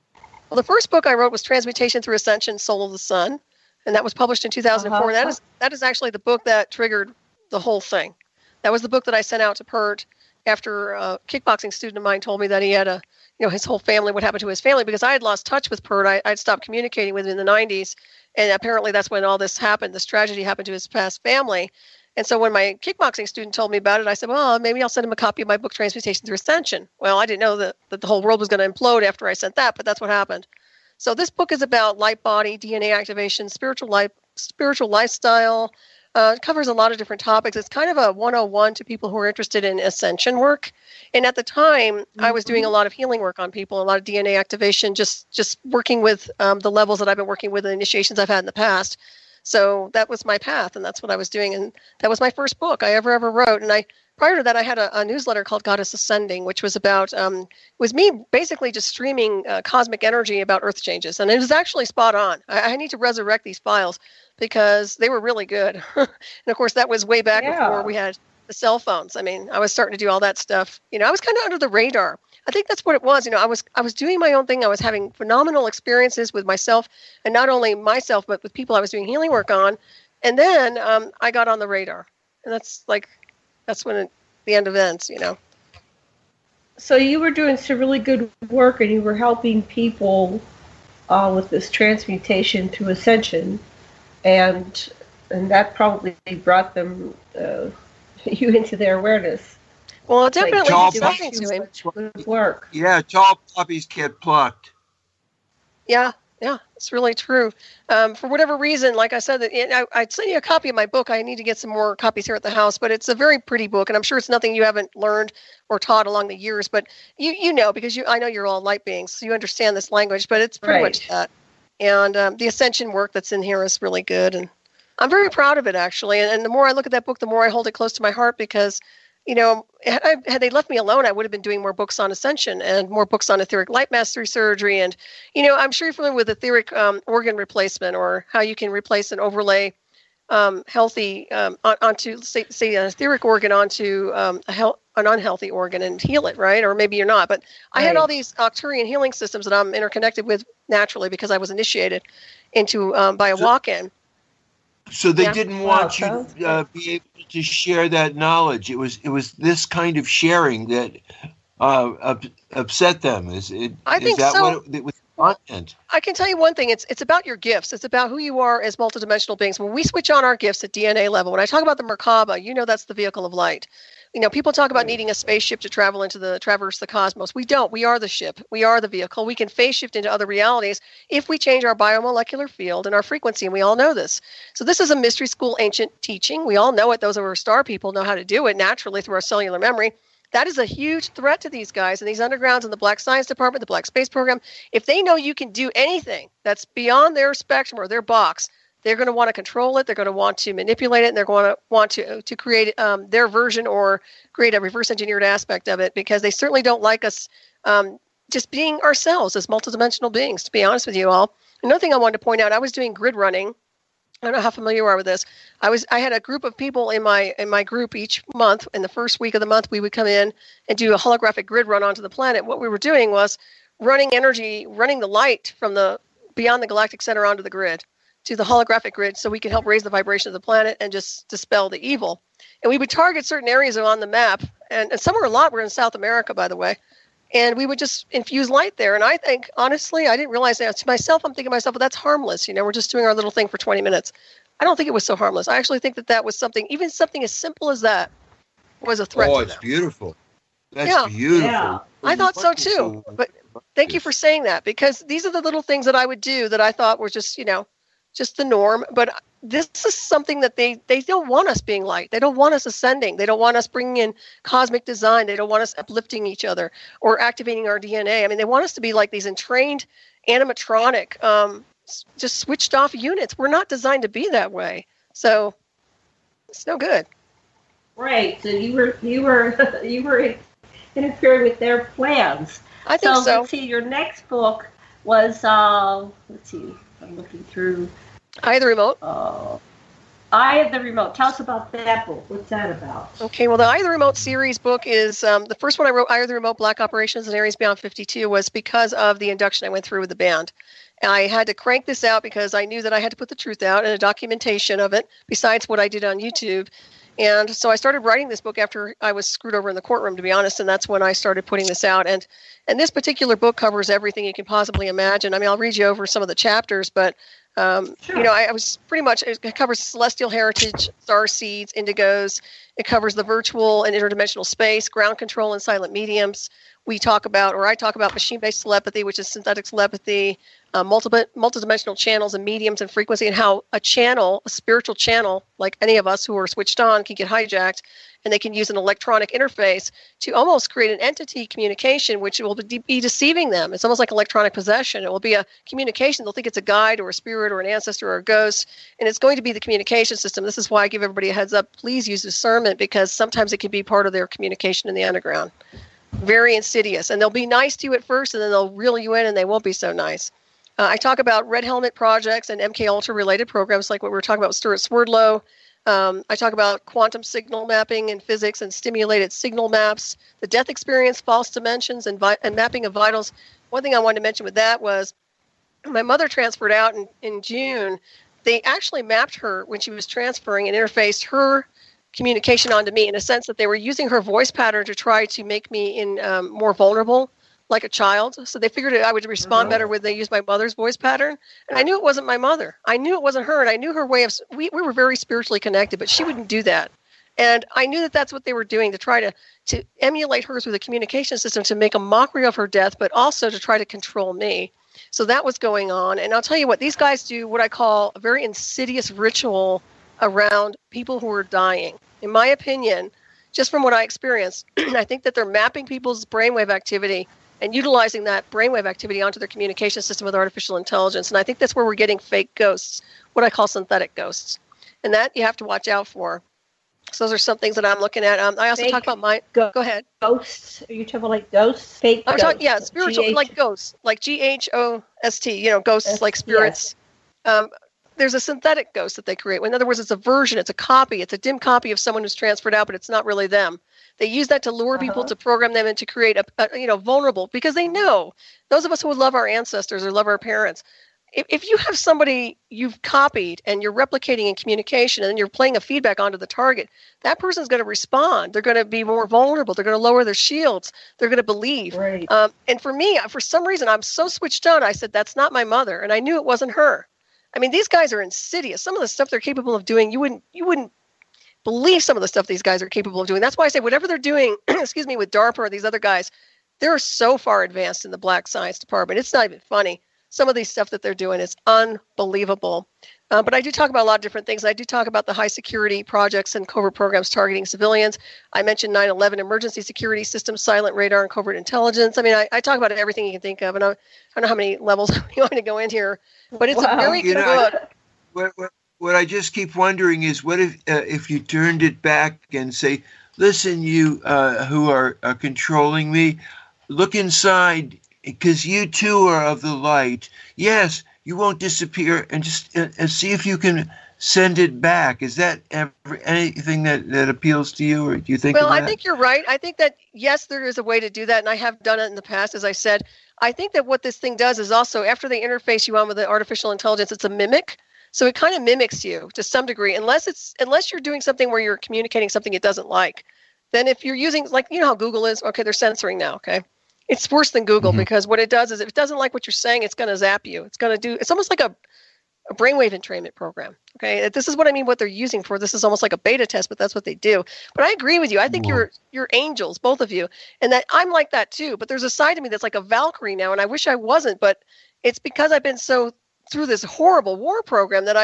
S9: Well, the first book I wrote was Transmutation Through Ascension, Soul of the Sun, and that was published in 2004. That is actually the book that triggered the whole thing. That was the book that I sent out to PERT after a kickboxing student of mine told me that he had his whole family, what happened to his family, because I had lost touch with PERT. I'd stopped communicating with him in the 90s, and apparently that's when all this happened. This tragedy happened to his past family. And so when my kickboxing student told me about it, I said, well, maybe I'll send him a copy of my book, Transmutation Through Ascension. Well, I didn't know that the whole world was going to implode after I sent that, but that's what happened. So this book is about light body, DNA activation, spiritual lifestyle. It covers a lot of different topics. It's kind of a 101 to people who are interested in ascension work. And at the time, I was doing a lot of healing work on people, a lot of DNA activation, just working with the levels that I've been working with, the initiations I've had in the past. So that was my path, and that's what I was doing. And that was my first book I ever wrote. And prior to that, I had a newsletter called Goddess Ascending, which was about, was me basically just streaming cosmic energy about earth changes. And it was actually spot on. I need to resurrect these files because they were really good. And of course, that was way back before we had the cell phones. I mean, I was starting to do all that stuff. I was kind of under the radar. I think that's what it was. I was doing my own thing. I was having phenomenal experiences with myself, and not only myself, but with people I was doing healing work on. And then I got on the radar, and that's when the end of ends,
S6: So you were doing some really good work, and you were helping people with this transmutation through ascension. And and that probably brought them you into their awareness.
S9: Well, it definitely
S7: Tall
S9: did something to him.
S6: Good work.
S7: Yeah, tall poppies get plucked.
S9: Yeah, it's really true. For whatever reason, like I said, I'd send you a copy of my book. I need to get some more copies here at the house, but it's a very pretty book, and I'm sure it's nothing you haven't learned or taught along the years. But you know, because I know you're all light beings, so you understand this language. But it's pretty much that. And the ascension work that's in here is really good, and I'm very proud of it, actually. And the more I look at that book, the more I hold it close to my heart, because, you know, had they left me alone, I would have been doing more books on ascension and more books on etheric light mastery surgery. And, you know, I'm sure you're familiar with etheric organ replacement, or how you can replace and overlay healthy onto, say, an etheric organ onto an unhealthy organ and heal it, right? Or maybe you're not. But I had all these Arcturian healing systems that I'm interconnected with naturally, because I was initiated into by a walk-in.
S7: So they didn't want you to be able to share that knowledge. It was this kind of sharing that upset them. Is that so. What it was? Content.
S9: I can tell you one thing. It's about your gifts. It's about who you are as multidimensional beings. When we switch on our gifts at DNA level, when I talk about the Merkaba, you know that's the vehicle of light. You know, people talk about needing a spaceship to traverse the cosmos. We don't. We are the ship. We are the vehicle. We can phase shift into other realities if we change our biomolecular field and our frequency, and we all know this. So this is a mystery school ancient teaching. We all know it. Those of our star people know how to do it naturally through our cellular memory. That is a huge threat to these guys and these undergrounds in the Black Science Department, the Black Space Program. If they know you can do anything that's beyond their spectrum or their box, they're going to want to control it. They're going to want to manipulate it, and they're going to want to create their version or create a reverse engineered aspect of it, because they certainly don't like us just being ourselves as multidimensional beings, to be honest with you all. Another thing I wanted to point out, I was doing grid running. I don't know how familiar you are with this. I had a group of people in my group each month. In the first week of the month, we would come in and do a holographic grid run onto the planet. What we were doing was running the light from the beyond the galactic center onto the grid, to the holographic grid, so we can help raise the vibration of the planet and just dispel the evil. And we would target certain areas on the map, and some were in South America, by the way. And we would just infuse light there. And I think, honestly, I didn't realize that. To myself, I'm thinking to myself, well, that's harmless. You know, we're just doing our little thing for 20 minutes. I don't think it was so harmless. I actually think that was something, even something as simple as that was a threat to them.
S7: Oh, it's beautiful. That's beautiful. Yeah.
S9: I thought so too. But thank you for saying that, because these are the little things that I would do that I thought were just, you know, just the norm. But this is something that they don't want us being light. They don't want us ascending. They don't want us bringing in cosmic design. They don't want us uplifting each other or activating our DNA. I mean, they want us to be like these entrained animatronic, just switched off units. We're not designed to be that way. So it's no good.
S6: Right. So you were interfering with their plans.
S9: I think so.
S6: Let's see. Your next book was let's see. I'm looking through.
S9: Eye of the Remote.
S6: Eye of the Remote. Tell us about that book. What's that about?
S9: Okay, well, the Eye of the Remote series book is the first one I wrote, Eye of the Remote, Black Operations in Areas Beyond 52, was because of the induction I went through with the band. And I had to crank this out because I knew that I had to put the truth out and a documentation of it, besides what I did on YouTube. And so I started writing this book after I was screwed over in the courtroom, to be honest, and that's when I started putting this out. And this particular book covers everything you can possibly imagine. I mean, I'll read you over some of the chapters, but you know, I was pretty much, it covers celestial heritage, star seeds, indigos. It covers the virtual and interdimensional space, ground control and silent mediums. I talk about machine-based telepathy, which is synthetic telepathy, multidimensional channels and mediums and frequency, and how a spiritual channel, like any of us who are switched on, can get hijacked, and they can use an electronic interface to almost create an entity communication, which will be deceiving them. It's almost like electronic possession. It will be a communication. They'll think it's a guide or a spirit or an ancestor or a ghost, and it's going to be the communication system. This is why I give everybody a heads up. Please use discernment, because sometimes it can be part of their communication in the underground. Very insidious. And they'll be nice to you at first, and then they'll reel you in, and they won't be so nice. I talk about Red Helmet projects and MK Ultra related programs, like what we were talking about with Stuart Swerdlow. I talk about quantum signal mapping in physics and stimulated signal maps, the death experience, false dimensions, and mapping of vitals. One thing I wanted to mention with that was my mother transferred out in June. They actually mapped her when she was transferring and interfaced her communication onto me, in a sense that they were using her voice pattern to try to make me more vulnerable like a child. So they figured I would respond better when they used my mother's voice pattern. And I knew it wasn't my mother. I knew it wasn't her. And I knew her way of, we were very spiritually connected, but she wouldn't do that. And I knew that that's what they were doing, to try to emulate her through the communication system, to make a mockery of her death, but also to try to control me. So that was going on. And I'll tell you what, these guys do what I call a very insidious ritual around people who are dying. In my opinion, just from what I experienced, I think that they're mapping people's brainwave activity and utilizing that brainwave activity onto their communication system with artificial intelligence. And I think that's where we're getting fake ghosts, what I call synthetic ghosts. And that you have to watch out for. So those are some things that I'm looking at. I also talk about my... Go ahead.
S6: Ghosts? Are you talking about like ghosts? Fake ghosts?
S9: Talking, yeah, spiritual, like ghosts. Like Ghost, ghosts like spirits. Yes. There's a synthetic ghost that they create. In other words, it's a version, it's a copy, it's a dim copy of someone who's transferred out, but it's not really them. They use that to lure people, to program them, and to create a vulnerable, because they know, those of us who love our ancestors or love our parents, if you have somebody you've copied and you're replicating in communication and then you're playing a feedback onto the target, that person's going to respond. They're going to be more vulnerable. They're going to lower their shields. They're going to believe. Right. And for me, for some reason, I'm so switched on. I said, that's not my mother. And I knew it wasn't her. I mean, these guys are insidious. Some of the stuff they're capable of doing, you wouldn't believe some of the stuff these guys are capable of doing. That's why I say whatever they're doing, excuse me, with DARPA or these other guys, they're so far advanced in the black science department. It's not even funny. Some of these stuff that they're doing is unbelievable. But I do talk about a lot of different things. I do talk about the high security projects and covert programs targeting civilians. I mentioned 9/11 emergency security systems, silent radar, and covert intelligence. I mean, I talk about everything you can think of, and I don't know how many levels you want me to go in here, but it's a very good book.
S7: What I just keep wondering is, what if you turned it back and say, listen, you who are controlling me, look inside, because you too are of the light. Yes, you won't disappear, and just see if you can send it back. Is that anything that appeals to you, or do you think?
S9: Well, I think you're right. I think that, yes, there is a way to do that, and I have done it in the past, as I said. I think that what this thing does is also, after they interface you on with the artificial intelligence, it's a mimic. So it kind of mimics you to some degree, unless you're doing something where you're communicating something it doesn't like. Then if you're using, like, you know how Google is, okay, they're censoring now, okay? It's worse than Google, because what it does is, if it doesn't like what you're saying, it's going to zap you. It's almost like a brainwave entrainment program. Okay, this is what I mean, what they're using for. This is almost like a beta test, but that's what they do. But I agree with you. I think you're angels, both of you, and that I'm like that too. But there's a side of me that's like a Valkyrie now, and I wish I wasn't. But it's because I've been so through this horrible war program that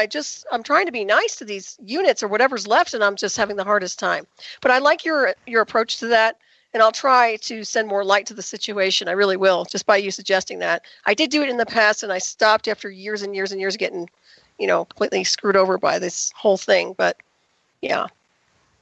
S9: I'm trying to be nice to these units or whatever's left, and I'm just having the hardest time. But I like your approach to that. And I'll try to send more light to the situation. I really will, just by you suggesting that. I did do it in the past, and I stopped after years and years and years of getting, completely screwed over by this whole thing. But, yeah.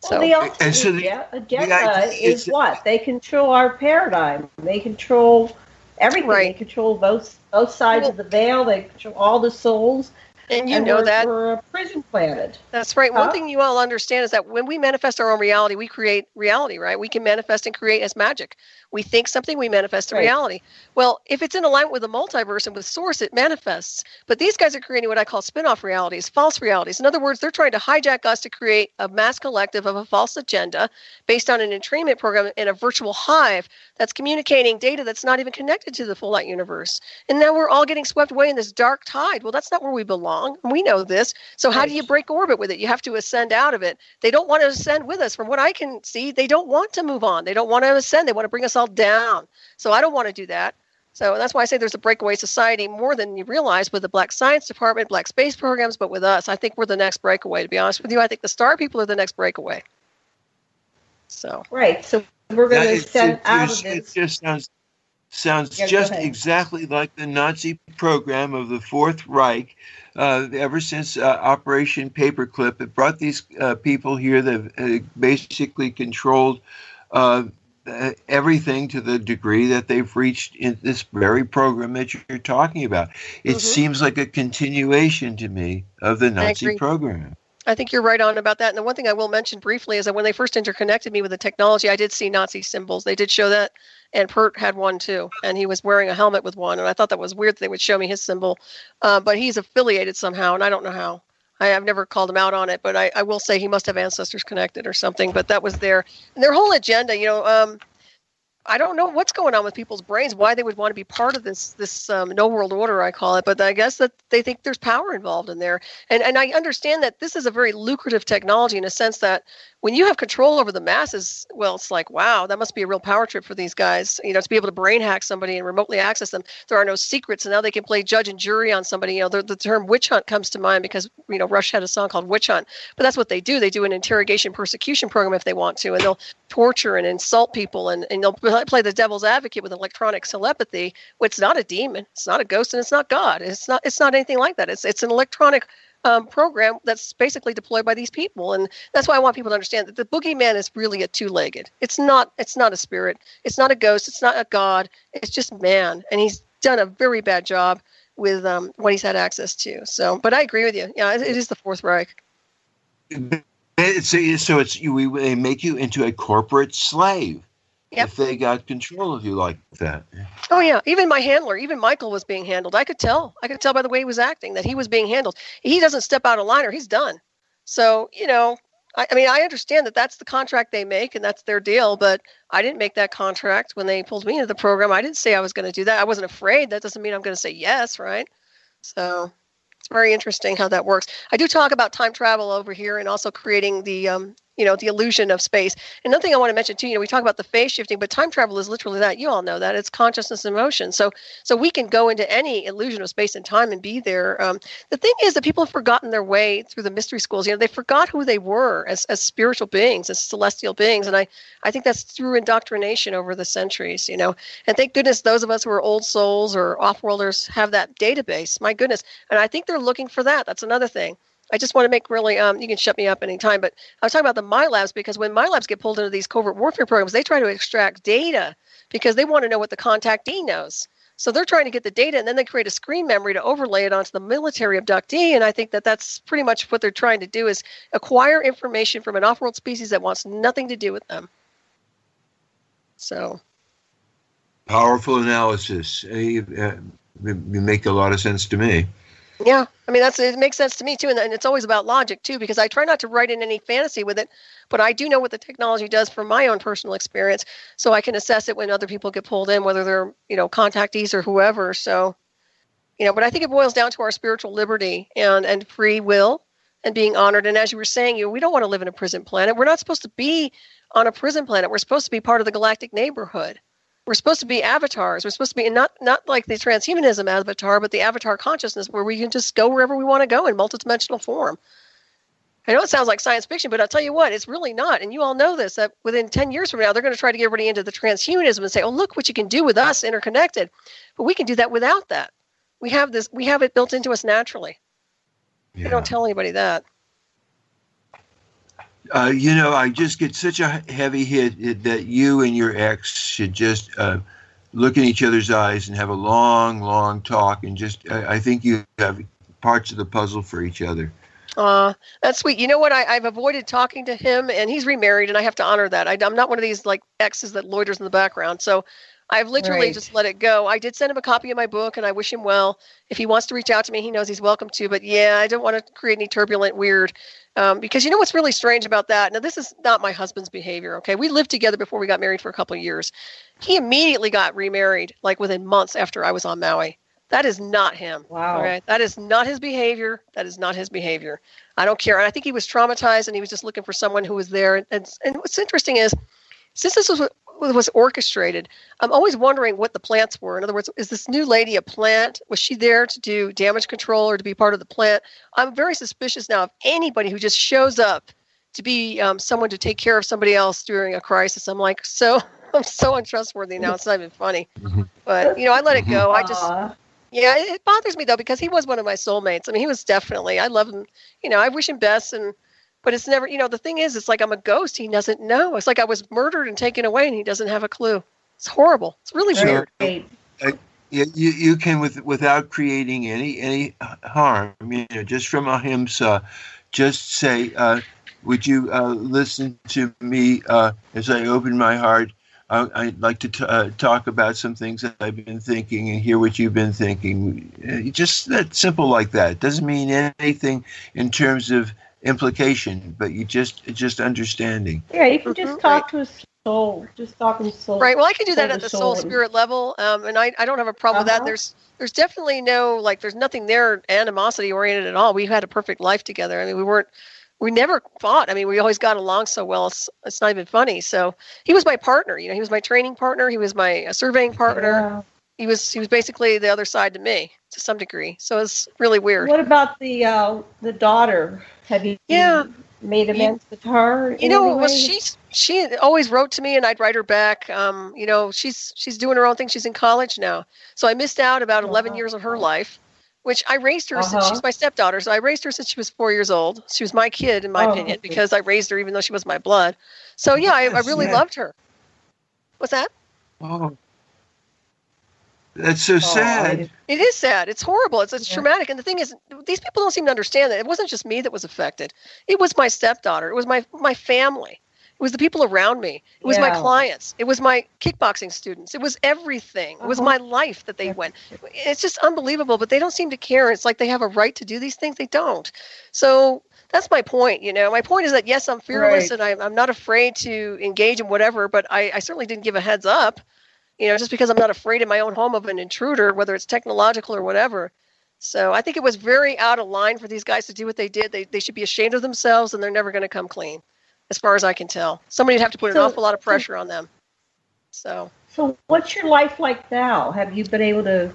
S6: So the agenda is what? They control our paradigm. They control everything. Right. They control both sides of the veil. They control all the souls.
S9: And you know that
S6: we're a prison planet.
S9: That's right. One thing you all understand is that when we manifest our own reality, we create reality, right? We can manifest and create as magic. We think something, we manifest a reality. Well, if it's in alignment with the multiverse and with source, it manifests. But these guys are creating what I call spin-off realities, false realities. In other words, they're trying to hijack us to create a mass collective of a false agenda based on an entrainment program in a virtual hive that's communicating data that's not even connected to the full light universe. And now we're all getting swept away in this dark tide. Well, that's not where we belong. We know this. So how do you break orbit with it? You have to ascend out of it. They don't want to ascend with us. From what I can see, they don't want to move on. They don't want to ascend. They want to bring us all down. So I don't want to do that. So that's why I say there's a breakaway society more than you realize with the Black Science Department, Black Space Programs, but with us, I think we're the next breakaway, to be honest with you. I think the Star people are the next breakaway. So
S6: right. So we're going to ascend out of this.
S7: It just sounds just exactly like the Nazi program of the Fourth Reich. Ever since Operation Paperclip, it brought these people here that basically controlled everything to the degree that they've reached in this very program that you're talking about. It seems like a continuation to me of the Nazi program.
S9: I think you're right on about that. And the one thing I will mention briefly is that when they first interconnected me with the technology, I did see Nazi symbols. They did show that. And Pert had one too. And he was wearing a helmet with one. And I thought that was weird that they would show me his symbol. But he's affiliated somehow. And I don't know how. I've never called him out on it. But I will say he must have ancestors connected or something. But that was and their whole agenda, I don't know what's going on with people's brains, why they would want to be part of this no world order, I call it. But I guess that they think there's power involved in there. And I understand that this is a very lucrative technology in a sense that when you have control over the masses, well, it's like, wow, that must be a real power trip for these guys, to be able to brain hack somebody and remotely access them. There are no secrets, and now they can play judge and jury on somebody. The term witch hunt comes to mind because, Rush had a song called Witch Hunt. But that's what they do. They do an interrogation persecution program if they want to, and they'll torture and insult people, and they'll play the devil's advocate with electronic telepathy. Well, it's not a demon, it's not a ghost, and it's not God. It's not anything like that. It's an electronic program that's basically deployed by these people, and that's why I want people to understand that the boogeyman is really a two-legged. It's not a spirit. It's not a ghost. It's not a god. It's just man, and he's done a very bad job with what he's had access to. So, but I agree with you. Yeah, it is the Fourth Reich.
S7: They make you into a corporate slave.
S9: Yep.
S7: If they got control of you like that.
S9: Oh yeah, even my handler, even Michael was being handled. I could tell by the way he was acting that he was being handled. He doesn't step out of line or he's done. So, I understand that that's the contract they make and that's their deal, but I didn't make that contract when they pulled me into the program. I didn't say I was going to do that. I wasn't afraid. That doesn't mean I'm going to say yes, right? So it's very interesting how that works. I do talk about time travel over here and also creating the the illusion of space. Another thing I want to mention too, we talk about the phase shifting, but time travel is literally that. You all know that. It's consciousness and motion. So we can go into any illusion of space and time and be there. The thing is that people have forgotten their way through the mystery schools. They forgot who they were as spiritual beings, as celestial beings. And I think that's through indoctrination over the centuries, And thank goodness those of us who are old souls or off-worlders have that database. My goodness. And I think they're looking for that. That's another thing. I just want to make really, you can shut me up anytime, but I was talking about the MyLabs because when MyLabs get pulled into these covert warfare programs, they try to extract data because they want to know what the contactee knows. So they're trying to get the data, and then they create a screen memory to overlay it onto the military abductee, and I think that that's pretty much what they're trying to do is acquire information from an off-world species that wants nothing to do with them. So.
S7: Powerful analysis. You make a lot of sense to me.
S9: Yeah, it makes sense to me too, and it's always about logic too, because I try not to write in any fantasy with it, but I do know what the technology does from my own personal experience, so I can assess it when other people get pulled in, whether they're contactees or whoever. So, but I think it boils down to our spiritual liberty and free will and being honored. And as you were saying, we don't want to live in a prison planet. We're not supposed to be on a prison planet. We're supposed to be part of the galactic neighborhood. We're supposed to be avatars. We're supposed to be not like the transhumanism avatar, but the avatar consciousness where we can just go wherever we want to go in multidimensional form. I know it sounds like science fiction, but I'll tell you what, it's really not. And you all know this, that within 10 years from now, they're going to try to get everybody into the transhumanism and say, oh, look what you can do with us interconnected. But we can do that without that. We have it built into us naturally. Yeah. We don't tell anybody that.
S7: I just get such a heavy hit that you and your ex should just look in each other's eyes and have a long, long talk. And I think you have parts of the puzzle for each other.
S9: That's sweet. You know what? I've avoided talking to him, and he's remarried, and I have to honor that. I'm not one of these like exes that loiters in the background. So I've literally just let it go. I did send him a copy of my book, and I wish him well. If he wants to reach out to me, he knows he's welcome to. But yeah, I don't want to create any turbulent, weird. Because what's really strange about that? Now, this is not my husband's behavior, okay? We lived together before we got married for a couple of years. He immediately got remarried, like within months after I was on Maui. That is not him.
S6: Wow.
S9: All right? That is not his behavior. That is not his behavior. I don't care. And I think he was traumatized, and he was just looking for someone who was there. And what's interesting is, since this was orchestrated, I'm always wondering what the plants were. In other words, is this new lady a plant? Was she there to do damage control or to be part of the plant? I'm very suspicious now of anybody who just shows up to be someone to take care of somebody else during a crisis. I'm so untrustworthy now. It's not even funny. But, I let it go. It bothers me, though, because he was one of my soulmates. He was definitely, I love him. I wish him best, but it's never, the thing is, it's like I'm a ghost. He doesn't know. It's like I was murdered and taken away, and he doesn't have a clue. It's horrible. It's really weird.
S7: You can, without creating any harm, just from ahimsa, just say, would you listen to me as I open my heart? I'd like to talk about some things that I've been thinking and hear what you've been thinking. Just that simple like that. It doesn't mean anything in terms of implication, but you just understanding.
S6: Yeah, you can just talk to a soul. Just talking soul.
S9: Right. Well, I can do that at the soul spirit level, and I don't have a problem with that. There's definitely no there's nothing there animosity oriented at all. We had a perfect life together. I mean, we never fought. I mean, we always got along so well. It's not even funny. So he was my partner. He was my training partner. He was my surveying partner. Yeah. He was basically the other side to me to some degree. So it's really weird.
S6: What about the daughter? Have you made amends with her?
S9: She always wrote to me, and I'd write her back. She's doing her own thing. She's in college now, so I missed out about 11 years of her life, which I raised her since she's my stepdaughter. So I raised her since she was 4 years old. She was my kid, in my opinion, because I raised her even though she was my blood. So yeah, I really loved her. What's that?
S7: Oh. That's so sad.
S9: It is sad. It's horrible. It's traumatic. And the thing is, these people don't seem to understand that it wasn't just me that was affected. It was my stepdaughter. It was my family. It was the people around me. It was my clients. It was my kickboxing students. It was everything. It was my life that they went. It's just unbelievable, but they don't seem to care. It's like they have a right to do these things. They don't. So that's my point. My point is that, yes, I'm fearless and I'm not afraid to engage in whatever, but I certainly didn't give a heads up. Just because I'm not afraid in my own home of an intruder, whether it's technological or whatever. So I think it was very out of line for these guys to do what they did. They should be ashamed of themselves, and they're never going to come clean, as far as I can tell. Somebody would have to put an awful lot of pressure on them. So
S6: what's your life like now? Have you been able to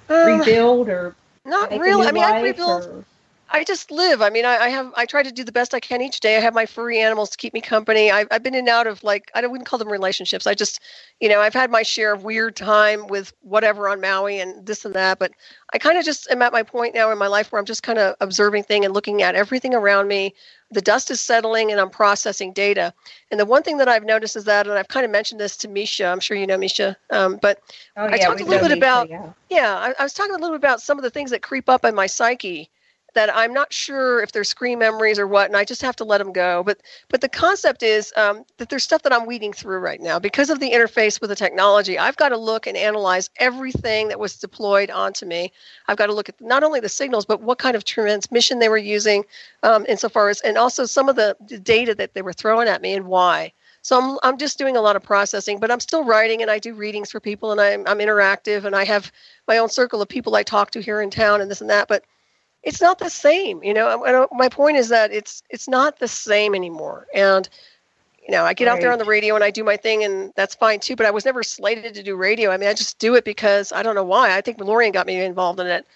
S6: rebuild or
S9: not really? I mean, I rebuild. I just live. I mean, I try to do the best I can each day. I have my furry animals to keep me company. I've been in and out of I wouldn't call them relationships. I just, I've had my share of weird time with whatever on Maui and this and that. But I kind of just am at my point now in my life where I'm just kind of observing things and looking at everything around me. The dust is settling and I'm processing data. And the one thing that I've noticed is that, and I've kind of mentioned this to Misha, I'm sure you know Misha, but I talked a little bit about, I was talking a little bit about some of the things that creep up in my psyche that I'm not sure if they're screen memories or what, and I just have to let them go. But the concept is that there's stuff that I'm weeding through right now. Because of the interface with the technology, I've got to look and analyze everything that was deployed onto me. I've got to look at not only the signals, but what kind of transmission they were using insofar as, and also some of the data that they were throwing at me and why. So I'm just doing a lot of processing, but I'm still writing, and I do readings for people, and I'm interactive, and I have my own circle of people I talk to here in town and this and that, but it's not the same, My point is that it's not the same anymore. And, I get out there on the radio and I do my thing, and that's fine too. But I was never slated to do radio. I mean, I just do it because I don't know why. I think Lorian got me involved in it.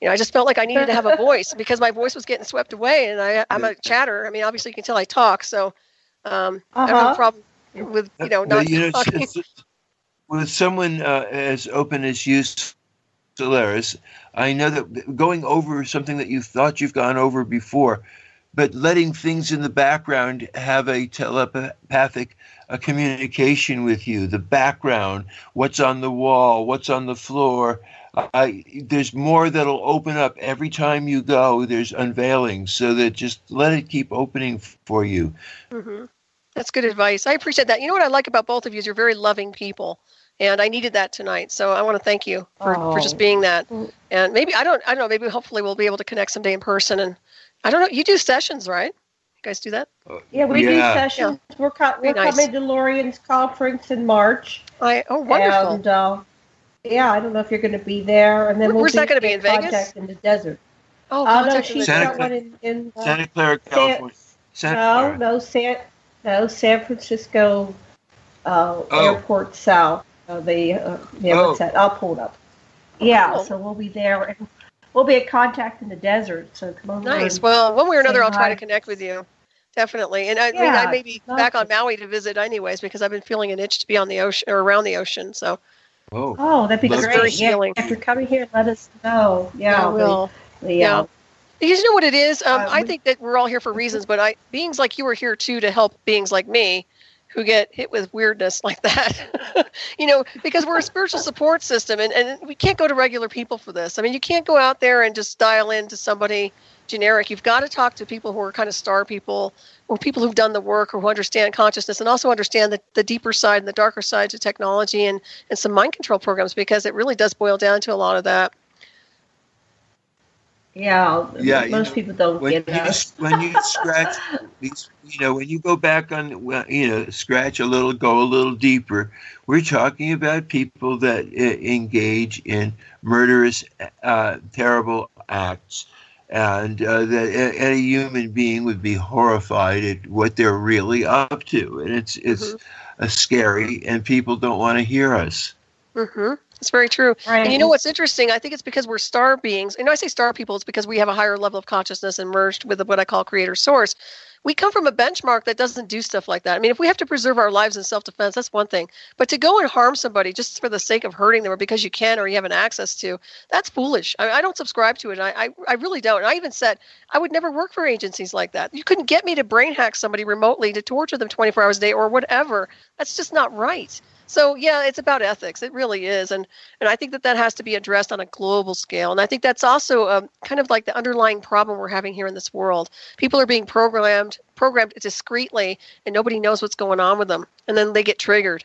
S9: I just felt like I needed to have a voice because my voice was getting swept away, and I'm a chatter. I mean, obviously you can tell I talk, so I have a problem with not talking.
S7: With someone as open as you, Solaris, I know that going over something that you thought you've gone over before, but letting things in the background have a telepathic communication with you, the background, what's on the wall, what's on the floor. There's more that'll open up every time you go. There's unveiling, so that just let it keep opening for you.
S9: Mm-hmm. That's good advice. I appreciate that. You know what I like about both of you is you're very loving people. And I needed that tonight, so I want to thank you for just being that. And maybe I don't know. Maybe hopefully we'll be able to connect someday in person. And I don't know. You do sessions, right? You guys do that?
S6: Yeah, we do sessions. Yeah. We're coming to Lorian's conference in March.
S9: Wonderful.
S6: And I don't know if you're going to be there. And then
S9: where's that going to be in Vegas?
S6: Contact in the desert.
S9: Oh,
S6: no, she's got one in
S7: Santa Clara, California.
S6: San Francisco Airport South. What's that? I'll pull it up. Yeah, so we'll be there, and we'll be at Contact in the Desert. So come on.
S9: Nice. Well, one way or another, I'll try to connect with you. Definitely, and I mean, I may be back on Maui to visit, anyways, because I've been feeling an itch to be on the ocean or around the ocean. So.
S6: Oh, that'd be great. Yeah, if you're coming here, let us know. Yeah,
S9: I will. Yeah. Because you know what it is? I think that we're all here for reasons, but beings like you are here too to help beings like me, who get hit with weirdness like that, because we're a spiritual support system, and we can't go to regular people for this. I mean, you can't go out there and just dial into somebody generic. You've got to talk to people who are kind of star people, or people who've done the work, or who understand consciousness, and also understand the deeper side and the darker side to technology and some mind control programs, because it really does boil down to a lot of that.
S6: Yeah. Most people don't get us.
S7: When you scratch, when you go back on, scratch a little, go a little deeper. We're talking about people that engage in murderous, terrible acts, and that any human being would be horrified at what they're really up to, and it's scary, and people don't want to hear us.
S9: Mm-hmm. It's very true.
S6: Right.
S9: And you know what's interesting? I think it's because we're star beings. I say star people, it's because we have a higher level of consciousness and merged with what I call creator source. We come from a benchmark that doesn't do stuff like that. I mean, if we have to preserve our lives in self-defense, that's one thing. But to go and harm somebody just for the sake of hurting them or because you can or you have an access to, that's foolish. I don't subscribe to it. I really don't. And I even said I would never work for agencies like that. You couldn't get me to brain hack somebody remotely to torture them 24 hours a day or whatever. That's just not right. So, yeah, it's about ethics. It really is. And I think that has to be addressed on a global scale. And I think that's also kind of like the underlying problem we're having here in this world. People are being programmed discreetly, and nobody knows what's going on with them. And then they get triggered.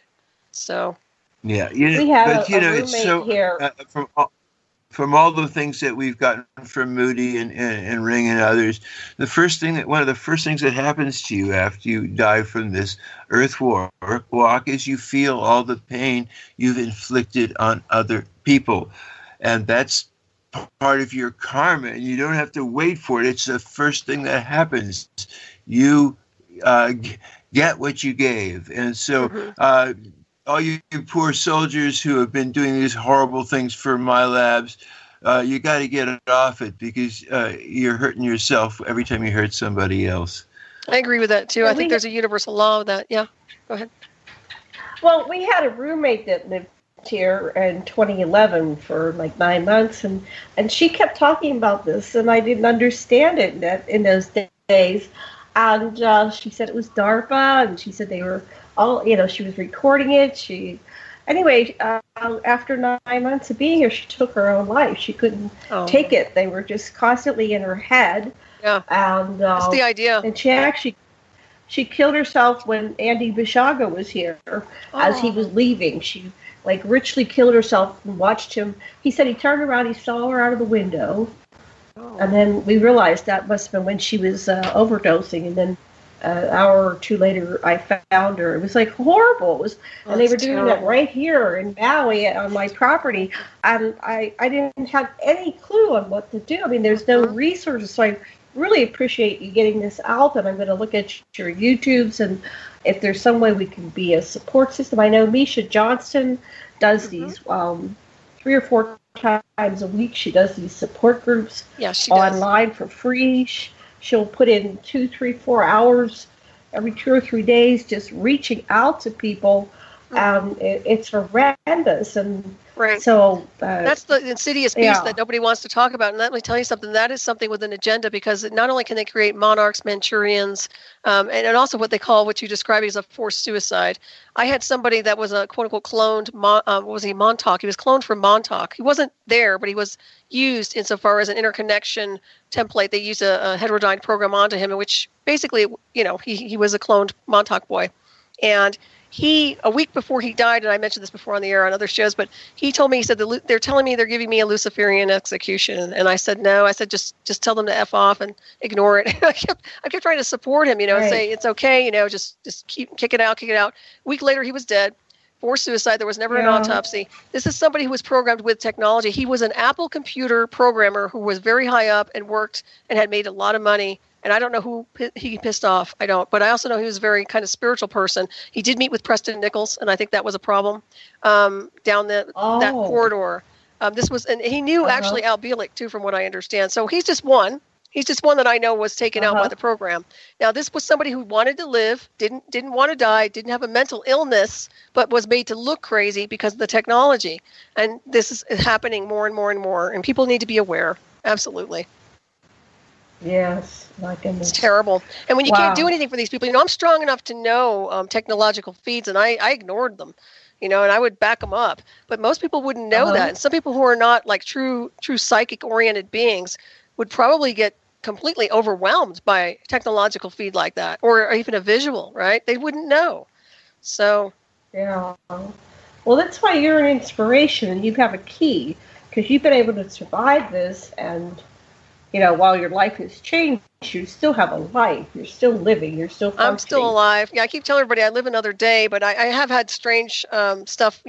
S9: So.
S7: Yeah.
S6: We have a roommate
S7: it's so,
S6: here.
S7: From all the things that we've gotten from Moody and Ring and others, one of the first things that happens to you after you die from this earth walk is you feel all the pain you've inflicted on other people. And that's part of your karma, and you don't have to wait for it. It's the first thing that happens. You get what you gave. And so all you poor soldiers who have been doing these horrible things for my labs, you got to get off it, because you're hurting yourself every time you hurt somebody else.
S9: I agree with that, too. I think there's a universal law of that. Yeah, go ahead.
S6: Well, we had a roommate that lived here in 2011 for like 9 months, and she kept talking about this, and I didn't understand it in those days. And she said it was DARPA, and she said they were all, she was recording it. After 9 months of being here, she took her own life. She couldn't take it. They were just constantly in her head.
S9: Yeah,
S6: and
S9: that's the idea.
S6: And she killed herself when Andy Bishaga was here as he was leaving. She richly killed herself and watched him. He said he turned around, he saw her out of the window. And then we realized that must have been when she was overdosing. And then an hour or two later, I found her. It was horrible. And they were doing that right here in Maui on my property. And I didn't have any clue on what to do. I mean, there's no resources. So I really appreciate you getting this out. And I'm going to look at your YouTubes, and if there's some way we can be a support system. I know Misha Johnston does these 3 or 4 times a week. She does these support groups online for free. She'll put in 2, 3, 4 hours every 2 or 3 days just reaching out to people. It's horrendous. And so
S9: that's the insidious piece that nobody wants to talk about. And let me tell you something, that is something with an agenda, because not only can they create monarchs, Manchurians, and also what they call, what you describe as a forced suicide. I had somebody that was a quote-unquote cloned, Montauk. He was cloned from Montauk. He wasn't there, but he was used insofar as an interconnection template. They used a heterodyne program onto him, in which basically, he was a cloned Montauk boy. And a week before he died, and I mentioned this before on the air on other shows, but he told me, he said, they're telling me they're giving me a Luciferian execution. And I said, no. I said, just tell them to F off and ignore it. I kept trying to support him, and say, it's okay, just kick it out. A week later, he was dead. For suicide. There was never an autopsy. This is somebody who was programmed with technology. He was an Apple computer programmer who was very high up and worked and had made a lot of money. And I don't know who he pissed off. I don't. But I also know he was a very kind of spiritual person. He did meet with Preston Nichols, and I think that was a problem down that corridor. And he knew actually Al Bielek too, from what I understand. So he's just one. He's just one that I know was taken out by the program. Now, this was somebody who wanted to live, didn't want to die, didn't have a mental illness, but was made to look crazy because of the technology. And this is happening more and more and more. And people need to be aware. Absolutely.
S6: Yes, my goodness.
S9: It's terrible. And when you can't do anything for these people, I'm strong enough to know technological feeds, and I ignored them, and I would back them up. But most people wouldn't know that. And some people who are not like true psychic-oriented beings would probably get completely overwhelmed by technological feed like that, or even a visual, right? They wouldn't know. So.
S6: Yeah. Well, that's why you're an inspiration, and you have a key, because you've been able to survive this, and while your life has changed, you still have a life. You're still living. You're still functioning.
S9: I'm still alive. Yeah, I keep telling everybody I live another day, but I have had strange stuff.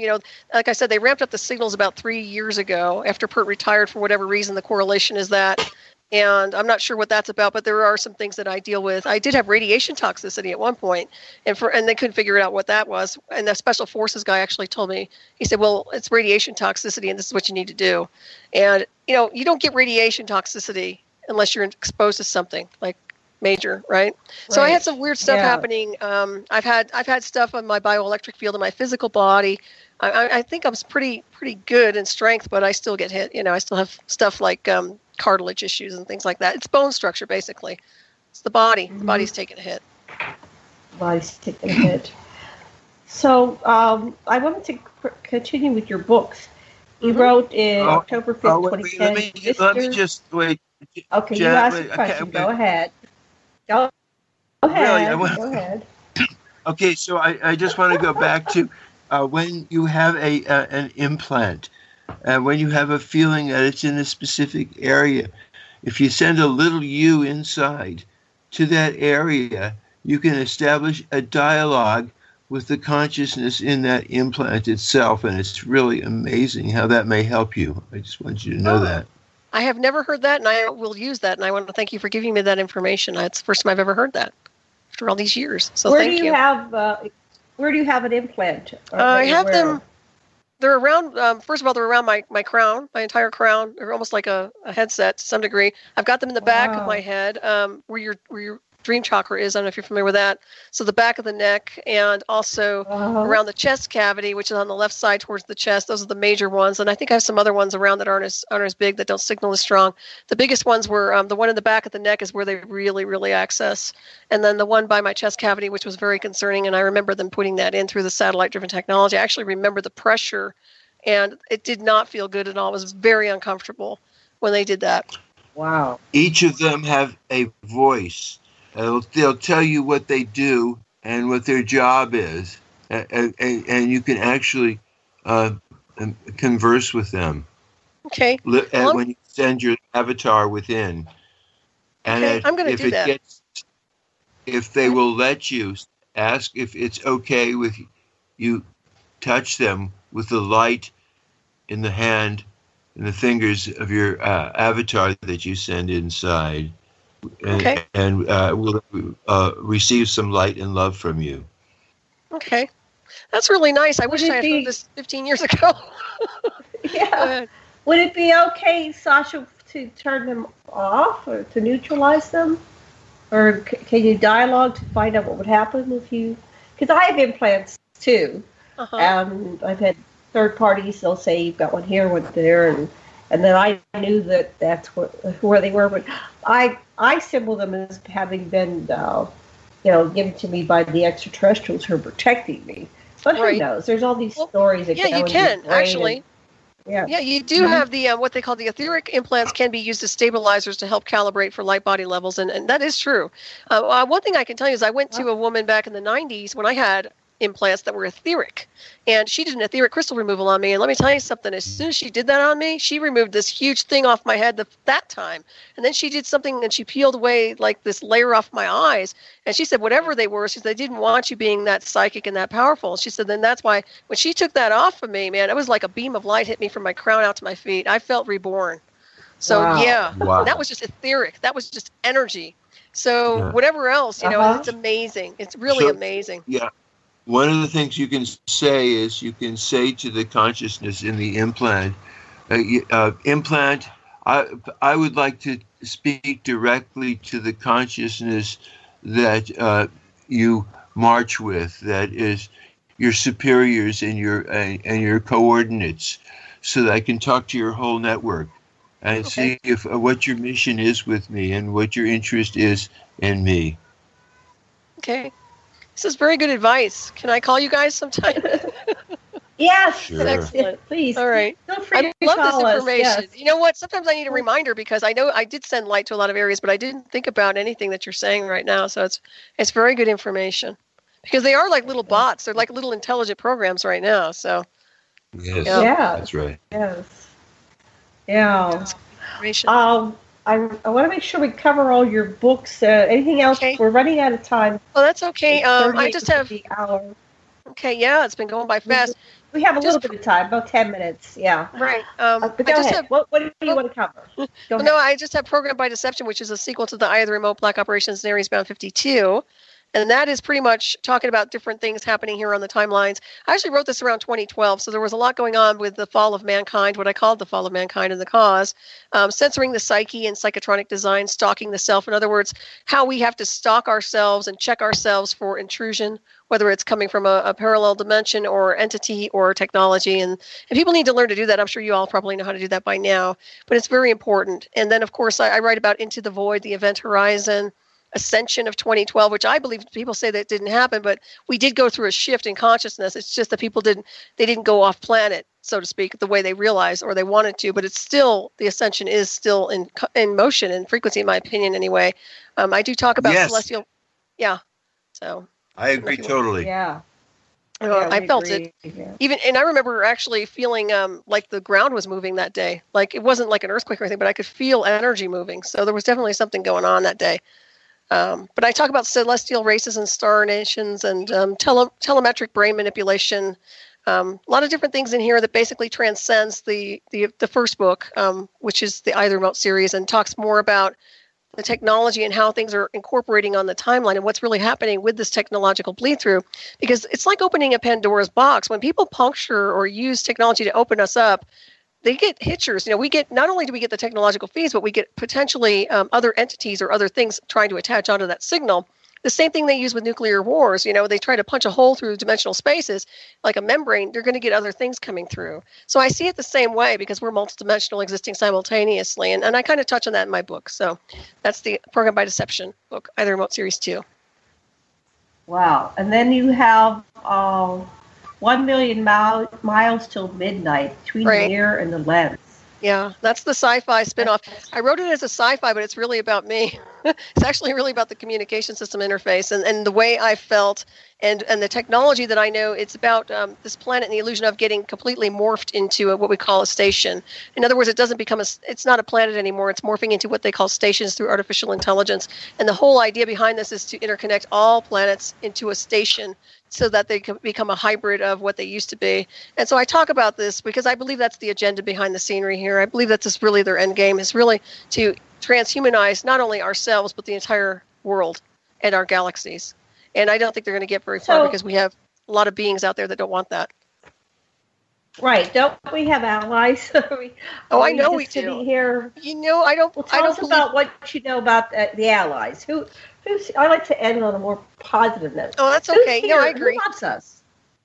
S9: Like I said, they ramped up the signals about 3 years ago after Pert retired for whatever reason. The correlation is that. And I'm not sure what that's about, but there are some things that I deal with. I did have radiation toxicity at one point, and they couldn't figure out what that was. And the special forces guy actually told me, he said, well, it's radiation toxicity, and this is what you need to do. And, you don't get radiation toxicity unless you're exposed to something like major, right? So I had some weird stuff happening. I've had stuff on my bioelectric field in my physical body. I think I'm pretty good in strength, but I still get hit. I still have stuff like cartilage issues and things like that. It's bone structure, basically. It's the body. Mm-hmm. The body's taking a hit.
S6: Body's taking a hit. So I wanted to continue with your books. You wrote in October 5th, 2010.
S7: Let me just wait.
S6: Okay, you asked a question. Go ahead. Go ahead.
S7: Really,
S6: go ahead.
S7: Okay, so I just want to go back to when you have an implant. When you have a feeling that it's in a specific area, if you send a little you inside to that area, you can establish a dialogue with the consciousness in that implant itself, and it's really amazing how that may help you. I just want you to know that.
S9: I have never heard that, and I will use that, and I want to thank you for giving me that information. It's the first time I've ever heard that after all these years, so thank you.
S6: Where do you have an implant?
S9: I have them. They're around, first of all, they're around my crown, my entire crown. They're almost like a headset to some degree. I've got them in the back of my head, where your dream chakra is. I don't know if you're familiar with that. So the back of the neck, and also around the chest cavity, which is on the left side towards the chest. Those are the major ones. And I think I have some other ones around that aren't as big, that don't signal as strong. The biggest ones were the one in the back of the neck is where they really, really access. And then the one by my chest cavity, which was very concerning. And I remember them putting that in through the satellite-driven technology. I actually remember the pressure, and it did not feel good at all. It was very uncomfortable when they did that.
S6: Wow.
S7: Each of them have a voice. They'll tell you what they do and what their job is, and you can actually converse with them.
S9: Okay.
S7: When you send your avatar within. And
S9: okay, I'm going to do that.
S7: If they will let you, ask if it's okay with you touch them with the light in the hand and the fingers of your avatar that you send inside. And we'll receive some light and love from you.
S9: Okay. That's really nice. I wish I had heard this 15 years ago.
S6: Yeah. Would it be okay, Sasha, to turn them off or to neutralize them? Or can you dialogue to find out what would happen if you... Because I have implants, too. And I've had third parties, they'll say, you've got one here, one there, and then I knew that's where they were. But I symbol them as having been, given to me by the extraterrestrials who are protecting me. But who knows? There's all these stories that go
S9: you can, actually.
S6: Yeah,
S9: you do have the what they call the etheric implants can be used as stabilizers to help calibrate for light body levels, and that is true. One thing I can tell you is I went to a woman back in the 90s when I had implants that were etheric, and she did an etheric crystal removal on me, and let me tell you something, as soon as she did that on me, she removed this huge thing off my head that time, and then she did something and she peeled away like this layer off my eyes, and she said whatever they were, she said they didn't want you being that psychic and that powerful. She said then that's why when she took that off of me, man, it was like a beam of light hit me from my crown out to my feet. I felt reborn. So that was just etheric, that was just energy. So whatever else, it's amazing. It's really amazing.
S7: Yeah. One of the things you can say is you can say to the consciousness in the implant, I would like to speak directly to the consciousness that you march with, that is your superiors and your coordinates, so that I can talk to your whole network and see if what your mission is with me and what your interest is in me.
S9: Okay. This is very good advice. Can I call you guys sometime?
S6: Yes.
S7: Sure.
S6: Excellent. Please.
S9: All right.
S6: Feel free
S9: I love this information.
S6: Yes.
S9: You know what? Sometimes I need a reminder because I know I did send light to a lot of areas, but I didn't think about anything that you're saying right now. So it's very good information because they are like little bots. They're like little intelligent programs right now. So.
S7: Yes.
S6: Yeah.
S7: That's right.
S6: Yes. Yeah.
S9: Information.
S6: I want to make sure we cover all your books. Anything else? Okay. We're running out of time.
S9: Oh, that's okay. I just have
S6: the hour.
S9: Okay, yeah, it's been going by fast.
S6: We have a little bit of time, about 10 minutes. Yeah.
S9: Right.
S6: But go ahead. What do you want to cover? Go ahead.
S9: No, I just have Program by Deception, which is a sequel to the Eye of the Remote Black Operations and Aries Bound 52. And that is pretty much talking about different things happening here on the timelines. I actually wrote this around 2012, so there was a lot going on with the fall of mankind, what I called the fall of mankind and the cause, censoring the psyche and psychotronic design, stalking the self. In other words, how we have to stalk ourselves and check ourselves for intrusion, whether it's coming from a parallel dimension or entity or technology. And people need to learn to do that. I'm sure you all probably know how to do that by now, but it's very important. And then, of course, I write about Into the Void, the Event Horizon, Ascension of 2012, which I believe people say that didn't happen, but we did go through a shift in consciousness. It's just that people didn't go off planet, so to speak, the way they realized or they wanted to, but it's still, the ascension is still in motion and frequency, in my opinion, anyway. I do talk about celestial. Yeah. So
S7: I agree totally.
S6: Yeah.
S9: I felt it. Even, and I remember actually feeling like the ground was moving that day. Like it wasn't like an earthquake or anything, but I could feel energy moving. So there was definitely something going on that day. But I talk about celestial races and star nations and telemetric brain manipulation. A lot of different things in here that basically transcends the first book, which is the Eye of the Remote series, and talks more about the technology and how things are incorporating on the timeline and what's really happening with this technological bleed through. Because it's like opening a Pandora's box. When people puncture or use technology to open us up, they get hitchers. You know, we get, not only do we get the technological feeds, but we get potentially other entities or other things trying to attach onto that signal. The same thing they use with nuclear wars. You know, they try to punch a hole through dimensional spaces like a membrane. They're going to get other things coming through. So I see it the same way because we're multidimensional, existing simultaneously. And I kind of touch on that in my book. So that's the Program by Deception book, Eye of the Remote Series 2.
S6: Wow. And then you have 1 million miles till midnight between the mirror and the lens.
S9: Yeah, that's the sci-fi spinoff. I wrote it as a sci-fi, but it's really about me. It's actually really about the communication system interface and the way I felt and the technology that I know. It's about this planet and the illusion of getting completely morphed into what we call a station. In other words, it doesn't become it's not a planet anymore. It's morphing into what they call stations through artificial intelligence. And the whole idea behind this is to interconnect all planets into a station so that they can become a hybrid of what they used to be. And so I talk about this because I believe that's the agenda behind the scenery here. I believe that's really their end game, is really to transhumanize not only ourselves, but the entire world and our galaxies. And I don't think they're going to get very far because we have a lot of beings out there that don't want that.
S6: Right. Don't we have allies?
S9: I know we do.
S6: Sitting here.
S9: You know, I don't.
S6: Well, tell us about what you know about the allies. I like to end on a more positive note.
S9: Oh, that's okay. No, I agree.
S6: Who loves us?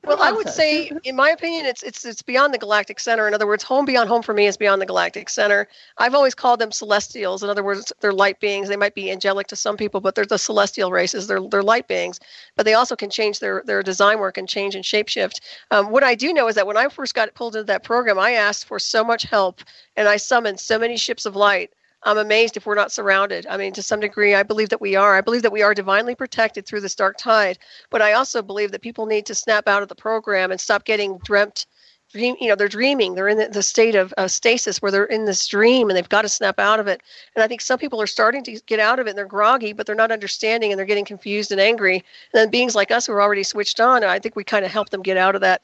S9: Well, I would say, in my opinion, it's beyond the galactic center. In other words, home beyond home for me is beyond the galactic center. I've always called them celestials. In other words, they're light beings. They might be angelic to some people, but they're the celestial races. They're light beings, but they also can change their design work and change and shapeshift. What I do know is that when I first got pulled into that program, I asked for so much help, and I summoned so many ships of light. I'm amazed if we're not surrounded. I mean, to some degree, I believe that we are. I believe that we are divinely protected through this dark tide. But I also believe that people need to snap out of the program and stop getting dreamt. They're dreaming. They're in the state of stasis where they're in this dream and they've got to snap out of it. And I think some people are starting to get out of it and they're groggy, but they're not understanding and they're getting confused and angry. And then beings like us who are already switched on, I think we kind of help them get out of that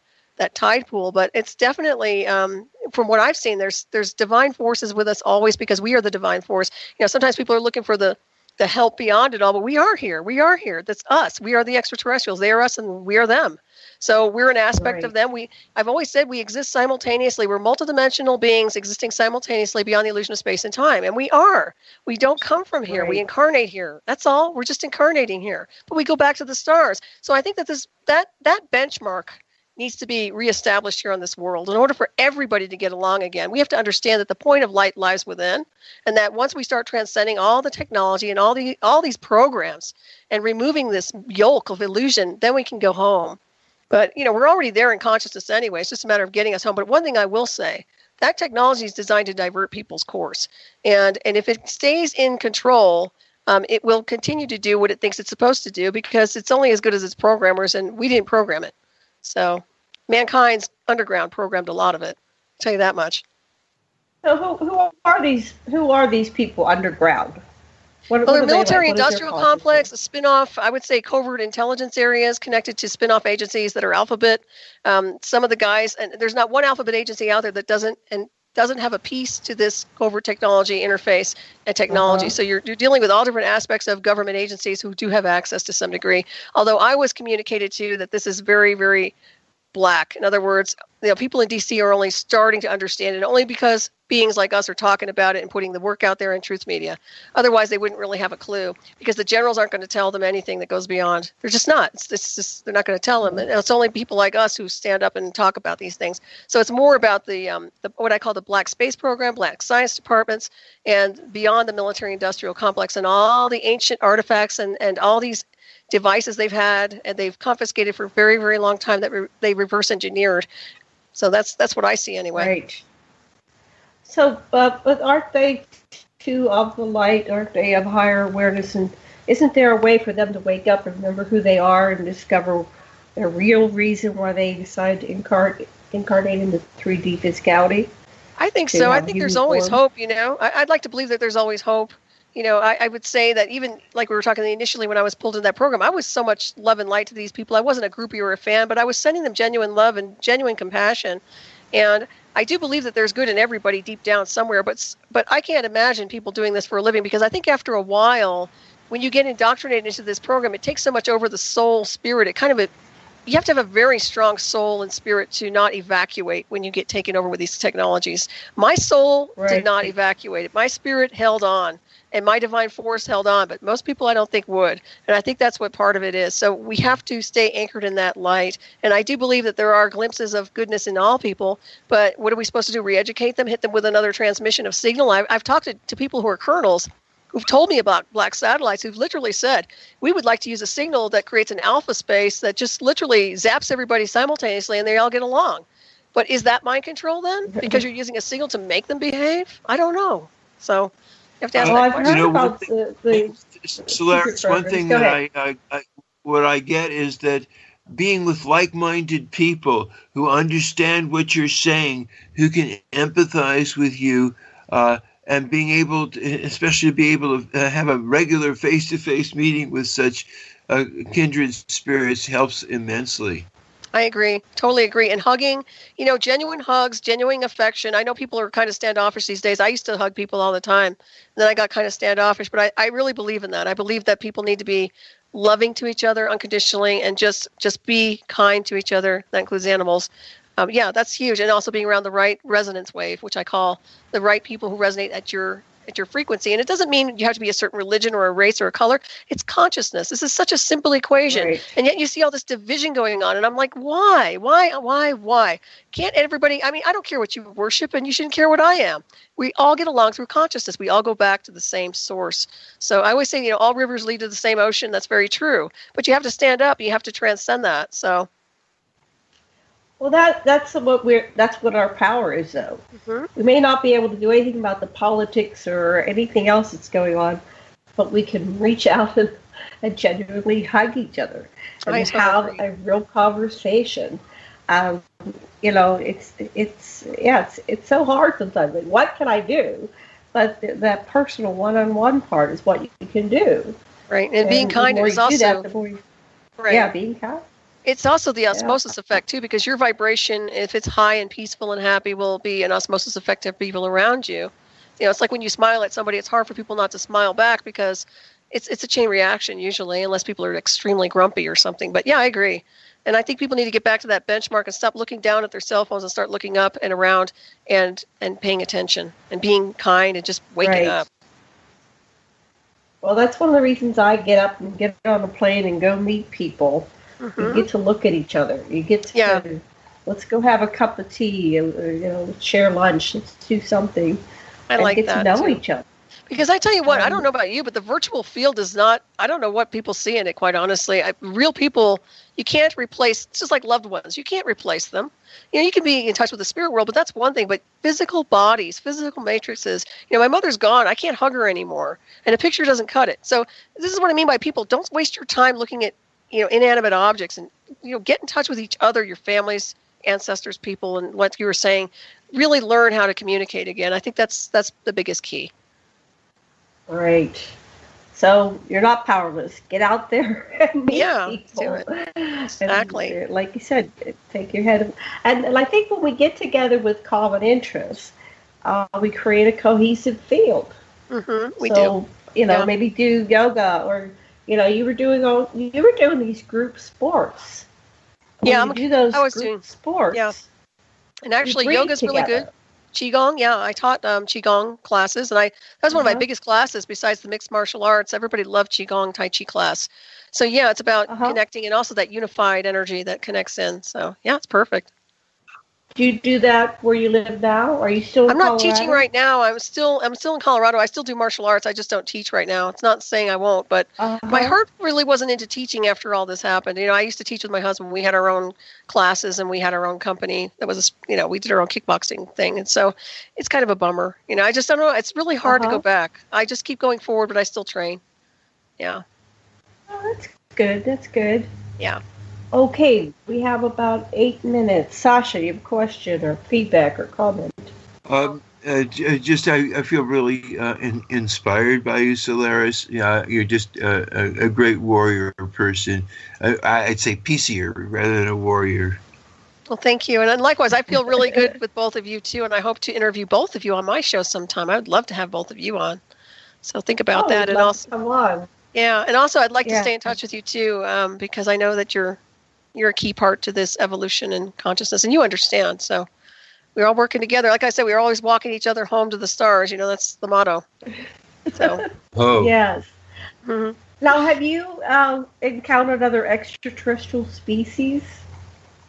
S9: tide pool. But it's definitely, from what I've seen, there's divine forces with us always because we are the divine force. You know, sometimes people are looking for the help beyond it all, but we are here. We are here. That's us. We are the extraterrestrials. They are us and we are them. So we're an aspect of them. I've always said we exist simultaneously. We're multidimensional beings existing simultaneously beyond the illusion of space and time. And we are. We don't come from here. We incarnate here. That's all. We're just incarnating here. But we go back to the stars. So I think that that benchmark needs to be reestablished here on this world in order for everybody to get along again. We have to understand that the point of light lies within, and that once we start transcending all the technology and all these programs and removing this yoke of illusion, then we can go home. But, you know, we're already there in consciousness anyway. It's just a matter of getting us home. But one thing I will say, that technology is designed to divert people's course. And if it stays in control, it will continue to do what it thinks it's supposed to do because it's only as good as its programmers, and we didn't program it. So mankind's underground programmed a lot of it. I'll tell you that much.
S6: So who are these people underground?
S9: Well, they're military-industrial complex, a spin-off, I would say covert intelligence areas connected to spin-off agencies that are alphabet. Some of the guys, and there's not one alphabet agency out there that doesn't have a piece to this covert technology interface and technology. So you're dealing with all different aspects of government agencies who do have access to some degree. Although I was communicated to that this is very, very black. In other words, people in DC are only starting to understand it, only because beings like us are talking about it and putting the work out there in truth media. Otherwise, they wouldn't really have a clue, because the generals aren't going to tell them anything that goes beyond. They're just not. It's just they're not going to tell them. And it's only people like us who stand up and talk about these things. So it's more about the what I call the Black Space Program, Black Science Departments, and beyond the military-industrial complex and all the ancient artifacts and all these devices they've had and they've confiscated for a very, very long time that they reverse engineered. So that's what I see anyway.
S6: Right. So, but aren't they too of the light? Aren't they of higher awareness? And isn't there a way for them to wake up and remember who they are and discover the real reason why they decided to incarnate into 3D physicality?
S9: I think so. I think there's always hope, I'd like to believe that there's always hope. I would say that even like we were talking initially when I was pulled in that program, I was so much love and light to these people. I wasn't a groupie or a fan, but I was sending them genuine love and genuine compassion. And I do believe that there's good in everybody deep down somewhere, but I can't imagine people doing this for a living, because I think after a while, when you get indoctrinated into this program, it takes so much over the soul spirit. You have to have a very strong soul and spirit to not evacuate when you get taken over with these technologies. My soul did not evacuate. My spirit held on. And my divine force held on, but most people I don't think would. And I think that's what part of it is. So we have to stay anchored in that light. And I do believe that there are glimpses of goodness in all people, but what are we supposed to do? Re-educate them, hit them with another transmission of signal? I've talked to people who are colonels who've told me about black satellites, who've literally said, we would like to use a signal that creates an alpha space that just literally zaps everybody simultaneously and they all get along. But is that mind control then? Because you're using a signal to make them behave? I don't know. So you have to ask that question.
S7: Solaris, one thing that I get is that being with like-minded people who understand what you're saying, who can empathize with you, and being able to, especially be able to have a regular face-to-face meeting with such kindred spirits helps immensely.
S9: I agree. Totally agree. And hugging, genuine hugs, genuine affection. I know people are kind of standoffish these days. I used to hug people all the time. And then I got kind of standoffish. But I really believe in that. I believe that people need to be loving to each other unconditionally and just be kind to each other. That includes animals. That's huge. And also being around the right resonance wave, which I call the right people who resonate at your frequency. And it doesn't mean you have to be a certain religion or a race or a color. It's consciousness. This is such a simple equation. Right. And yet you see all this division going on. And I'm like, why? Can't everybody, I don't care what you worship, and you shouldn't care what I am. We all get along through consciousness. We all go back to the same source. So I always say, all rivers lead to the same ocean. That's very true. But you have to stand up. You have to transcend that. So.
S6: Well, that's what our power is, though. Mm-hmm. We may not be able to do anything about the politics or anything else that's going on, but we can reach out and genuinely hug each other and have a real conversation. It's so hard sometimes. Like, what can I do? But that personal one-on-one part is what you can do.
S9: Right, and being kind is also
S6: being kind.
S9: It's also the osmosis effect, too, because your vibration, if it's high and peaceful and happy, will be an osmosis effect to people around you. It's like when you smile at somebody, it's hard for people not to smile back because it's a chain reaction usually, unless people are extremely grumpy or something. But, I agree. And I think people need to get back to that benchmark and stop looking down at their cell phones and start looking up and around and paying attention and being kind and just waking up.
S6: Well, that's one of the reasons I get up and get on a plane and go meet people. Mm-hmm. You get to look at each other. You get to let's go have a cup of tea, or share lunch. Let's do something.
S9: I like
S6: get
S9: that
S6: to know
S9: too.
S6: each other.
S9: Because I tell you what, I don't know about you, but the virtual field is not. I don't know what people see in it. Quite honestly, real people you can't replace. It's just like loved ones. You can't replace them. You can be in touch with the spirit world, but that's one thing. But physical bodies, physical matrices. My mother's gone. I can't hug her anymore, and a picture doesn't cut it. So this is what I mean by people. Don't waste your time looking at inanimate objects, and get in touch with each other, your families, ancestors, people, and what you were saying, really learn how to communicate again. I think that's the biggest key.
S6: Right. So you're not powerless. Get out there and meet people.
S9: Do it. Exactly.
S6: And, like you said, take your head. And I think when we get together with common interests, we create a cohesive field.
S9: Mm-hmm. We
S6: do. Maybe do yoga, or you were doing these group sports.
S9: Yeah,
S6: do those
S9: I was
S6: group
S9: doing
S6: sports.
S9: Yeah, and actually, yoga's really good. Qigong, I taught Qigong classes, and that was one of my biggest classes besides the mixed martial arts. Everybody loved Qigong, Tai Chi class. So, it's about connecting, and also that unified energy that connects in. So, it's perfect.
S6: Do you do that where you live now? Are you still in Colorado?
S9: I'm not teaching right now. I'm still in Colorado. I still do martial arts. I just don't teach right now. It's not saying I won't, but my heart really wasn't into teaching after all this happened. I used to teach with my husband. We had our own classes and we had our own company. That was, we did our own kickboxing thing. And so it's kind of a bummer. I just don't know. It's really hard to go back. I just keep going forward, but I still train. Yeah.
S6: Oh, that's good. That's good.
S9: Yeah.
S6: Okay, we have about 8 minutes. Sasha, you have a question or feedback or comment?
S7: I feel really inspired by you, Solaris. Yeah, you're just a great warrior person. I'd say peaceer rather than a warrior.
S9: Well, thank you. And likewise, I feel really good with both of you, too, and I hope to interview both of you on my show sometime. I would love to have both of you on. So think about that. And also,
S6: come on.
S9: Yeah, and also I'd like to stay in touch with you, too, because I know that you're a key part to this evolution and consciousness, and you understand. So we're all working together. Like I said, we're always walking each other home to the stars. That's the motto. So.
S6: Yes. Mm-hmm. Now, have you encountered other extraterrestrial species?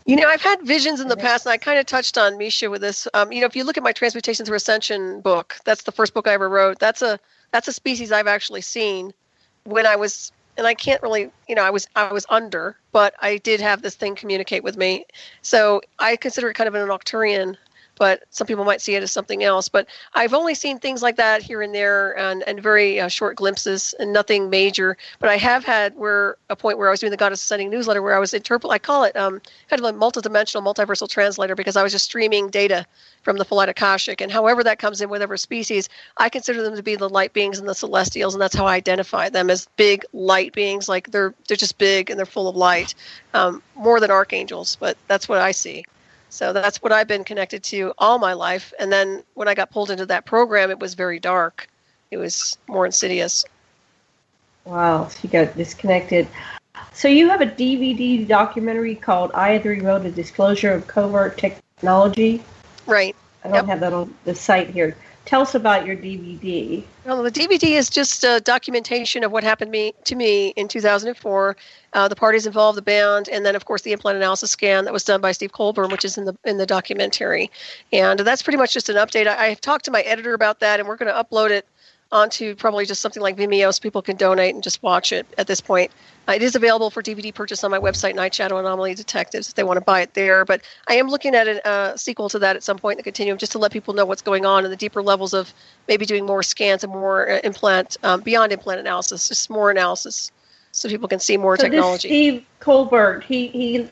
S9: I've had visions in the past, and I kind of touched on Misha with this. If you look at my Transmutation Through Ascension book, that's the first book I ever wrote. That's a species I've actually seen when I was. And I can't really, I was under, but I did have this thing communicate with me. So I consider it kind of an Nocturian, but some people might see it as something else. But I've only seen things like that here and there, and very short glimpses, and nothing major. But I have had a point where I was doing the Goddess Ascending newsletter where I was I call it kind of a multidimensional, multiversal translator, because I was just streaming data from the Phallic Akashic, and however that comes in, whatever species, I consider them to be the light beings and the celestials, and that's how I identify them as big light beings. Like they're just big and they're full of light, more than archangels, but that's what I see. So that's what I've been connected to all my life. And then when I got pulled into that program, it was very dark. It was more insidious.
S6: Wow, so you got disconnected. So you have a DVD documentary called Eye of the Remote, a Disclosure of Covert Technology.
S9: Right.
S6: I don't have that on the site here. Tell us about your DVD.
S9: Well, the DVD is just a documentation of what happened to me in 2004. The parties involved, the band, and then, of course, the implant analysis scan that was done by Steve Colburn, which is in the documentary. And that's pretty much just an update. I've talked to my editor about that, and we're going to upload it onto probably just something like Vimeo so people can donate and just watch it at this point. It is available for DVD purchase on my website, Night Shadow Anomaly Detectives, if they want to buy it there. But I am looking at a sequel to that at some point in the continuum, just to let people know what's going on in the deeper levels of maybe doing more scans and more beyond implant analysis, just more analysis, so people can see more technology.
S6: This Steve Colbert, he's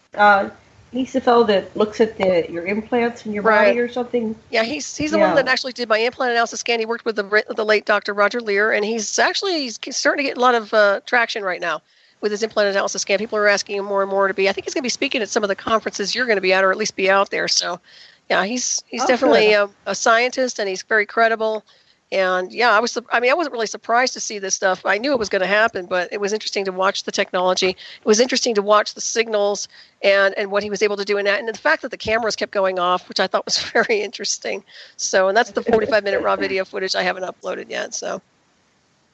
S6: the fellow that looks at your implants in your body or something?
S9: Yeah, he's the one that actually did my implant analysis scan. He worked with the late Dr. Roger Lear, and he's starting to get a lot of traction right now with his implant analysis scan. People are asking him more and more to be. I think he's going to be speaking at some of the conferences you're going to be at, or at least be out there. So, yeah, he's definitely a scientist, and he's very credible. And yeah, I wasn't really surprised to see this stuff. I knew it was going to happen, but it was interesting to watch the technology. It was interesting to watch the signals and what he was able to do in that. And the fact that the cameras kept going off, which I thought was very interesting. So, and that's the 45-minute raw video footage I haven't uploaded yet. So.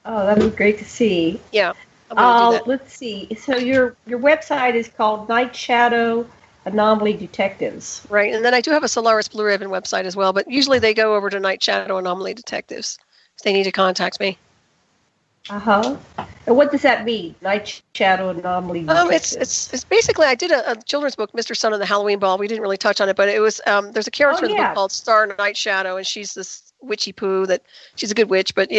S6: Oh, that would be great to see.
S9: Yeah.
S6: Let's see. So your website is called Night Shadow Anomaly Detectives.
S9: Right, and then I do have a Solaris BlueRaven website as well, but usually they go over to Night Shadow Anomaly Detectives if they need to contact me.
S6: Uh-huh. And what does that mean, Night Shadow Anomaly Detectives?
S9: It's basically, I did a children's book, Mr. Son of the Halloween Ball. We didn't really touch on it, but it was, there's a character in the book called Star Night Shadow, and she's this witchy poo that she's a good witch, but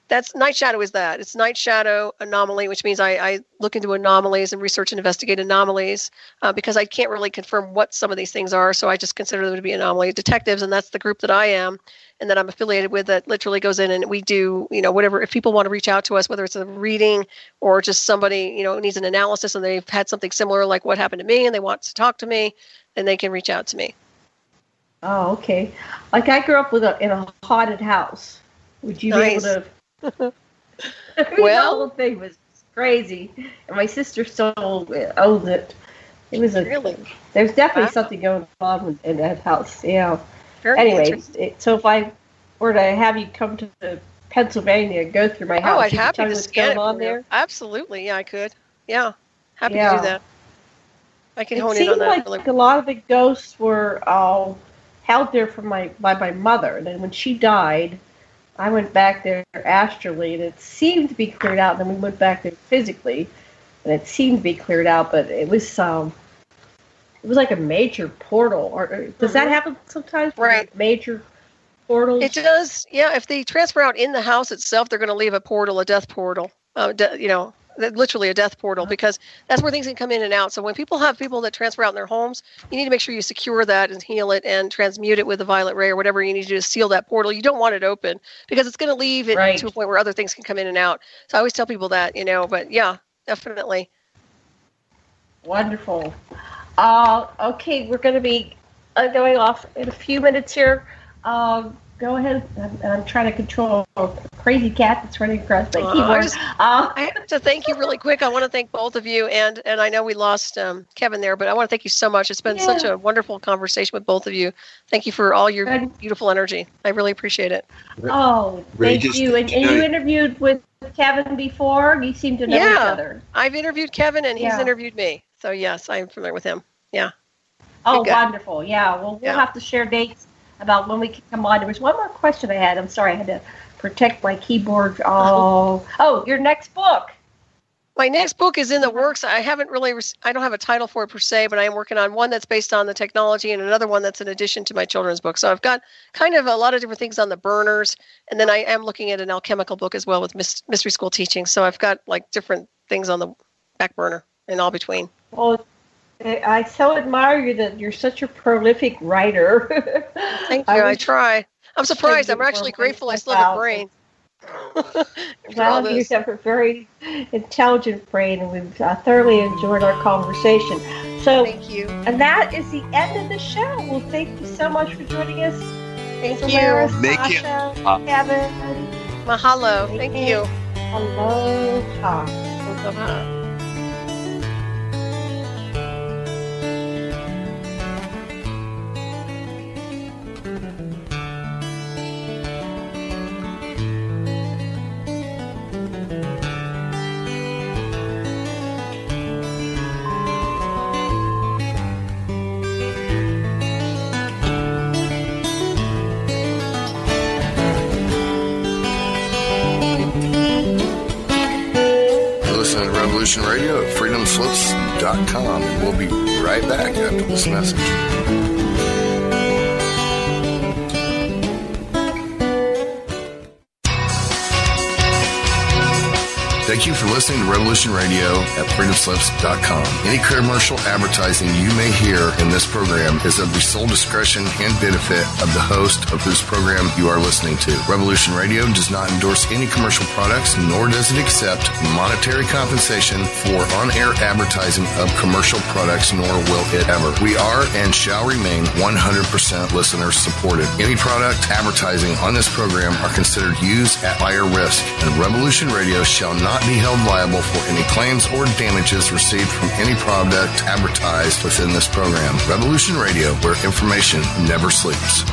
S9: that's Night Shadow is that. It's Night Shadow anomaly, which means I look into anomalies and research and investigate anomalies because I can't really confirm what some of these things are, so I just consider them to be anomaly detectives, and that's the group that I am and that I'm affiliated with that literally goes in and we do, whatever. If people want to reach out to us, whether it's a reading or just somebody, needs an analysis and they've had something similar like what happened to me and they want to talk to me, then they can reach out to me.
S6: Oh, okay. Like I grew up in a haunted house. Would you be able to? Well, the whole thing was crazy, and my sister still owns it. It was really. There's definitely something going on in that house. Yeah. Anyway, so if I were to have you come to Pennsylvania and go through my house,
S9: I'd happy to scan it on there. Absolutely, yeah, I could. Yeah, happy to do that. I can hone in on that.
S6: It seemed like a lot of the ghosts were held there by my mother, and then when she died, I went back there astrally, and it seemed to be cleared out. And then we went back there physically, and it seemed to be cleared out, but it was like a major portal. Or does that happen sometimes?
S9: Right,
S6: major portals.
S9: It does. Yeah, if they transfer out in the house itself, they're going to leave a portal, a death portal. Literally a death portal, because that's where things can come in and out. So when people have people that transfer out in their homes, you need to make sure you secure that and heal it and transmute it with a violet ray or whatever you need to do to seal that portal. You don't want it open because it's going to leave it to a point where other things can come in and out. So I always tell people that, but yeah, definitely.
S6: Wonderful. Okay, we're going to be going off in a few minutes here. Go ahead. I'm trying to control a crazy cat that's running across my keyboard.
S9: I have to thank you really quick. I want to thank both of you, and I know we lost Kevin there, but I want to thank you so much. It's been such a wonderful conversation with both of you. Thank you for all your beautiful energy. I really appreciate it.
S6: Oh, thank you. And you interviewed with Kevin before? You seem to know each other.
S9: I've interviewed Kevin, and he's interviewed me. So, yes, I'm familiar with him. Yeah.
S6: Oh, wonderful. Yeah, well, we'll have to share dates about when we can come on. There was one more question I had. I'm sorry, I had to protect my keyboard. Oh, your next book.
S9: My next book is in the works. I haven't really, I don't have a title for it per se, but I am working on one that's based on the technology and another one that's an addition to my children's book. So I've got kind of a lot of different things on the burners. And then I am looking at an alchemical book as well with mystery school teaching. So I've got like different things on the back burner and all between.
S6: Well, I so admire you that you're such a prolific writer.
S9: Thank you. I try. I'm surprised. I'm actually grateful I still have a brain.
S6: Well, you have a very intelligent brain, and we've thoroughly enjoyed our conversation. So,
S9: thank you.
S6: And that is the end of the show. Well, thank you so much for joining us.
S9: Thank
S6: Solaris,
S9: you.
S6: Sasha, Kevin.
S9: Mahalo. Thank you.
S6: Aloha.
S9: Aloha.
S5: Radio at freedomslips.com, and we'll be right back after this message. Thank you for listening to Revolution Radio at freedomslips.com. Any commercial advertising you may hear in this program is of the sole discretion and benefit of the host of whose program you are listening to. Revolution Radio does not endorse any commercial products, nor does it accept monetary compensation for on-air advertising of commercial products, nor will it ever. We are and shall remain 100% listener supported. Any product advertising on this program are considered used at higher risk, and Revolution Radio shall not be held liable for any claims or damages received from any product advertised within this program. Revolution Radio, where information never sleeps.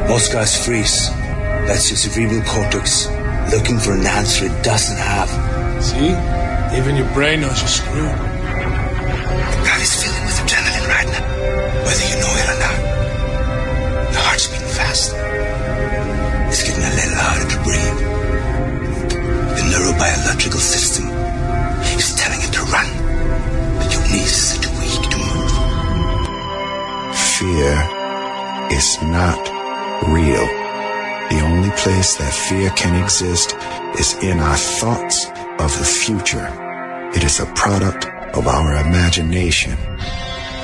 S15: Most guys freeze. That's your cerebral cortex looking for an answer it doesn't have.
S16: See? Even your brain knows you're screwed.
S15: The body's filling with adrenaline right now, whether you know it or not. The heart's beating fast. It's getting a little harder to breathe. is not real. The only place that fear can exist is in our thoughts of the future. It is a product of our imagination,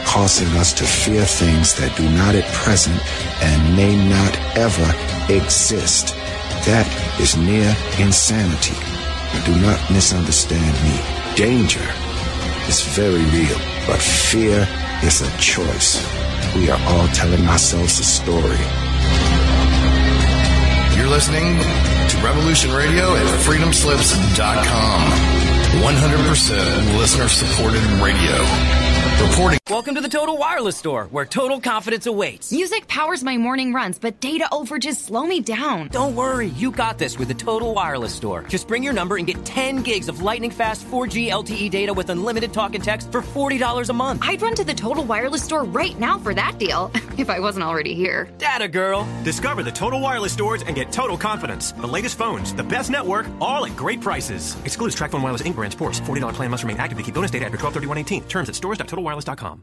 S15: causing us to fear things that do not at present and may not ever exist. That is near insanity. Do not misunderstand me. Danger is very real, but fear is a choice. We are all telling ourselves a story.
S5: You're listening to Revolution Radio at freedomslips.com. 100% listener-supported radio. Reporting.
S17: Welcome to the Total Wireless Store, where total confidence awaits.
S18: Music powers my morning runs, but data overages slow me down.
S17: Don't worry, you got this with the Total Wireless Store. Just bring your number and get 10 gigs of lightning-fast 4G LTE data with unlimited talk and text for $40 a month.
S18: I'd run to the Total Wireless Store right now for that deal, if I wasn't already here.
S17: Data girl.
S19: Discover the Total Wireless Stores and get total confidence. The latest phones, the best network, all at great prices. Excludes TracFone Wireless Inc. brand sports. $40 plan must remain active to keep bonus data after 12/31/18. Terms at stores.totalwireless.com.